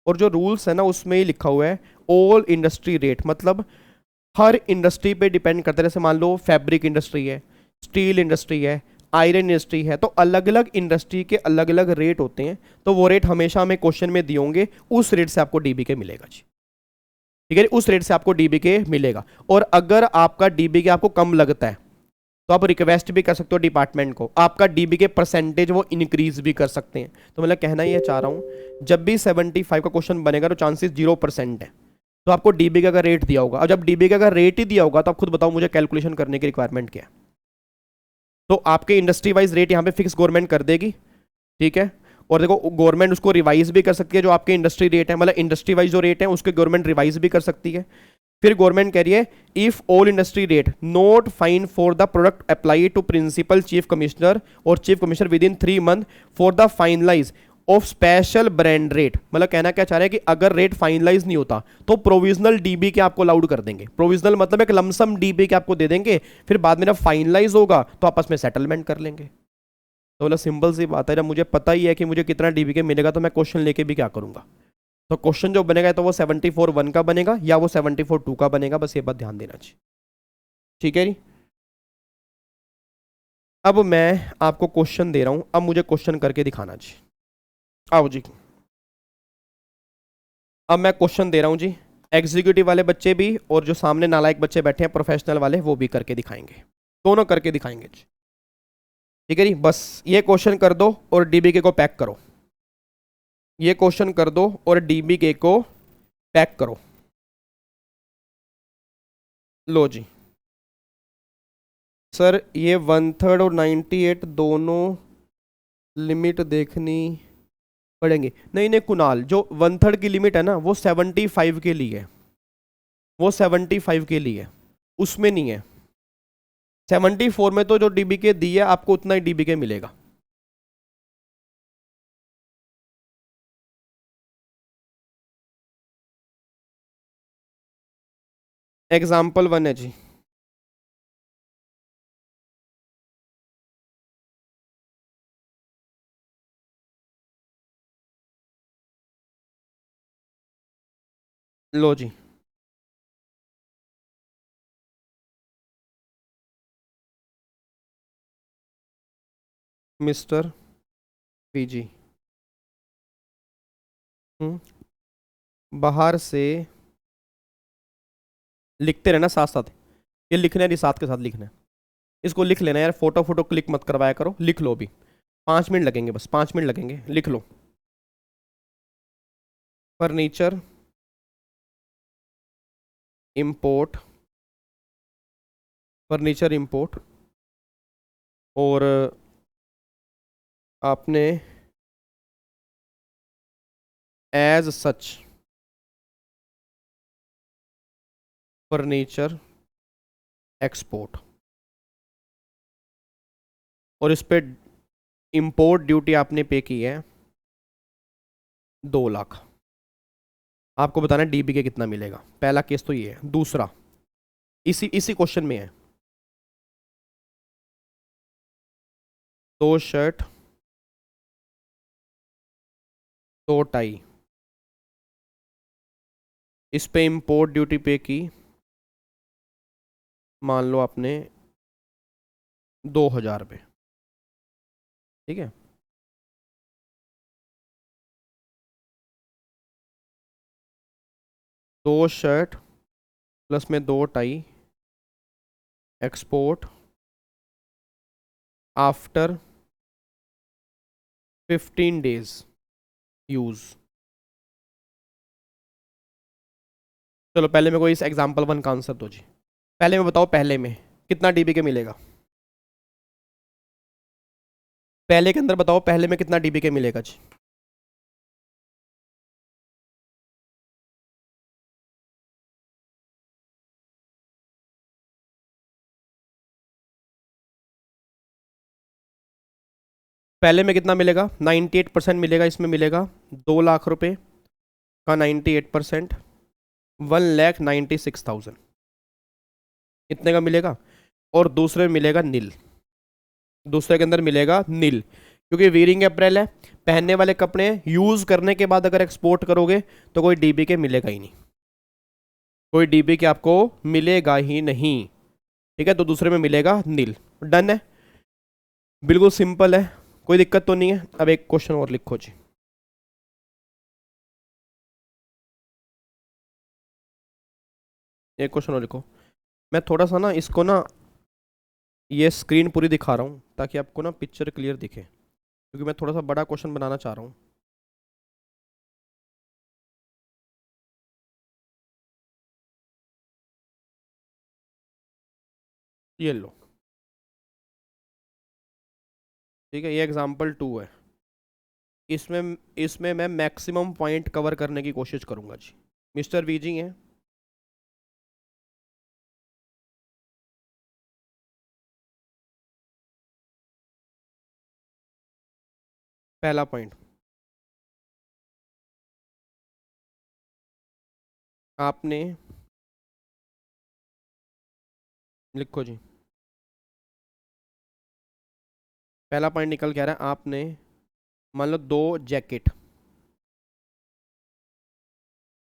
और जो रूल्स है ना उसमें ही लिखा हुआ है ऑल इंडस्ट्री रेट, मतलब हर इंडस्ट्री पे डिपेंड करता है। जैसे मान लो फैब्रिक इंडस्ट्री है, स्टील इंडस्ट्री है, आयरन इंडस्ट्री है, तो अलग अलग इंडस्ट्री के अलग अलग रेट होते हैं, तो वो रेट हमेशा हमें क्वेश्चन में दिए होंगे, उस रेट से आपको डीबी के मिलेगा जी, ठीक है, उस रेट से आपको डीबी के मिलेगा। और अगर आपका डीबी के आपको कम लगता है तो आप रिक्वेस्ट भी कर सकते हो डिपार्टमेंट को, आपका डीबी के परसेंटेज वो इंक्रीज भी कर सकते हैं। तो मतलब कहना ये चाह रहा हूं, जब भी 75 का क्वेश्चन बनेगा तो चांसेस 0% है, तो आपको डीबी का अगर रेट दिया होगा, और जब डीबी का अगर रेट ही दिया होगा तो आप खुद बताओ मुझे कैलकुलेशन करने की रिक्वायरमेंट क्या है। तो आपके इंडस्ट्री वाइज रेट यहाँ पे फिक्स गवर्नमेंट कर देगी, ठीक है, और देखो गवर्नमेंट उसको रिवाइज भी कर सकती है, जो आपके इंडस्ट्री रेट है, मतलब इंडस्ट्री वाइज जो रेट है उसके गवर्नमेंट रिवाइज भी कर सकती है। फिर गवर्नमेंट कह रही है if all industry rate not fine for the product apply to principal chief commissioner और chief commissioner within 3 month for the finalise of special brand rate, मतलब कहना क्या चाह रहे हैं कि अगर रेट फाइनलाइज नहीं होता तो प्रोविजनल डीबी के आपको अलाउड कर देंगे, प्रोविजनल मतलब एक लमसम डीबी के आपको दे देंगे, फिर बाद में जब फाइनलाइज होगा तो आपस में सेटलमेंट कर लेंगे। तो मतलब सिंपल सी बात है, जब मुझे पता ही है कि मुझे कितना डीबी के मिलेगा तो मैं क्वेश्चन लेके भी क्या करूंगा, तो क्वेश्चन जो बनेगा तो वो 74(1) का बनेगा या वो 74(2) का बनेगा, बस ये बात ध्यान देना चाहिए, ठीक है जी। अब मैं आपको क्वेश्चन दे रहा हूं, अब मुझे क्वेश्चन करके दिखाना जी, आओ जी। अब मैं क्वेश्चन दे रहा हूं जी, एग्जीक्यूटिव वाले बच्चे भी और जो सामने नालायक बच्चे बैठे हैं प्रोफेशनल वाले वो भी करके दिखाएंगे, दोनों करके दिखाएंगे जी, ठीक है जी। बस ये क्वेश्चन कर दो और डीबीके को पैक करो, ये क्वेश्चन कर दो और डीबीके को पैक करो। लो जी सर, ये 1/3 और 98 दोनों लिमिट देखनी पड़ेंगे। नहीं नहीं कुणाल, जो 1/3 की लिमिट है ना वो 75 के लिए है, वो 75 के लिए, उसमें नहीं है। 74 में तो जो डीबी के दी है आपको उतना ही डीबी के मिलेगा। एग्जाम्पल 1 है जी, लो जी। मिस्टर पीजी बाहर से लिखते रहना साथ साथ, ये लिखना है नहीं साथ के साथ लिखना है, इसको लिख लेना यार, फोटो फोटो क्लिक मत करवाया करो, लिख लो अभी, 5 मिनट लगेंगे, बस 5 मिनट लगेंगे, लिख लो। फर्नीचर इंपोर्ट, फर्नीचर इंपोर्ट, और आपने एज सच फर्नीचर एक्सपोर्ट, और इस पे इंपोर्ट ड्यूटी आपने पे की है 2 लाख। आपको बताना है डीबी के कितना मिलेगा, पहला केस तो ये है। दूसरा इसी इसी क्वेश्चन में है, 2 शर्ट 2 टाई, इस पे इंपोर्ट ड्यूटी पे की, मान लो आपने 2000 रुपये, ठीक है। 2 शर्ट प्लस में 2 tie, export after 15 days use. चलो पहले मेरे को इस एग्जाम्पल 1 का आंसर दो जी, पहले में बताओ पहले में कितना डीबी के मिलेगा, पहले के अंदर बताओ पहले में कितना डीबी के मिलेगा जी। पहले में कितना मिलेगा, 98% मिलेगा, इसमें मिलेगा 2 लाख रुपए का 98%, 1,96,000 इतने का मिलेगा। और दूसरे में मिलेगा नील, दूसरे के अंदर मिलेगा नील, क्योंकि वीरिंग अप्रैल है, पहनने वाले कपड़े यूज़ करने के बाद अगर एक्सपोर्ट करोगे तो कोई डीबी के मिलेगा ही नहीं, कोई डीबी के आपको मिलेगा ही नहीं। ठीक है, तो दूसरे में मिलेगा नील। डन है, बिल्कुल सिंपल है, कोई दिक्कत तो नहीं है। अब एक क्वेश्चन और लिखो जी। एक क्वेश्चन और लिखो। मैं थोड़ा सा ना इसको ना ये स्क्रीन पूरी दिखा रहा हूँ ताकि आपको ना पिक्चर क्लियर दिखे, क्योंकि मैं थोड़ा सा बड़ा क्वेश्चन बनाना चाह रहा हूँ। ये लो, ठीक है, ये एग्जाम्पल 2 है। इसमें इसमें मैं मैक्सिमम पॉइंट कवर करने की कोशिश करूंगा जी। मिस्टर वीजी हैं, पहला पॉइंट, आपने लिखो जी। पहला पॉइंट निकल के आ रहा है, आपने मान लो 2 जैकेट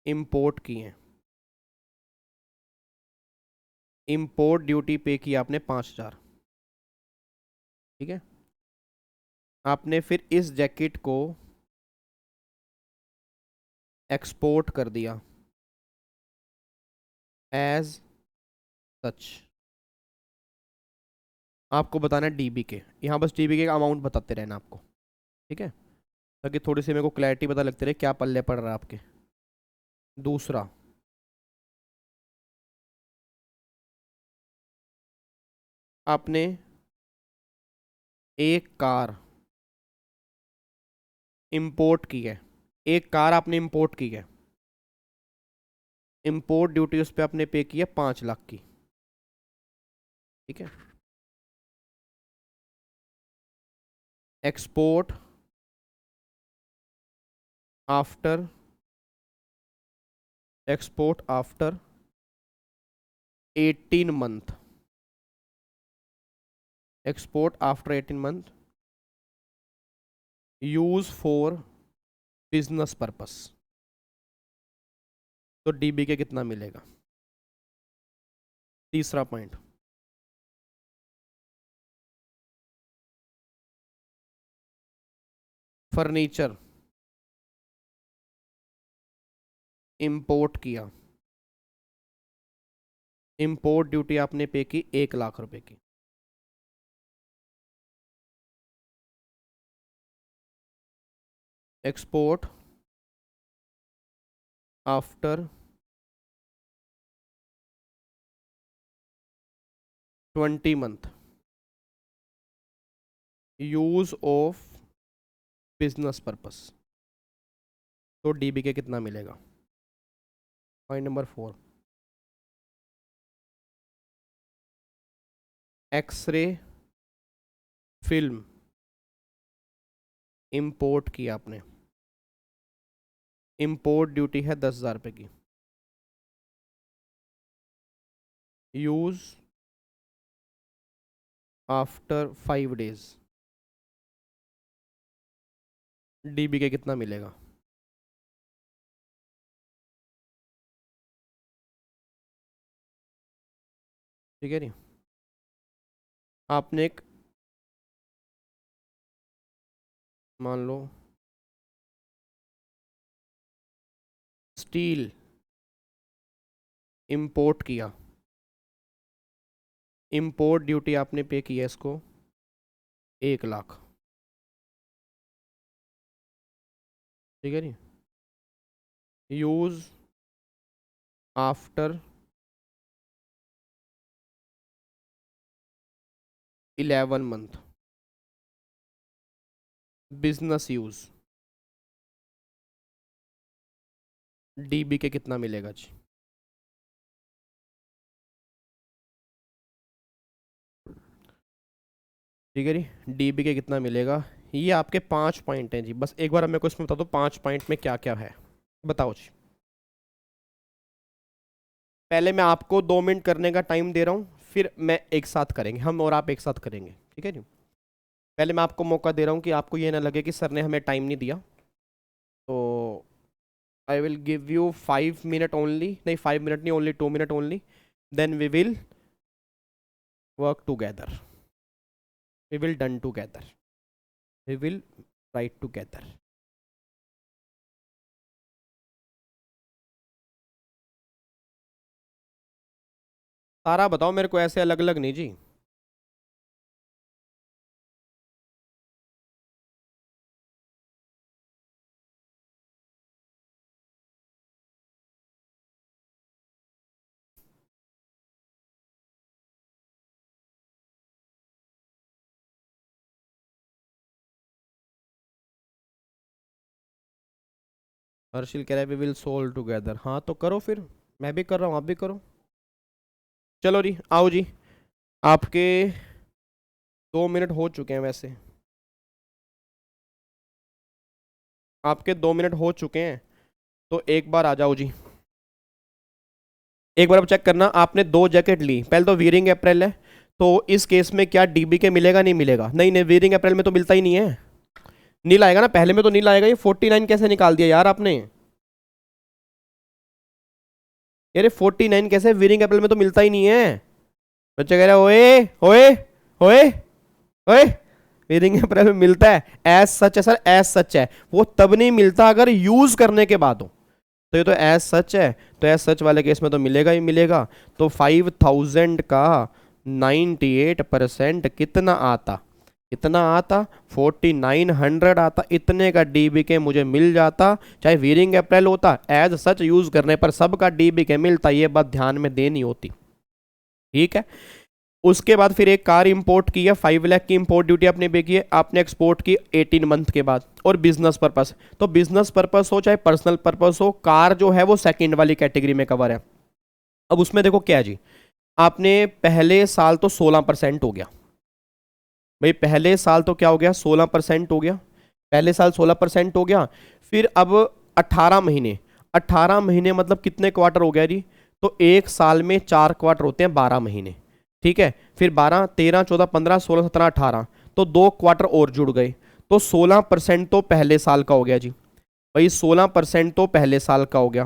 इंपोर्ट की हैं, इंपोर्ट ड्यूटी पे की आपने 5,000। ठीक है, आपने फिर इस जैकेट को एक्सपोर्ट कर दिया एज सच। आपको बताना है डीबी के, यहाँ बस डीबी के अमाउंट बताते रहना आपको, ठीक है, ताकि थोड़ी सी मेरे को क्लैरिटी पता लगती रहे क्या पल्ले पड़ रहा है आपके। दूसरा, आपने एक कार इंपोर्ट की है, एक कार आपने इंपोर्ट की है, इंपोर्ट ड्यूटी उस पर आपने पे की है 5 लाख की। ठीक है, export after 18 month, export after 18 month, use for business purpose. तो डीबी के कितना मिलेगा। तीसरा पॉइंट, फर्नीचर इंपोर्ट किया, इंपोर्ट ड्यूटी आपने पे की 1 लाख रुपए की। Export after 20 month, use of business purpose. तो डीबी के कितना मिलेगा। Point number 4, x-ray film import की आपने, इंपोर्ट ड्यूटी है 10,000 रुपये की, यूज आफ्टर 5 डेज। डीबी के कितना मिलेगा। ठीक है, नहीं आपने एक मान लो स्टील इंपोर्ट किया, इंपोर्ट ड्यूटी आपने पे की है इसको 1 लाख। ठीक है, नहीं use after 11 month, business use. DB के कितना मिलेगा जी। ठीक है जी, डीबी के कितना मिलेगा ये आपके 5 पॉइंट हैं जी। बस एक बार मेरे को इसमें बता दो 5 पॉइंट में क्या क्या है, बताओ जी। पहले मैं आपको 2 मिनट करने का टाइम दे रहा हूँ, फिर मैं एक साथ करेंगे, हम और आप एक साथ करेंगे, ठीक है जी। पहले मैं आपको मौका दे रहा हूँ कि आपको ये ना लगे कि सर ने हमें टाइम नहीं दिया। तो I will give you 5 minute only, नहीं 5 मिनट नहीं, only 2 minute only, then we will work together, we will done together, we will write together. सारा बताओ मेरे को, ऐसे अलग अलग नहीं जी। हर्षिल कह रहा है वी विल सोल्व टुगेदर। हाँ तो करो फिर, मैं भी कर रहा हूँ, आप भी करो। चलो जी, आओ जी, आपके 2 मिनट हो चुके हैं। वैसे आपके 2 मिनट हो चुके हैं, तो एक बार आ जाओ जी। एक बार आप चेक करना, आपने 2 जैकेट ली। पहले तो वीरिंग अप्रैल है, तो इस केस में क्या डीबी के मिलेगा? नहीं मिलेगा। नहीं नहीं, वीरिंग अप्रैल में तो मिलता ही नहीं है, नील आएगा ना, पहले में तो नील आएगा। ये 49 कैसे निकाल दिया यार आपने? यार 49 कैसे? वीरिंग अप्रैल में तो मिलता ही नहीं है। बच्चे कह रहे हैं ओए ओए ओए ओए, वीरिंग अप्रैल में मिलता है। एज सच है सर, एज सच है। वो तब नहीं मिलता अगर यूज करने के बाद हो। तो ये तो एज सच है, तो एज सच वाले केस में तो मिलेगा ही मिलेगा। तो 5000 का 98% कितना आता? कितना आता? 4900 आता। इतने का डीबी के मुझे मिल जाता, चाहे वीरिंग अप्रैल होता। एज सच यूज करने पर सबका डीबी के मिलता, ये बात ध्यान में देनी होती, ठीक है। उसके बाद फिर एक कार इंपोर्ट की है, 5 लाख की इंपोर्ट ड्यूटी आपने पे की है। आपने एक्सपोर्ट की 18 मंथ के बाद, और बिजनेस पर्पस। तो बिजनेस पर्पस हो चाहे पर्सनल पर्पस हो, कार जो है वो सेकंड वाली कैटेगरी में कवर है। अब उसमें देखो क्या जी, आपने पहले साल तो 16% हो गया भाई, पहले साल तो क्या हो गया? 16% हो गया। पहले साल 16% हो गया। फिर अब 18 महीने, 18 महीने मतलब कितने क्वार्टर हो गया जी? तो एक साल में 4 क्वार्टर होते हैं, 12 महीने, ठीक है। फिर 12, 13, 14, 15, 16, 17, 18, तो 2 क्वार्टर और जुड़ गए। तो 16% तो पहले साल का हो गया जी भाई, 16% तो पहले साल का हो गया।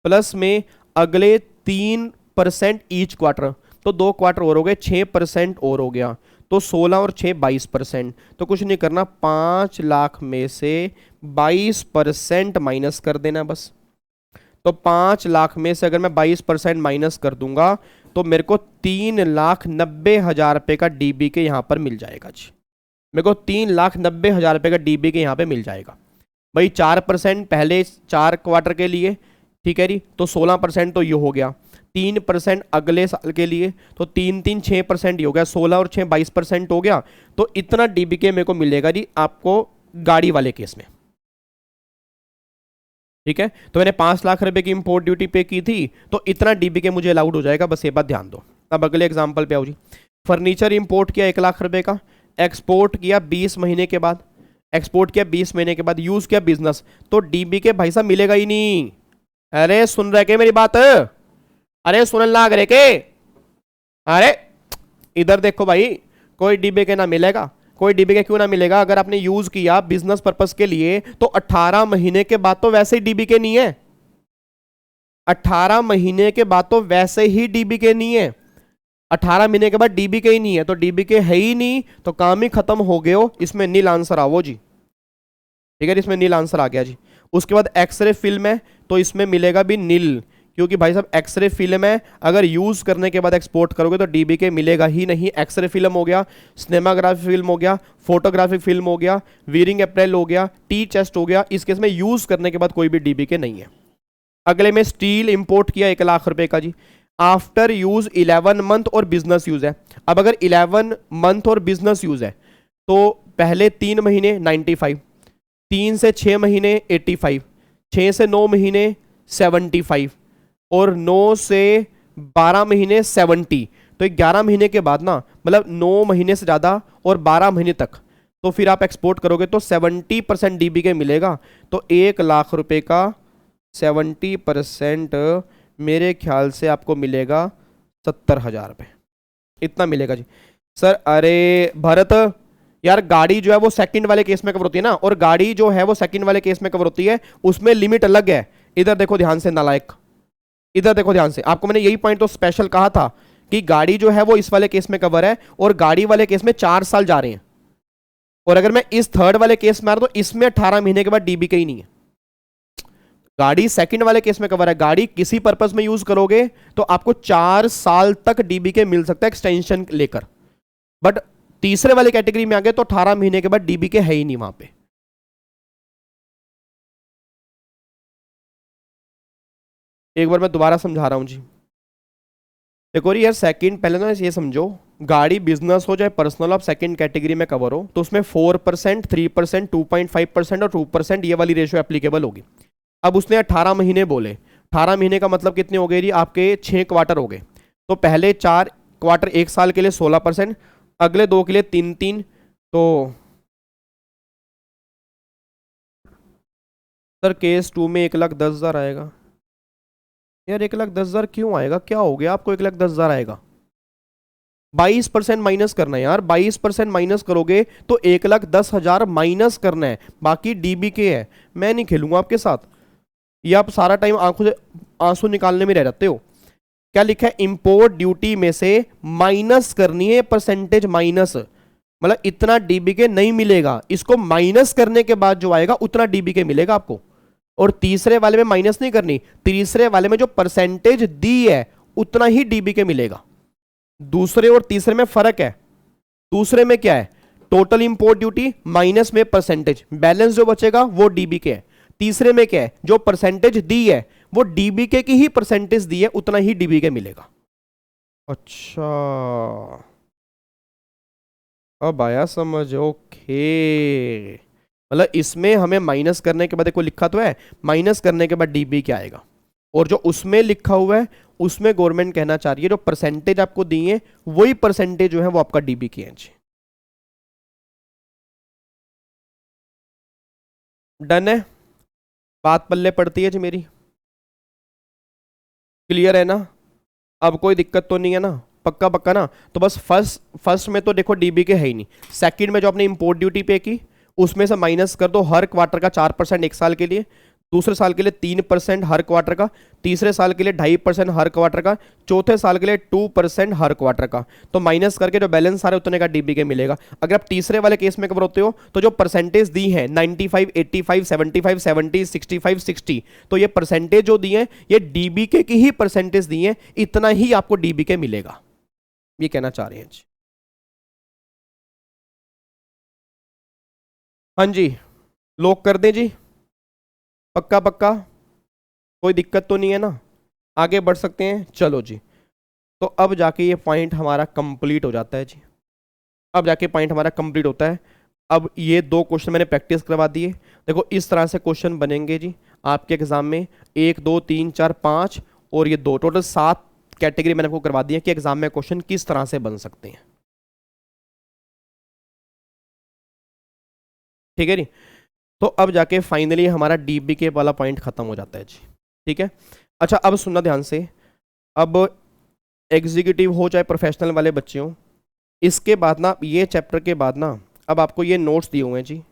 प्लस में अगले 3% ईच क्वार्टर, तो 2 क्वार्टर और हो गए, 6% और हो गया। तो 16 और 6 22%। तो कुछ नहीं करना, 5 लाख में से 22% माइनस कर देना बस। तो 5 लाख में से अगर मैं 22% माइनस कर दूंगा, तो मेरे को 3,90,000 रुपए का डीबी के यहां पर मिल जाएगा जी। मेरे को 3,90,000 रुपए का डीबी के यहां पे मिल जाएगा भाई। 4% पहले 4 क्वार्टर के लिए, ठीक है जी। तो 16% तो ये हो गया। 3% अगले साल के लिए, तो 3 3 6% ही हो गया। 16 और 6 22% हो गया। तो इतना डीबी के मेरे को मिलेगा जी आपको गाड़ी वाले केस में, ठीक है। तो मैंने 5 लाख रुपए की इंपोर्ट ड्यूटी पे की थी, तो इतना डीबी के मुझे अलाउड हो जाएगा, बस ये बात ध्यान दो। अब अगले एग्जांपल पे आओ जी। फर्नीचर इंपोर्ट किया 1 लाख रुपए का, एक्सपोर्ट किया 20 महीने के बाद, एक्सपोर्ट किया 20 महीने के बाद, यूज किया बिजनेस, तो डीबी के भाई साहब मिलेगा ही नहीं। अरे सुन रहे के मेरी बात? अरे सुन लाग रहे के? अरे इधर देखो भाई, कोई डीबी के ना मिलेगा। कोई डीबी के क्यों ना मिलेगा? अगर आपने यूज किया बिजनेस पर्पस के लिए, तो 18 महीने के बाद तो वैसे ही डीबी के नहीं है। 18 महीने के बाद तो वैसे ही डीबी के नहीं है। 18 महीने के बाद डीबी के ही नहीं है, तो डीबी के है ही नहीं, तो काम ही खत्म हो गए हो। इसमें नील आंसर आओ जी, ठीक है। इसमें नील आंसर आ गया जी। उसके बाद एक्सरे फिल्म है, तो इसमें मिलेगा भी नील, क्योंकि भाई साहब एक्सरे फिल्म है, अगर यूज करने के बाद एक्सपोर्ट करोगे तो डीबी के मिलेगा ही नहीं। एक्सरे फिल्म हो गया, सिनेमाग्राफी फिल्म हो गया, फोटोग्राफिक फिल्म हो गया, वीरिंग अप्रैल हो गया, टी चेस्ट हो गया। इस केस में यूज करने के बाद कोई भी डीबी के नहीं है। अगले में स्टील इंपोर्ट किया 1 लाख रुपए का जी, आफ्टर यूज 11 मंथ और बिजनेस यूज है। अब अगर 11 मंथ और बिजनेस यूज है, तो पहले 3 महीने 95, 3 से 6 महीने 85, 6 से 9 महीने 75, और 9 से 12 महीने 70। तो 11 महीने के बाद ना, मतलब 9 महीने से ज़्यादा और 12 महीने तक, तो फिर आप एक्सपोर्ट करोगे तो 70% DBK मिलेगा। तो 1 लाख रुपए का 70% मेरे ख्याल से आपको मिलेगा 70,000 रुपये, इतना मिलेगा जी। सर अरे भरत यार, गाड़ी जो है वो सेकंड वाले केस में कवर होती है ना, और गाड़ी जो है वो सेकंड वाले केस में कवर होती है, उसमें लिमिट अलग है। इधर देखो ध्यान से नालायक, इधर देखो ध्यान से, आपको मैंने यही पॉइंट तो स्पेशल कहा था कि गाड़ी जो है वो इस वाले केस में कवर है, और गाड़ी वाले केस में 4 साल जा रहे हैं। और अगर मैं इस थर्ड वाले केस में आ रहा तो इसमें 18 महीने के बाद DBK ही नहीं है। गाड़ी सेकंड वाले केस में कवर है, गाड़ी किसी पर्पस में यूज करोगे तो आपको 4 साल तक DBK मिल सकता है एक्सटेंशन लेकर। बट तीसरे वाले कैटेगरी में आ गए तो 18 महीने के बाद DBK है ही नहीं वहां पे। एक बार मैं दोबारा समझा रहा हूं जी। देखो यार, सेकंड पहले ना ये समझो, गाड़ी बिजनेस हो चाहे पर्सनल, आप सेकंड कैटेगरी में कवर हो तो उसमें 4%, 3%, 2.5% और 2% ये वाली रेशियो एप्लीकेबल होगी। अब उसने 18 महीने बोले, 18 महीने का मतलब कितने हो गए जी, आपके 6 क्वार्टर हो गए। तो पहले 4 क्वार्टर 1 साल के लिए 16%, अगले 2 के लिए 3-3, तो सर केस 2 में 1,10,000 आएगा। यार 1,10,000 क्यों आएगा, क्या हो गया आपको 1,10,000 आएगा? 22% माइनस करना है यार, 22% माइनस करोगे तो 1,10,000 माइनस करना है, बाकी DBK है। मैं नहीं खेलूंगा आपके साथ, ये आप सारा टाइम आंखों से आंसू निकालने में रह जाते हो। क्या लिखा है, इंपोर्ट ड्यूटी में से माइनस करनी है परसेंटेज माइनस, मतलब इतना DBK नहीं मिलेगा, इसको माइनस करने के बाद जो आएगा उतना DBK मिलेगा आपको। और तीसरे वाले में माइनस नहीं करनी, तीसरे वाले में जो परसेंटेज दी है उतना ही DBK मिलेगा। दूसरे और तीसरे में फर्क है, दूसरे में क्या है, टोटल इंपोर्ट ड्यूटी माइनस में परसेंटेज, बैलेंस जो बचेगा वो DBK है। तीसरे में क्या है, जो परसेंटेज दी है वो DBK की ही परसेंटेज दी है, उतना ही DBK मिलेगा। अच्छा अब आया समझ, ओके। मतलब इसमें हमें माइनस करने के बाद, देखो लिखा तो है माइनस करने के बाद DBK आएगा, और जो उसमें लिखा हुआ है उसमें गवर्नमेंट कहना चाह रही है जो परसेंटेज आपको दी है वही परसेंटेज जो है वो आपका DBK है जी। डन है, बात पल्ले पड़ती है जी मेरी, क्लियर है ना? अब कोई दिक्कत तो नहीं है ना, पक्का पक्का ना? तो बस फर्स्ट में तो देखो DBK है ही नहीं, सेकंड में जो आपने इंपोर्ट ड्यूटी पे की उसमें से माइनस कर दो हर क्वार्टर का 4% 1 साल के लिए, दूसरे साल के लिए 3% हर क्वार्टर का, तीसरे साल के लिए 2.5% हर क्वार्टर का, चौथे साल के लिए 2% हर क्वार्टर का। तो माइनस करके जो बैलेंस सारे उतने का DBK मिलेगा। अगर आप तीसरे वाले केस में कवर होते हो तो जो परसेंटेज दी है 95, 85, 75, 70, 65, 60, तो ये परसेंटेज जो दी है ये DBK की ही परसेंटेज दी है, इतना ही आपको DBK मिलेगा, ये कहना चाह रहे हैं जी। हाँ जी, लॉक कर दें जी, पक्का पक्का, कोई दिक्कत तो नहीं है ना? आगे बढ़ सकते हैं, चलो जी। तो अब जाके ये पॉइंट हमारा कंप्लीट हो जाता है जी, अब जाके पॉइंट हमारा कंप्लीट होता है। अब ये 2 क्वेश्चन मैंने प्रैक्टिस करवा दिए। देखो इस तरह से क्वेश्चन बनेंगे जी आपके एग्जाम में, 1 2 3 4 5 और ये 2, टोटल 7 कैटेगरी मैंने आपको करवा दी है कि एग्जाम में क्वेश्चन किस तरह से बन सकते हैं। ठीक है जी, तो अब जाके फाइनली हमारा DBK वाला पॉइंट खत्म हो जाता है जी। ठीक है, अच्छा अब सुनना ध्यान से, अब एग्जीक्यूटिव हो चाहे प्रोफेशनल वाले बच्चे हो, इसके बाद ना ये चैप्टर के बाद ना अब आपको ये नोट्स दिए हुए हैं जी,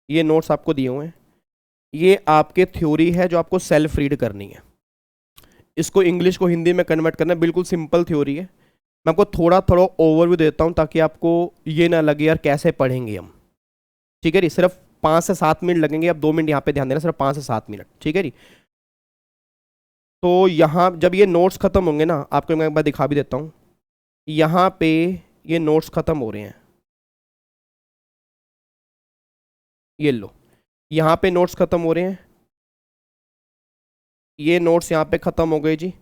ये नोट्स आपको दिए हुए हैं, ये आपके थ्योरी है जो आपको सेल्फ रीड करनी है। इसको इंग्लिश को हिंदी में कन्वर्ट करना है, बिल्कुल सिंपल थ्योरी है। मैं आपको थोड़ा थोड़ा ओवरव्यू देता हूँ ताकि आपको ये ना लगे यार कैसे पढ़ेंगे हम। ठीक है जी, सिर्फ 5 से 7 मिनट लगेंगे, अब 2 मिनट यहाँ पे ध्यान देना, सिर्फ 5 से 7 मिनट। ठीक है जी, तो यहाँ जब ये नोट्स खत्म होंगे ना, आपको मैं एक बार दिखा भी देता हूँ, यहाँ पे ये नोट्स खत्म हो रहे हैं, ये लो, यहाँ पे नोट्स खत्म हो रहे हैं, ये नोट्स यहाँ पे खत्म हो गए जी।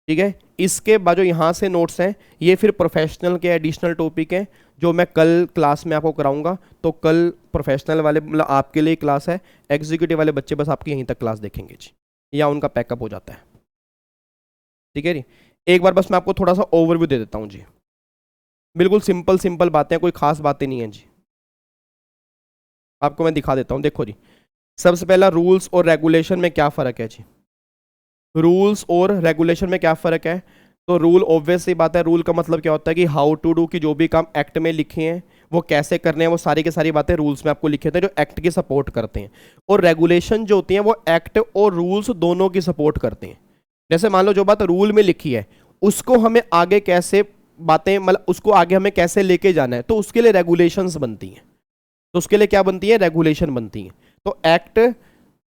ठीक है, इसके बाद जो यहाँ से नोट्स हैं ये फिर प्रोफेशनल के एडिशनल टॉपिक हैं जो मैं कल क्लास में आपको कराऊंगा। तो कल प्रोफेशनल वाले मतलब आपके लिए क्लास है, एग्जीक्यूटिव वाले बच्चे बस आपकी यहीं तक क्लास देखेंगे जी, या उनका पैकअप हो जाता है। ठीक है जी, एक बार बस मैं आपको थोड़ा सा ओवरव्यू दे देता हूँ जी। बिल्कुल सिंपल सिंपल बातें, कोई खास बातें नहीं है जी। आपको मैं दिखा देता हूँ, देखो जी। सबसे पहला रूल्स और रेगुलेशन में क्या फ़र्क है जी। रूल्स और रेगुलेशन में क्या फ़र्क है? तो रूल ऑब्वियस सी बात है, रूल का मतलब क्या होता है कि हाउ टू डू, की जो भी काम एक्ट में लिखे हैं वो कैसे करने हैं, वो सारी की सारी बातें रूल्स में आपको लिखे थे जो एक्ट की सपोर्ट करते हैं। और रेगुलेशन जो होती हैं वो एक्ट और रूल्स दोनों की सपोर्ट करते हैं। जैसे मान लो जो बात रूल में लिखी है उसको हमें आगे कैसे बातें, मतलब उसको आगे हमें कैसे लेके जाना है, तो उसके लिए रेगुलेशंस बनती हैं। तो उसके लिए क्या बनती है? रेगुलेशन बनती हैं। तो एक्ट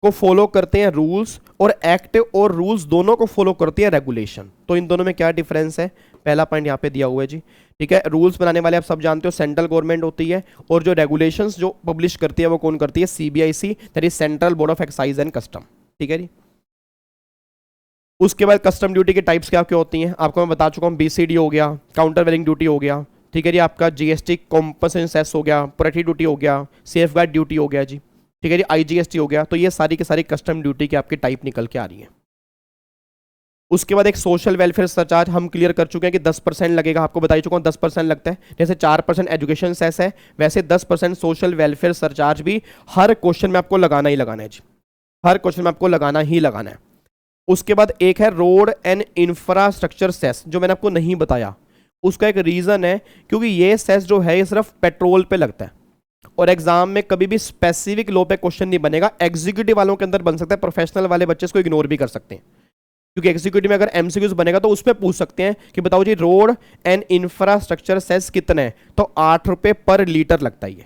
को फॉलो करते हैं रूल्स, और एक्ट और रूल्स दोनों को फॉलो करती है रेगुलेशन। तो इन दोनों में क्या डिफरेंस है? पहला पॉइंट यहाँ पे दिया हुआ है जी, ठीक है। रूल्स बनाने वाले आप सब जानते हो सेंट्रल गवर्नमेंट होती है, और जो रेगुलेशंस जो पब्लिश करती है वो कौन करती है? CBIC, that is central board of excise and custom, ठीक है जी। उसके बाद कस्टम ड्यूटी के टाइप्स क्या क्या होती हैं आपको मैं बता चुका हूँ। BCD हो गया, काउंटर वेलिंग ड्यूटी हो गया, ठीक है जी। आपका GST कॉम्पनसेशन सेस हो गया, प्रोटेक्टिव ड्यूटी हो गया, सेफगार्ड ड्यूटी हो गया जी, ठीक है जी। IGST हो गया। तो ये सारी की सारी कस्टम ड्यूटी की आपकी टाइप निकल के आ रही है। उसके बाद एक सोशल वेलफेयर सरचार्ज हम क्लियर कर चुके हैं कि 10% लगेगा, आपको बता ही चुका हूँ 10% लगता है। जैसे 4% एजुकेशन सेस है, वैसे 10% सोशल वेलफेयर सरचार्ज भी हर क्वेश्चन में आपको लगाना ही लगाना है जी, हर क्वेश्चन में आपको लगाना ही लगाना है। उसके बाद एक है रोड एंड इंफ्रास्ट्रक्चर सेस, जो मैंने आपको नहीं बताया। उसका एक रीजन है क्योंकि ये सेस जो है ये सिर्फ पेट्रोल पे लगता है, और एग्जाम में कभी भी स्पेसिफिक लो पे क्वेश्चन नहीं बनेगा। एग्जीक्यूटिव वालों के अंदर बन सकता है, प्रोफेशनल वाले बच्चे इसको इग्नोर भी कर सकते हैं, क्योंकि एग्जीक्यूटिव में अगर MCQs बनेगा तो उसमें पूछ सकते हैं कि बताओ जी रोड एंड इंफ्रास्ट्रक्चर सेस कितने हैं, तो 8 रुपये पर लीटर लगता है ये।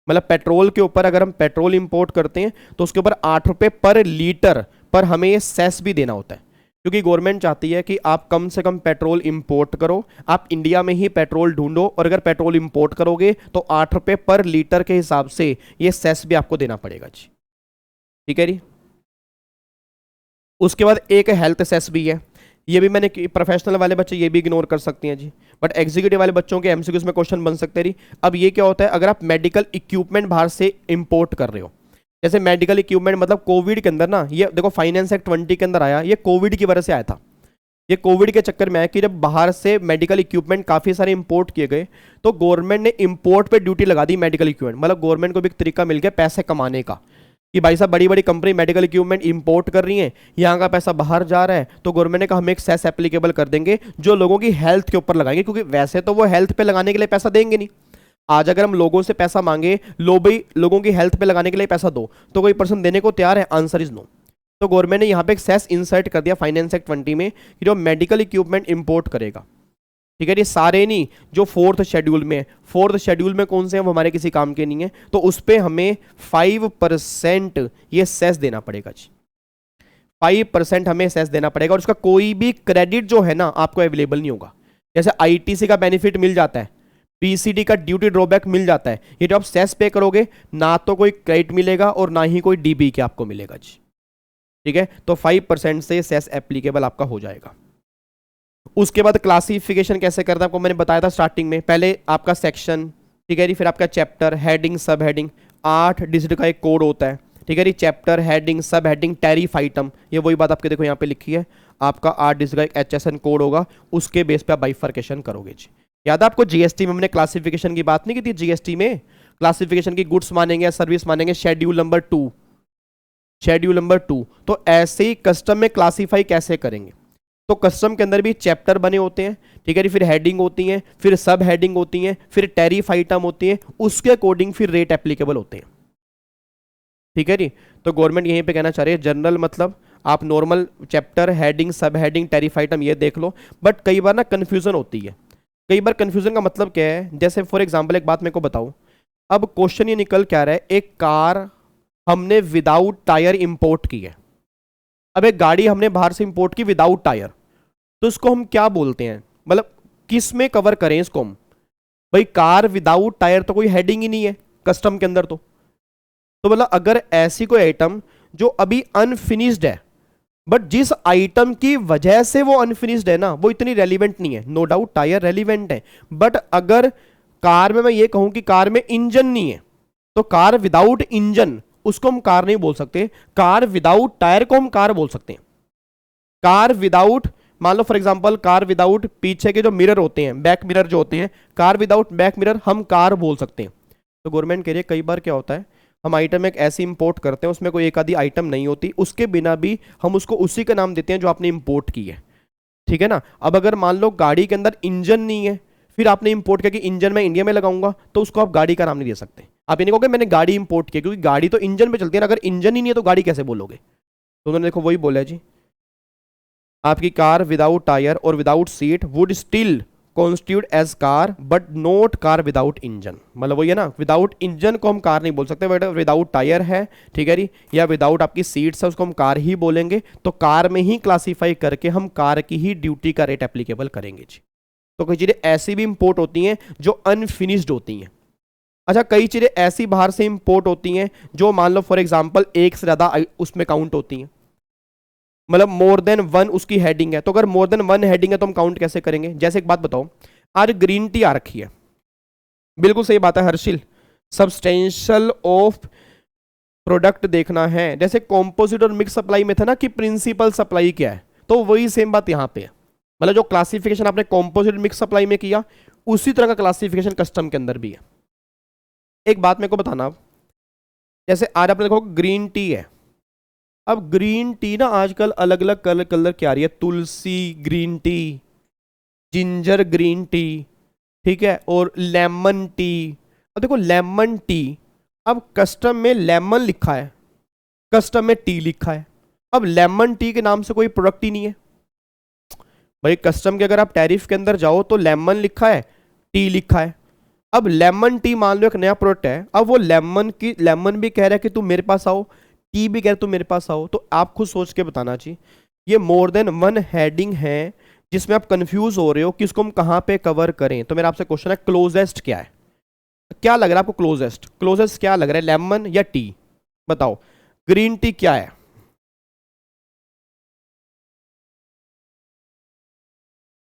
मतलब पेट्रोल के ऊपर अगर हम पेट्रोल इंपोर्ट करते हैं तो उसके ऊपर 8 रुपये पर लीटर पर हमें ये सेस भी देना होता है, क्योंकि गवर्नमेंट चाहती है कि आप कम से कम पेट्रोल इंपोर्ट करो, आप इंडिया में ही पेट्रोल ढूंढो, और अगर पेट्रोल इंपोर्ट करोगे तो 8 रुपये पर लीटर के हिसाब से ये सेस भी आपको देना पड़ेगा जी, ठीक है जी। उसके बाद एक हेल्थ सेस भी है, ये भी मैंने प्रोफेशनल वाले बच्चे ये भी इग्नोर कर सकते हैं जी, बट एग्जीक्यूटिव वाले बच्चों के MCQs में क्वेश्चन बन सकते हैं जी। अब ये क्या होता है, अगर आप मेडिकल इक्विपमेंट बाहर से इंपोर्ट कर रहे हो, जैसे मेडिकल इक्विपमेंट मतलब कोविड के अंदर ना, ये देखो फाइनेंस एक्ट 20 के अंदर आया, ये कोविड की वजह से आया था। ये कोविड के चक्कर में आया कि जब बाहर से मेडिकल इक्विपमेंट काफ़ी सारे इंपोर्ट किए गए तो गवर्नमेंट ने इंपोर्ट पे ड्यूटी लगा दी मेडिकल इक्विपमेंट। मतलब गवर्नमेंट को भी एक तरीका मिल गया पैसे कमाने का, कि भाई साहब बड़ी बड़ी कंपनी मेडिकल इक्विपमेंट इंपोर्ट कर रही हैं, यहाँ का पैसा बाहर जा रहा है, तो गवर्नमेंट ने कहा हम एक सेस एप्लीकेबल कर देंगे जो लोगों की हेल्थ के ऊपर लगाएंगे, क्योंकि वैसे तो वो हेल्थ पे लगाने के लिए पैसा देंगे नहीं। आज अगर हम लोगों से पैसा मांगे, लो भाई लोगों की हेल्थ पे लगाने के लिए पैसा दो, तो कोई पर्सन देने को तैयार है? Answer is no. तो गवर्नमेंट ने यहाँ पे एक सेस इंसर्ट कर दिया फाइनेंस एक्ट 20 में कि जो मेडिकल इक्विपमेंट इंपोर्ट करेगा, ठीक है, ये सारे नहीं, जो 4th शेड्यूल में, 4th शेड्यूल में कौन से हैं वो हमारे किसी काम के नहीं है, तो उस पर हमें 5% ये सेस देना पड़ेगा जी, 5% हमें सेस देना पड़ेगा, और उसका कोई भी क्रेडिट जो है ना आपको अवेलेबल नहीं होगा। जैसे ITC का बेनिफिट मिल जाता है, PCD का ड्यूटी ड्रॉबैक मिल जाता है, ये जो आप सेस पे करोगे ना तो कोई क्रेडिट मिलेगा और ना ही कोई DB के आपको मिलेगा जी, ठीक है। तो 5% से सेस एप्लीकेबल आपका हो जाएगा। उसके बाद क्लासिफिकेशन कैसे करता है आपको मैंने बताया था स्टार्टिंग में, पहले आपका सेक्शन, ठीक है जी, फिर आपका चैप्टर, हेडिंग, सब हेडिंग, 8 डिजिट का एक कोड होता है, ठीक है जी। चैप्टर, हेडिंग, सब हेडिंग, टैरिफ आइटम, ये वही बात आपके देखो यहाँ पे लिखी है, आपका 8 डिजिट का एक HSN कोड होगा, उसके बेस पे आप बाइफर्केशन करोगे जी। याद है आपको GST में हमने क्लासिफिकेशन की बात नहीं की थी? GST में क्लासिफिकेशन की गुड्स मानेंगे या सर्विस मानेंगे, शेड्यूल नंबर 2, शेड्यूल नंबर 2। तो ऐसे ही कस्टम में क्लासीफाई कैसे करेंगे, तो कस्टम के अंदर भी चैप्टर बने होते हैं, ठीक है जी, फिर हेडिंग होती हैं, फिर सब हेडिंग होती हैं, फिर टैरिफ आइटम होती है, उसके अकॉर्डिंग फिर रेट एप्लीकेबल होते हैं, ठीक है जी। तो गवर्नमेंट यहीं पे कहना चाह रही है जनरल मतलब आप नॉर्मल चैप्टर, हेडिंग, सब हेडिंग, टैरिफ आइटम ये देख लो, बट कई बार ना कन्फ्यूजन होती है। कई बार कन्फ्यूजन का मतलब क्या है, जैसे फॉर एग्जाम्पल एक बात मेरे को बताओ, अब क्वेश्चन ये निकल क्या रहा है, एक कार हमने विदाउट टायर इंपोर्ट की है, अब एक गाड़ी हमने बाहर से इंपोर्ट की विदाउट टायर, तो इसको हम क्या बोलते हैं, मतलब किस में कवर करें इसको हम? भाई कार विदाउट टायर तो कोई हेडिंग ही नहीं है कस्टम के अंदर, तो मतलब अगर ऐसी कोई आइटम जो अभी अनफिनिश्ड है, बट जिस आइटम की वजह से वो अनफिनिश्ड है ना वो इतनी रेलिवेंट नहीं है, नो डाउट टायर रेलिवेंट है, बट अगर कार में मैं ये कहूं कि कार में इंजन नहीं है, तो कार विदाउट इंजन उसको हम कार नहीं बोल सकते, कार विदाउट टायर को हम कार बोल सकते हैं। कार विदाउट मान लो फॉर एग्जांपल कार विदाउट पीछे के जो मिरर होते हैं, बैक मिरर जो होते हैं, कार विदाउट बैक मिरर हम कार बोल सकते हैं। तो गवर्नमेंट कह रही है कई बार क्या होता है, हम आइटम एक ऐसी इंपोर्ट करते हैं उसमें कोई एक आधी आइटम नहीं होती, उसके बिना भी हम उसको उसी का नाम देते हैं जो आपने इंपोर्ट की है, ठीक है ना। अब अगर मान लो गाड़ी के अंदर इंजन नहीं है, फिर आपने इंपोर्ट किया कि इंजन मैं इंडिया में लगाऊंगा, तो उसको आप गाड़ी का नाम नहीं दे सकते। आप ये नहीं कहोगे मैंने गाड़ी इंपोर्ट की, क्योंकि गाड़ी तो इंजन पे चलती है ना, अगर इंजन ही नहीं है तो गाड़ी कैसे बोलोगे। तो उन्होंने देखो वही बोला जी, आपकी कार विदाउट टायर और without seat would still constitute as car but not car without engine. मतलब वही है ना, विदाउट इंजन को हम कार नहीं बोल सकते, बट विदाउट टायर है, ठीक है जी, या विदाउट आपकी सीट्स है, उसको हम कार ही बोलेंगे। तो कार में ही क्लासीफाई करके हम कार की ही ड्यूटी का रेट एप्लीकेबल करेंगे जी। तो कई चीज़ें ऐसी भी इंपोर्ट होती हैं जो अनफिनिश्ड होती हैं। अच्छा, कई चीज़ें ऐसी बाहर से इंपोर्ट होती हैं जो मान लो फॉर एग्जांपल एक से ज़्यादा उसमें काउंट होती हैं, मतलब मोर देन वन उसकी हेडिंग है। तो अगर मोर देन वन हेडिंग है तो हम काउंट कैसे करेंगे। जैसे एक बात बताओ, आज ग्रीन टी आ रखी है, बिल्कुल सही बात है हर्षिल, सब्सटेंशियल ऑफ प्रोडक्ट देखना है। जैसे कॉम्पोजिट और मिक्स सप्लाई में था ना कि प्रिंसिपल सप्लाई क्या है, तो वही सेम बात यहाँ पे है। मतलब जो क्लासिफिकेशन आपने कॉम्पोजिट मिक्स सप्लाई में किया, उसी तरह का क्लासिफिकेशन कस्टम के अंदर भी है। एक बात मेरे को बताना अब, जैसे आज आपने देखो ग्रीन टी है, अब ग्रीन टी ना आजकल अलग अलग कलर की आ रही है, tulsi green tea, ginger green tea, ठीक है, और लेमन टी। अब देखो लेमन टी, अब कस्टम में लेमन लिखा है, कस्टम में टी लिखा है। अब लेमन टी के नाम से कोई प्रोडक्ट ही नहीं है भाई। कस्टम के अगर आप टैरिफ के अंदर जाओ तो लेमन लिखा है, टी लिखा है। अब लेमन टी मान लो एक नया प्रोडक्ट है, अब वो लेमन भी कह रहा है कि तुम मेरे पास आओ, टी भी कह रहा है तुम मेरे पास आओ। तो आप खुद सोच के बताना चाहिए, ये मोर देन वन हेडिंग है जिसमें आप कंफ्यूज हो रहे हो कि इसको हम कहाँ पे कवर करें। तो मेरा आपसे क्वेश्चन है, क्लोजेस्ट क्या है? क्या लग रहा है आपको क्लोजेस्ट? क्लोजेस्ट क्या लग रहा है, लेमन या टी? बताओ। ग्रीन टी क्या है?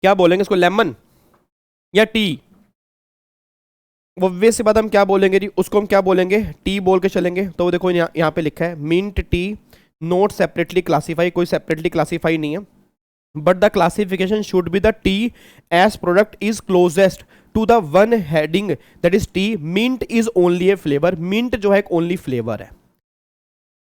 क्या बोलेंगे इसको, लेमन या टी? ऑब्वियस सी बात, हम क्या बोलेंगे जी, उसको हम क्या बोलेंगे, टी बोल के चलेंगे। तो देखो यहाँ पे लिखा है mint tea not separately classify, कोई सेपरेटली क्लासीफाई नहीं है, but the classification should be the tea as product is closest to the one heading that is tea. Mint is only a flavour, mint जो है एक ओनली फ्लेवर है।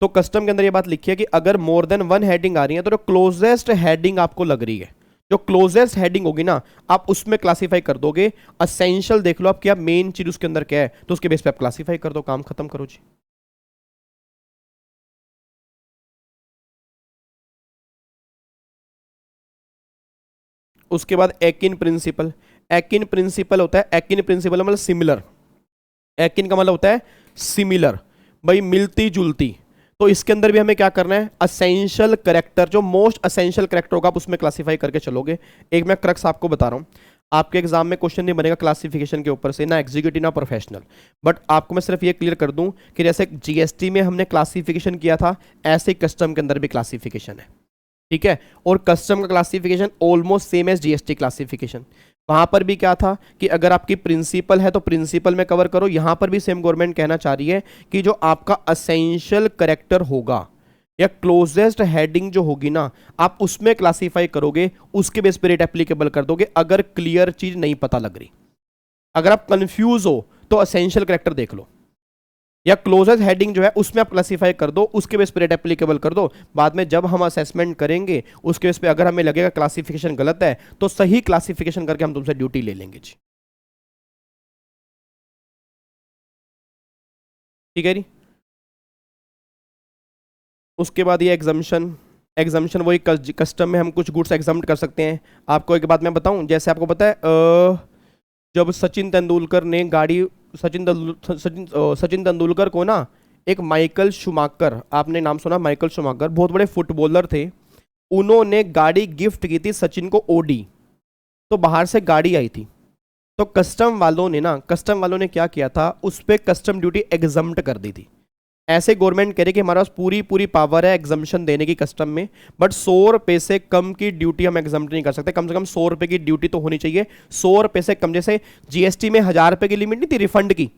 तो कस्टम के अंदर ये बात लिखी है कि अगर मोर देन वन हेडिंग आ रही है तो जो क्लोजेस्ट हेडिंग आपको लग रही है, जो क्लोजेस्ट हेडिंग होगी ना, आप उसमें क्लासीफाई कर दोगे। असेंशियल देख लो आप, क्या मेन चीज उसके अंदर क्या है, तो उसके बेस पे आप क्लासीफाई कर दो, काम खत्म करो जी। उसके बाद एकिन प्रिंसिपल। एकिन प्रिंसिपल होता है, एकिन प्रिंसिपल मतलब सिमिलर, एकिन का मतलब होता है सिमिलर, भाई मिलती जुलती। तो इसके अंदर भी हमें क्या करना है, असेंशियल करेक्टर, जो मोस्ट असेंशियल करेक्टर होगा आप उसमें क्लासीफाई करके चलोगे। एक मैं क्रक्स आपको बता रहा हूँ, आपके एग्जाम में क्वेश्चन नहीं बनेगा क्लासिफिकेशन के ऊपर से, ना एग्जीक्यूटिव ना प्रोफेशनल, बट आपको मैं सिर्फ ये क्लियर कर दूं कि जैसे जीएसटी में हमने क्लासिफिकेशन किया था, ऐसे कस्टम के अंदर भी क्लासिफिकेशन है, ठीक है। और कस्टम का classification almost same as GST classification. वहां पर भी क्या था कि अगर आपकी प्रिंसिपल है तो प्रिंसिपल में कवर करो। यहां पर भी सेम गवर्नमेंट कहना चाह रही है कि जो आपका असेंशियल करेक्टर होगा या क्लोजेस्ट हेडिंग जो होगी ना, आप उसमें क्लासीफाई करोगे, उसके बेस पे रेट एप्लीकेबल कर दोगे। अगर क्लियर चीज नहीं पता लग रही, अगर आप कंफ्यूज हो तो असेंशियल करेक्टर देख लो, या क्लोजेस्ट हेडिंग जो है उसमें आप क्लासीफाई कर दो, उसके बेस पे रेट एप्लीकेबल कर दो। बाद में जब हम असेसमेंट करेंगे उसके बेस पे अगर हमें लगेगा क्लासिफिकेशन गलत है तो सही क्लासिफिकेशन करके हम तुमसे ड्यूटी ले लेंगे जी, ठीक है जी। उसके बाद ये एग्जम्पशन, एग्जम्पशन वही कस्टम में हम कुछ गुड्स एग्जाम्प्ट कर सकते हैं। आपको एक बात मैं बताऊं, जैसे आपको पता है जब सचिन तेंदुलकर ने गाड़ी, सचिन तेंदुलकर को ना एक माइकल शुमाकर, आपने नाम सुना माइकल शुमाकर, बहुत बड़े फुटबॉलर थे, उन्होंने गाड़ी गिफ्ट की थी सचिन को, ओडी। तो बाहर से गाड़ी आई थी, तो कस्टम वालों ने क्या किया था, उस पर कस्टम ड्यूटी एग्जम्प्ट कर दी थी। ऐसे गवर्नमेंट कह रही कि हमारे पास पूरी पावर है एग्जम्पशन देने की कस्टम में, बट 100 रुपये से कम की ड्यूटी हम एग्जम्प्ट नहीं कर सकते। कम से कम 100 रुपये की ड्यूटी तो होनी चाहिए। 100 रुपये से कम, जैसे जीएसटी में 1000 रुपये की लिमिट नहीं थी रिफंड की,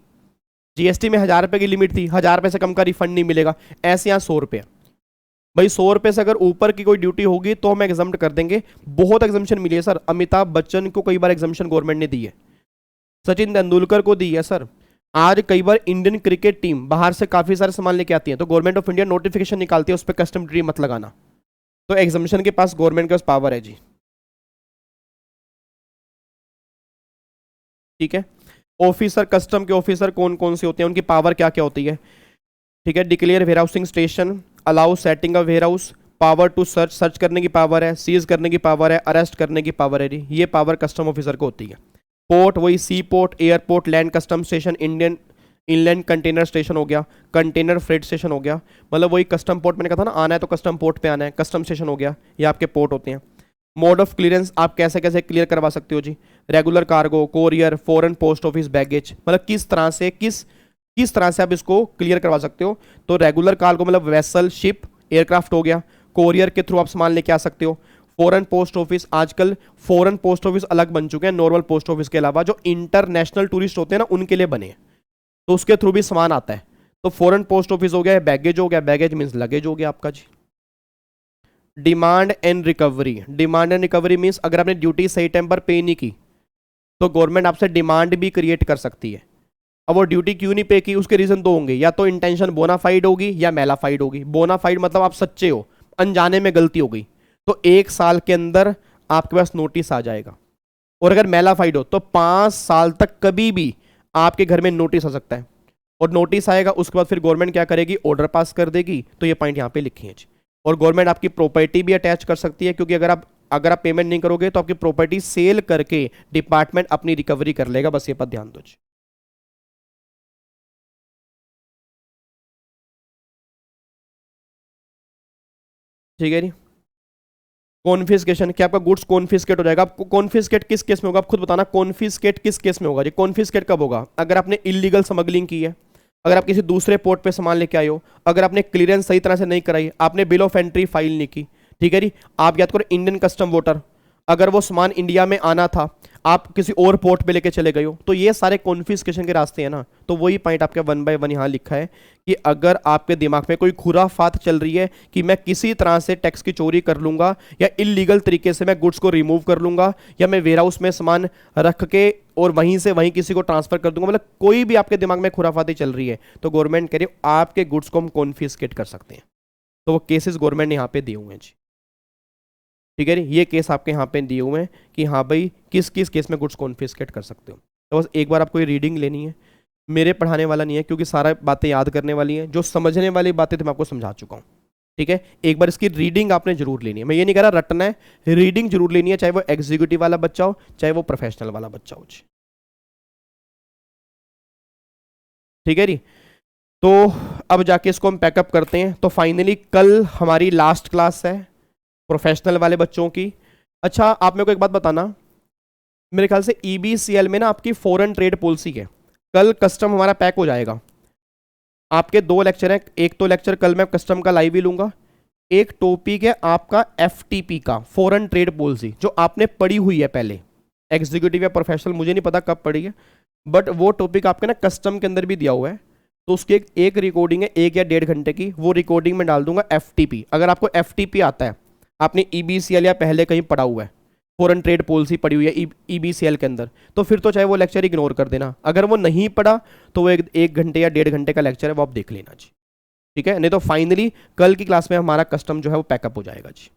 जीएसटी में 1000 रुपये की लिमिट थी, 1000 रुपये से कम का रिफंड नहीं मिलेगा, ऐसे यहाँ 100 रुपये। भाई 100 रुपये से अगर ऊपर की कोई ड्यूटी होगी तो हम एग्जाम्प्ट कर देंगे। बहुत एग्जाम्शन मिली है सर, अमिताभ बच्चन को कई बार एग्जाम्शन गवर्नमेंट ने दी है, सचिन तेंदुलकर को दी है सर। आज कई बार इंडियन क्रिकेट टीम बाहर से काफी सारे सामान लेके आती है तो गवर्नमेंट ऑफ इंडिया नोटिफिकेशन निकालती है उस पर कस्टम ड्यूटी मत लगाना। तो एग्जाम्शन के पास गवर्नमेंट के पास पावर है जी। ठीक है, ऑफिसर कस्टम के ऑफिसर कौन कौन से होते हैं, उनकी पावर क्या क्या होती है। ठीक है, declare warehousing station, allow setting of warehouse, power to search, search करने की पावर है, सीज करने की पावर है, अरेस्ट करने की पावर है जी। ये पावर कस्टम ऑफिसर को होती है। पोर्ट वही sea port, airport, land custom station, Indian inland container station हो गया, कंटेनर फ्रेट स्टेशन हो गया, मतलब वही कस्टम पोर्ट, मैंने कहा था ना आना है तो कस्टम पोर्ट पे आना है, कस्टम स्टेशन हो गया, ये आपके पोर्ट होते हैं। मोड ऑफ क्लियरेंस आप कैसे कैसे क्लियर करवा सकते हो जी, regular cargo, courier, foreign post office, baggage, मतलब किस तरह से किस तरह से आप इसको क्लियर करवा सकते हो। तो रेगुलर कार्गो मतलब वेसल, शिप, एयरक्राफ्ट हो गया, कोरियर के थ्रू आप सामान लेके आ सकते हो। फॉरेन पोस्ट ऑफिस, आजकल फॉरेन पोस्ट ऑफिस अलग बन चुके हैं नॉर्मल पोस्ट ऑफिस के अलावा, जो इंटरनेशनल टूरिस्ट होते हैं ना उनके लिए बने हैं, तो उसके थ्रू भी सामान आता है। तो फॉरेन पोस्ट ऑफिस हो गया, बैगेज हो गया, बैगेज मीन्स लगेज हो गया आपका जी। Demand and recovery, demand and recovery means अगर आपने ड्यूटी सही टाइम पर पे नहीं की तो गवर्नमेंट आपसे डिमांड भी क्रिएट कर सकती है। अब वो ड्यूटी क्यों नहीं पे की, उसके रीजन दो होंगे, या तो इंटेंशन बोनाफाइड होगी या मेलाफाइड होगी। बोनाफाइड मतलब आप सच्चे हो, अनजाने में गलती हो गई तो 1 साल के अंदर आपके पास नोटिस आ जाएगा, और अगर मेलाफाइड हो तो 5 साल तक कभी भी आपके घर में नोटिस आ सकता है। और नोटिस आएगा उसके बाद फिर गवर्नमेंट क्या करेगी, ऑर्डर पास कर देगी। तो ये पॉइंट यहाँ पे लिखी है जी। और गवर्नमेंट आपकी प्रॉपर्टी भी अटैच कर सकती है, क्योंकि अगर आप पेमेंट नहीं करोगे तो आपकी प्रॉपर्टी सेल करके डिपार्टमेंट अपनी रिकवरी कर लेगा। बस ये पर ध्यान दो जी। ठीक है जी। कॉन्फिस्केशन, क्या आपका गुड्स कॉन्फिस्केट हो जाएगा। आपको कॉन्फिस्केट किस केस में होगा, आप खुद बताना। कॉन्फिस्केट किस केस में होगा जी। कॉन्फिस्केट कब होगा, अगर आपने इलीगल स्मगलिंग की है, अगर आप किसी दूसरे पोर्ट पे सामान लेके आए हो, अगर आपने क्लियरेंस सही तरह से नहीं कराई, आपने बिल ऑफ एंट्री फाइल नहीं की। ठीक है जी। आप याद करो इंडियन कस्टम वोटर, अगर वो सामान इंडिया में आना था, आप किसी और पोर्ट पे लेके चले गए हो, तो ये सारे कॉन्फिस्केशन के रास्ते हैं ना। तो वही पॉइंट आपके 1 बाय 1 यहाँ लिखा है कि अगर आपके दिमाग में कोई खुराफात चल रही है कि मैं किसी तरह से टैक्स की चोरी कर लूंगा, या इलीगल तरीके से मैं गुड्स को रिमूव कर लूंगा, या मैं वेयर हाउस में सामान रख के और वहीं से वहीं किसी को ट्रांसफर कर दूंगा, मतलब कोई भी आपके दिमाग में खुराफाती चल रही है, तो गवर्नमेंट कह रही है आपके गुड्स को हम कॉन्फिस्केट कर सकते हैं। तो वो केसेस गवर्नमेंट ने यहाँ पे दिए हुए हैं जी। ठीक है, ये केस आपके यहाँ पे दिए हुए हैं कि हाँ भाई किस किस केस में गुड्स कॉन्फिस्केट कर सकते हो। तो बस एक बार आपको ये रीडिंग लेनी है, मेरे पढ़ाने वाला नहीं है, क्योंकि सारा बातें याद करने वाली हैं, जो समझने वाली बातें तो मैं आपको समझा चुका हूँ। ठीक है, एक बार इसकी रीडिंग आपने जरूर लेनी है। मैं ये नहीं कह रहा रटना है, रीडिंग जरूर लेनी है, चाहे वो एग्जीक्यूटिव वाला बच्चा हो चाहे वो प्रोफेशनल वाला बच्चा हो जी। ठीक है जी। तो अब जाके इसको हम पैकअप करते हैं। तो फाइनली कल हमारी लास्ट क्लास है प्रोफेशनल वाले बच्चों की। अच्छा, आप मेरे को एक बात बताना, मेरे ख्याल से EBCL में ना आपकी फॉरेन ट्रेड पॉलिसी है। कल कस्टम हमारा पैक हो जाएगा। आपके 2 लेक्चर हैं, एक तो लेक्चर कल मैं कस्टम का लाइव ही लूंगा, एक टॉपिक है आपका FTP का, फॉरेन ट्रेड पॉलिसी, जो आपने पढ़ी हुई है पहले, एग्जीक्यूटिव या प्रोफेशनल मुझे नहीं पता कब पढ़ी है, बट वो टॉपिक आपके ना कस्टम के अंदर भी दिया हुआ है। तो उसकी एक रिकॉर्डिंग है 1 या 1.5 घंटे की, वो रिकॉर्डिंग में डाल दूंगा FTP। अगर आपको FTP आता है, आपने EBCL या पहले कहीं पढ़ा हुआ है, फॉरेन ट्रेड पॉलिसी पढ़ी हुई है EBCL के अंदर, तो फिर तो चाहे वो लेक्चर इग्नोर कर देना। अगर वो नहीं पढ़ा तो वो 1 घंटे या 1.5 घंटे का लेक्चर है, वो आप देख लेना जी। ठीक है, नहीं तो फाइनली कल की क्लास में हमारा कस्टम जो है वो पैकअप हो जाएगा जी।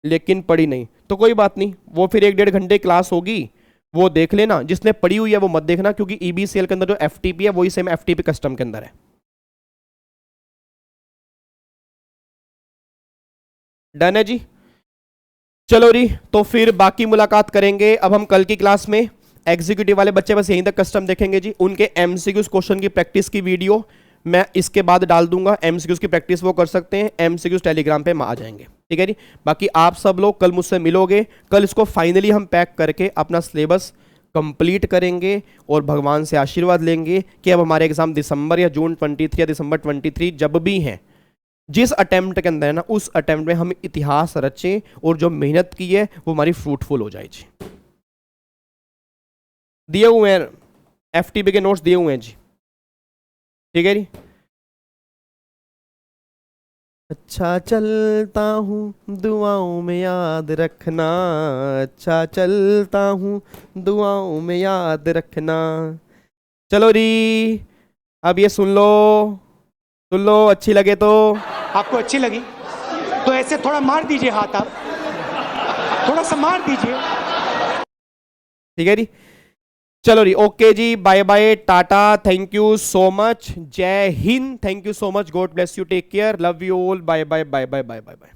लेकिन पढ़ी नहीं तो कोई बात नहीं, वो फिर 1-1.5 घंटे क्लास होगी, वो देख लेना। जिसने पढ़ी हुई है वो मत देखना, क्योंकि EBCL के अंदर जो FTP है वही सेम FTP कस्टम के अंदर है। डन है जी। चलो री, तो फिर बाकी मुलाकात करेंगे अब हम कल की क्लास में। एग्जीक्यूटिव वाले बच्चे बस यहीं तक कस्टम देखेंगे जी। उनके MCQs क्वेश्चन की प्रैक्टिस की वीडियो मैं इसके बाद डाल दूंगा, MCQs की प्रैक्टिस वो कर सकते हैं, MCQs टेलीग्राम पे आ जाएंगे। ठीक है जी। बाकी आप सब लोग कल मुझसे मिलोगे, कल इसको फाइनली हम पैक करके अपना सिलेबस कंप्लीट करेंगे और भगवान से आशीर्वाद लेंगे कि अब हमारे एग्जाम दिसंबर या जून 23 या दिसंबर 23 जब भी हैं, जिस अटेम्प्ट के अंदर है ना, उस अटेम्प्ट में हम इतिहास रचें और जो मेहनत की है वो हमारी फ्रूटफुल हो जाए जी। दिए हुए हैं FTP के नोट्स दिए हुए हैं जी। ठीक है जी। अच्छा चलता हूँ दुआओं में याद रखना, अच्छा चलता हूँ दुआओं में याद रखना। चलो री, अब ये सुन लो, अच्छी लगे तो। आपको अच्छी लगी तो ऐसे थोड़ा मार दीजिए हाथ, आप थोड़ा सा मार दीजिए। ठीक है जी, चलो जी, ओके जी, बाय बाय, टाटा, thank you so much, Jai Hind, thank you so much, God bless you, take care, love you all, bye bye bye bye bye bye bye.